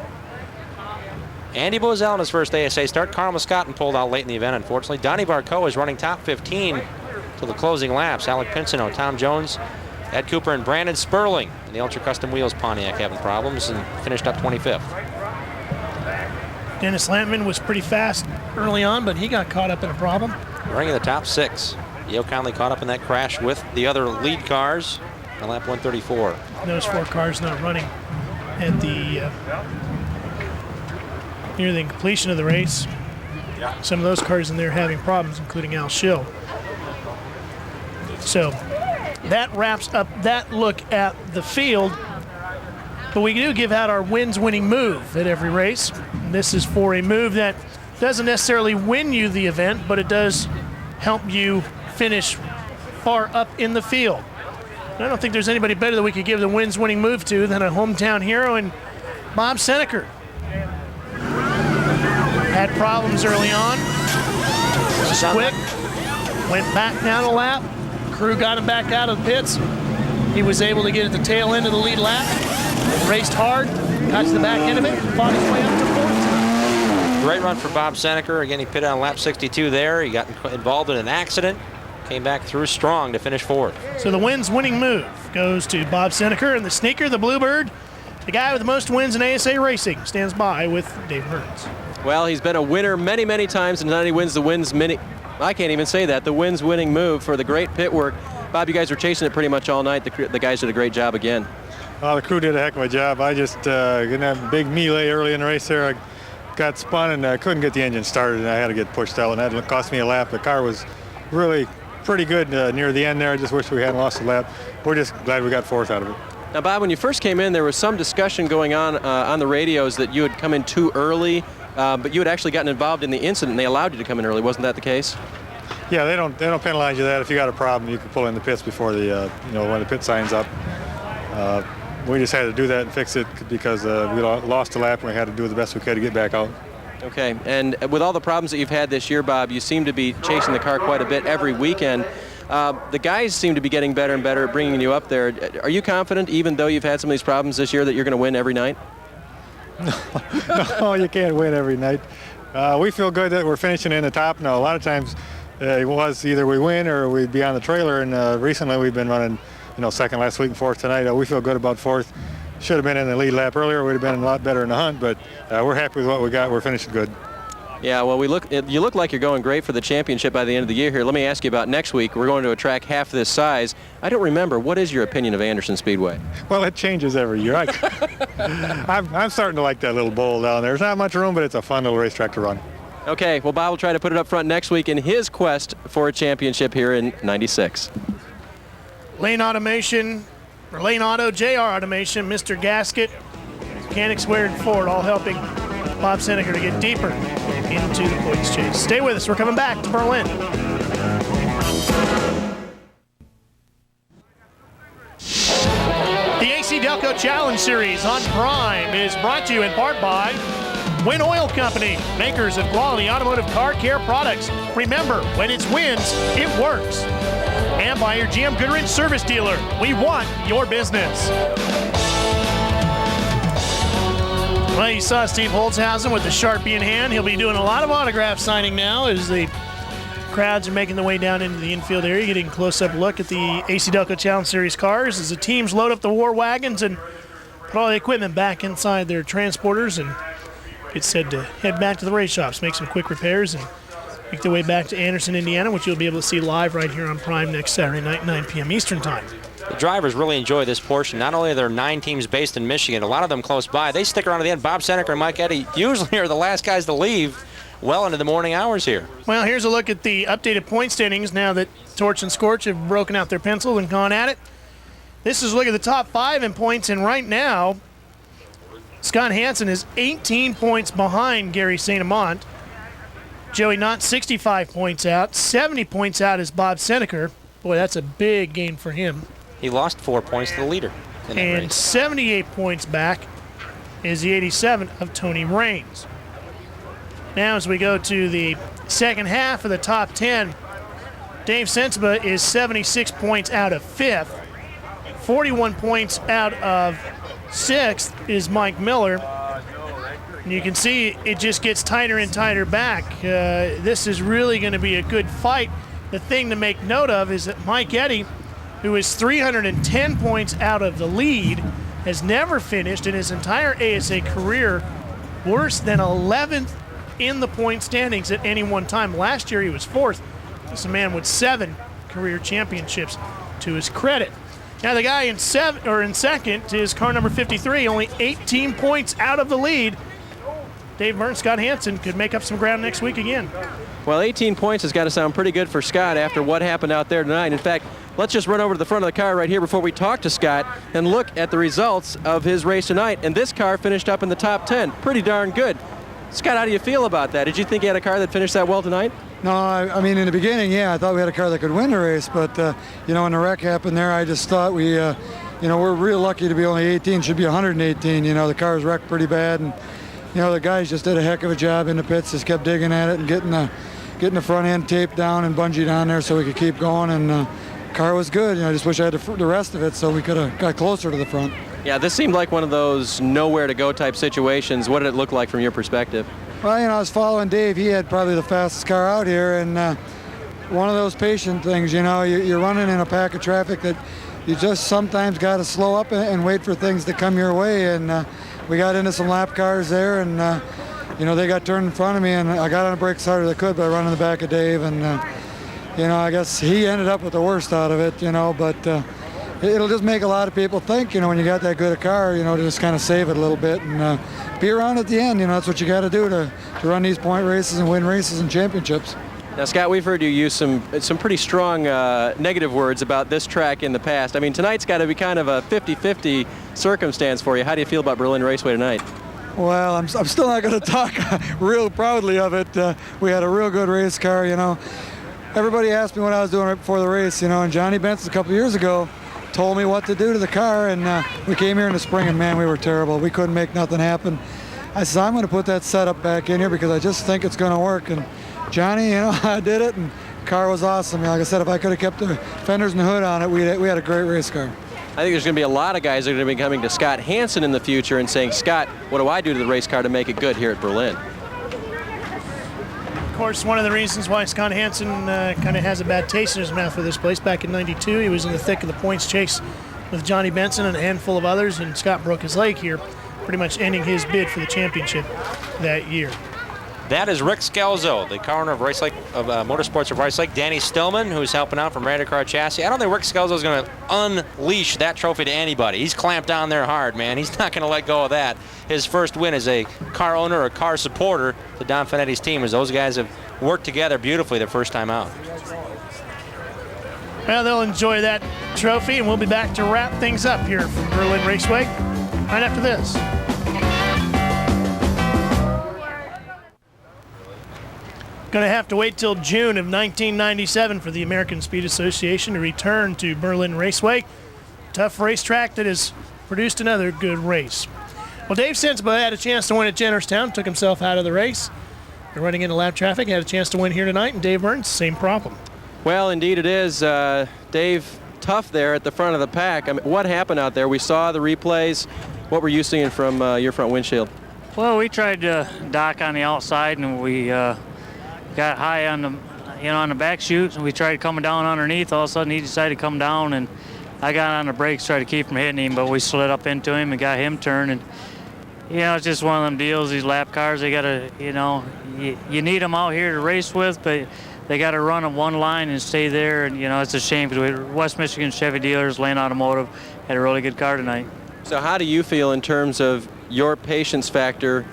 Andy Boesel in his first ASA start. Carl Muscatton pulled out late in the event, unfortunately. Donnie Barco is running top 15 till the closing laps. Alec Pincino, Tom Jones, Ed Cooper, and Brandon Sperling in the Ultra Custom Wheels Pontiac having problems and finished up 25th. Dennis Lampman was pretty fast early on, but he got caught up in a problem. Running in the top 6. Yale Conley caught up in that crash with the other lead cars on lap 134. Those 4 cars not running at the near the completion of the race. Some of those cars in there having problems, including Al Schill. So that wraps up that look at the field. But we do give out our wins-winning move at every race. And this is for a move that doesn't necessarily win you the event, but it does help you finish far up in the field. And I don't think there's anybody better that we could give the wins-winning move to than a hometown hero and Bob Seneker. Had problems early on. Was quick. Went back down a lap. Crew got him back out of the pits. He was able to get at the tail end of the lead lap. Raced hard. Got to the back end of it. Fought his way up to 4th. Great run for Bob Seneker. Again, he pitted on lap 62 there. He got involved in an accident. Came back through strong to finish 4th. So the wins-winning move goes to Bob Seneker, and the sneaker, the Bluebird, the guy with the most wins in ASA racing, stands by with Dave Burns. Well, he's been a winner many, many times, and now he wins the wins many. I can't even say that. The wins-winning move for the great pit work. Bob, you guys were chasing it pretty much all night. The guys did a great job again. Well, the crew did a heck of a job. I just in that big melee early in the race there, I got spun and I couldn't get the engine started, and I had to get pushed out, and that cost me a lap. The car was really pretty good near the end there. I just wish we hadn't lost a lap. We're just glad we got 4th out of it. Now, Bob, when you first came in, there was some discussion going on the radios that you had come in too early, but you had actually gotten involved in the incident, and they allowed you to come in early. Wasn't that the case? Yeah, they don't penalize you that. If you got a problem, you can pull in the pits before the when the pit sign's up. We just had to do that and fix it because we lost a lap and we had to do the best we could to get back out. Okay, and with all the problems that you've had this year, Bob, you seem to be chasing the car quite a bit every weekend. The guys seem to be getting better and better at bringing you up there. Are you confident, even though you've had some of these problems this year, that you're going to win every night? No, you can't win every night. We feel good that we're finishing in the top. Now, a lot of times it was either we win or we'd be on the trailer, and recently we've been running 2nd last week and 4th tonight. We feel good about 4th. Should have been in the lead lap earlier. Would have been a lot better in the hunt, but we're happy with what we got. We're finishing good. Yeah, well, you look like you're going great for the championship by the end of the year here. Let me ask you about next week. We're going to a track half this size. I don't remember. What is your opinion of Anderson Speedway? Well, it changes every year. I'm starting to like that little bowl down there. There's not much room, but it's a fun little racetrack to run. Okay, well, Bob will try to put it up front next week in his quest for a championship here in '96. Lane Automation, or Lane Auto, JR Automation, Mr. Gasket, Mechanics Ware and Ford, all helping Bob Seneker to get deeper into the points chase. Stay with us. We're coming back to Berlin. The AC-Delco Challenge Series on Prime is brought to you in part by Win Oil Company, makers of quality automotive car care products. Remember, when it's wins, it works. And by your GM Goodrich service dealer. We want your business. Well, you saw Steve Holzhausen with the Sharpie in hand. He'll be doing a lot of autograph signing now as the crowds are making their way down into the infield area, getting a close-up look at the AC-Delco Challenge Series cars as the teams load up the war wagons and put all the equipment back inside their transporters and get set to head back to the race shops, make some quick repairs, and make their way back to Anderson, Indiana, which you'll be able to see live right here on Prime next Saturday night, 9 p.m. Eastern Time. The drivers really enjoy this portion. Not only are there 9 teams based in Michigan, a lot of them close by. They stick around to the end. Bob Seneca and Mike Eddy usually are the last guys to leave well into the morning hours here. Well, here's a look at the updated point standings now that Torch and Scorch have broken out their pencil and gone at it. This is a look at the top 5 in points, and right now, Scott Hansen is 18 points behind Gary St. Amant. Joey Knott 65 points out. 70 points out is Bob Seneca. Boy, that's a big gain for him. He lost 4 points to the leader in that And race. 78 points back is the 87 of Tony Raines. Now as we go to the second half of the top 10, Dave Sensiba is 76 points out of 5th. 41 points out of 6th is Mike Miller. And you can see it just gets tighter and tighter back. This is really going to be a good fight. The thing to make note of is that Mike Eddy, who is 310 points out of the lead, has never finished in his entire ASA career worse than 11th in the point standings at any one time. Last year he was 4th. This is a man with 7 career championships to his credit. Now the guy in second is car number 53, only 18 points out of the lead. Dave Burns, Scott Hansen could make up some ground next week again. Well, 18 points has got to sound pretty good for Scott after what happened out there tonight. In fact, let's just run over to the front of the car right here before we talk to Scott and look at the results of his race tonight. And this car finished up in the top 10. Pretty darn good. Scott, how do you feel about that? Did you think you had a car that finished that well tonight? No, I mean, in the beginning, yeah, I thought we had a car that could win the race. But, you know, when the wreck happened there, I just thought we, you know, we're real lucky to be only 18. Should be 118. You know, the car was wrecked pretty bad. And, you know, the guys just did a heck of a job in the pits. Just kept digging at it and getting the front end taped down and bungeed on there so we could keep going. And car was good. You know, I just wish I had the rest of it so we could have got closer to the front. Yeah, this seemed like one of those nowhere to go type situations. What did it look like from your perspective? Well, you know, I was following Dave. He had probably the fastest car out here, and one of those patient things, you know, you're running in a pack of traffic that you just sometimes got to slow up and wait for things to come your way. And we got into some lap cars there, and, you know, they got turned in front of me, and I got on the brakes as hard as I could by running the back of Dave. And, you know, I guess he ended up with the worst out of it, you know, but it'll just make a lot of people think, you know, when you got that good a car, you know, to just kind of save it a little bit and be around at the end. You know, that's what you got to do to run these point races and win races and championships. Now, Scott, we've heard you use some pretty strong negative words about this track in the past. I mean, tonight's got to be kind of a 50-50 circumstance for you. How do you feel about Berlin Raceway tonight? Well, I'm still not going to talk real proudly of it. We had a real good race car, you know. Everybody asked me what I was doing right before the race, you know, and Johnny Benson a couple years ago told me what to do to the car, and we came here in the spring, and man, we were terrible. We couldn't make nothing happen. I said, I'm going to put that setup back in here because I just think it's going to work. And Johnny, you know, I did it, and the car was awesome. You know, like I said, if I could have kept the fenders and the hood on it, we had a great race car. I think there's going to be a lot of guys that are going to be coming to Scott Hansen in the future and saying, Scott, what do I do to the race car to make it good here at Berlin? Of course, one of the reasons why Scott Hansen kind of has a bad taste in his mouth for this place. Back in '92, he was in the thick of the points chase with Johnny Benson and a handful of others, and Scott broke his leg here, pretty much ending his bid for the championship that year. That is Rick Scalzo, the car owner of Motorsports of Rice Lake. Danny Stillman, who's helping out from Randcar Chassis. I don't think Rick Scalzo is going to unleash that trophy to anybody. He's clamped down there hard, man. He's not going to let go of that. His first win as a car owner or car supporter to Don Finetti's team, as those guys have worked together beautifully their first time out. Well, they'll enjoy that trophy, and we'll be back to wrap things up here from Berlin Raceway right after this. Going to have to wait till June of 1997 for the American Speed Association to return to Berlin Raceway. Tough racetrack that has produced another good race. Well, Dave Sensiba had a chance to win at Jennerstown, took himself out of the race. They're running into lap traffic, had a chance to win here tonight, and Dave Burns, same problem. Well, indeed it is. Dave, tough there at the front of the pack. I mean, what happened out there? We saw the replays. What were you seeing from your front windshield? Well, we tried to dock on the outside, and we got high on the, on the back chute, and we tried coming down underneath. All of a sudden, he decided to come down, and I got on the brakes, tried to keep from hitting him, but we slid up into him and got him turned. And it's just one of them deals. These lap cars, they gotta, you need them out here to race with, but they got to run on one line and stay there. And it's a shame because West Michigan Chevy dealers, Lane Automotive, had a really good car tonight. So how do you feel in terms of your patience factor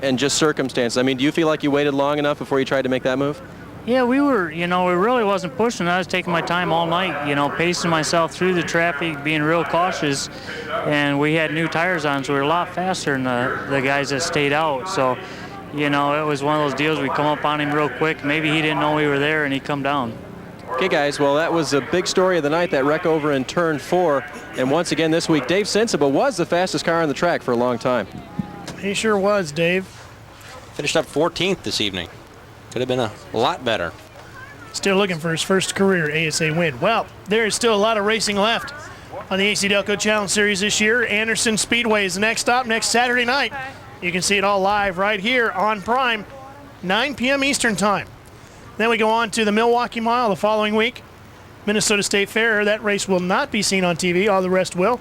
and just circumstances? I mean, do you feel like you waited long enough before you tried to make that move? Yeah, we were, we really wasn't pushing. I was taking my time all night, pacing myself through the traffic, being real cautious. And we had new tires on, so we were a lot faster than the guys that stayed out. So, it was one of those deals. We come up on him real quick. Maybe he didn't know we were there, and he come down. Okay, guys, well, that was a big story of the night, that wreck over in turn 4. And once again this week, Dave Sensible was the fastest car on the track for a long time. He sure was, Dave. Finished up 14th this evening. Could have been a lot better. Still looking for his first career ASA win. Well, there is still a lot of racing left on the AC-Delco Challenge Series this year. Anderson Speedway is the next stop next Saturday night. You can see it all live right here on Prime, 9 p.m. Eastern Time. Then we go on to the Milwaukee Mile the following week. Minnesota State Fair, that race will not be seen on TV. All the rest will.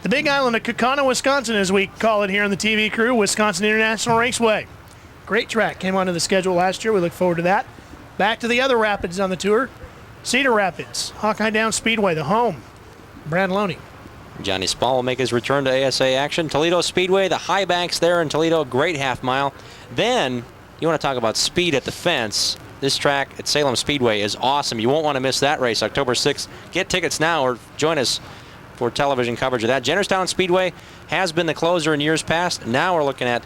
The Big Island of Kaukauna, Wisconsin, as we call it here on the TV crew, Wisconsin International Raceway. Great track. Came onto the schedule last year. We look forward to that. Back to the other rapids on the tour. Cedar Rapids, Hawkeye Down Speedway, the home. Brad Loney. Johnny Spall will make his return to ASA action. Toledo Speedway, the high banks there in Toledo, great half mile. Then, you want to talk about speed at the fence. This track at Salem Speedway is awesome. You won't want to miss that race, October 6th. Get tickets now or join us for television coverage of that. Jennerstown Speedway has been the closer in years past. Now we're looking at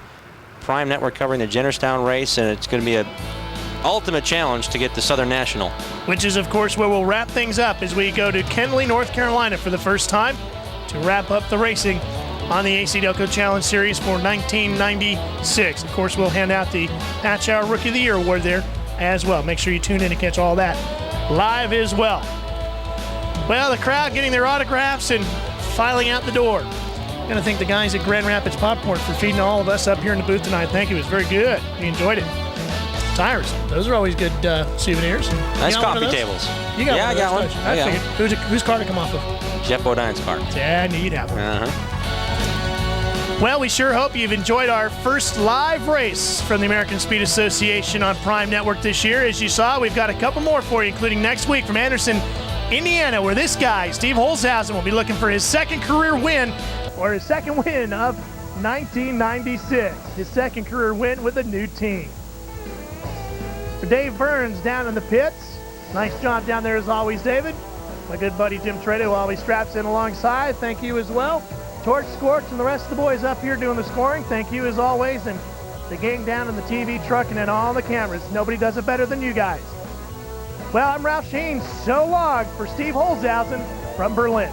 Prime Network covering the Jennerstown race, and it's going to be an ultimate challenge to get to Southern National. Which is, of course, where we'll wrap things up as we go to Kenly, North Carolina for the first time to wrap up the racing on the AC-Delco Challenge Series for 1996. Of course, we'll hand out the Patch Hour Rookie of the Year award there as well. Make sure you tune in to catch all that live as well. Well, the crowd getting their autographs and filing out the door. I'm going to thank the guys at Grand Rapids Popcorn for feeding all of us up here in the booth tonight. Thank you. It was very good. We enjoyed it. Tires. Those are always good souvenirs. Nice coffee tables. You got yeah, one. I got one. I figured. Whose car to come off of? Jeff Bodine's car. Yeah, I knew you'd have one. Well, we sure hope you've enjoyed our first live race from the American Speed Association on Prime Network this year. As you saw, we've got a couple more for you, including next week from Anderson, Indiana, where this guy, Steve Holzhausen, will be looking for his second career win, or his second win of 1996. His second career win with a new team. For Dave Burns down in the pits, nice job down there as always, David. My good buddy Jim Trede, who always straps in alongside, thank you as well. Torch, Scorch, and the rest of the boys up here doing the scoring, thank you as always. And the gang down in the TV truck and all the cameras. Nobody does it better than you guys. Well, I'm Ralph Sheen, so long for Steve Holzhausen from Berlin.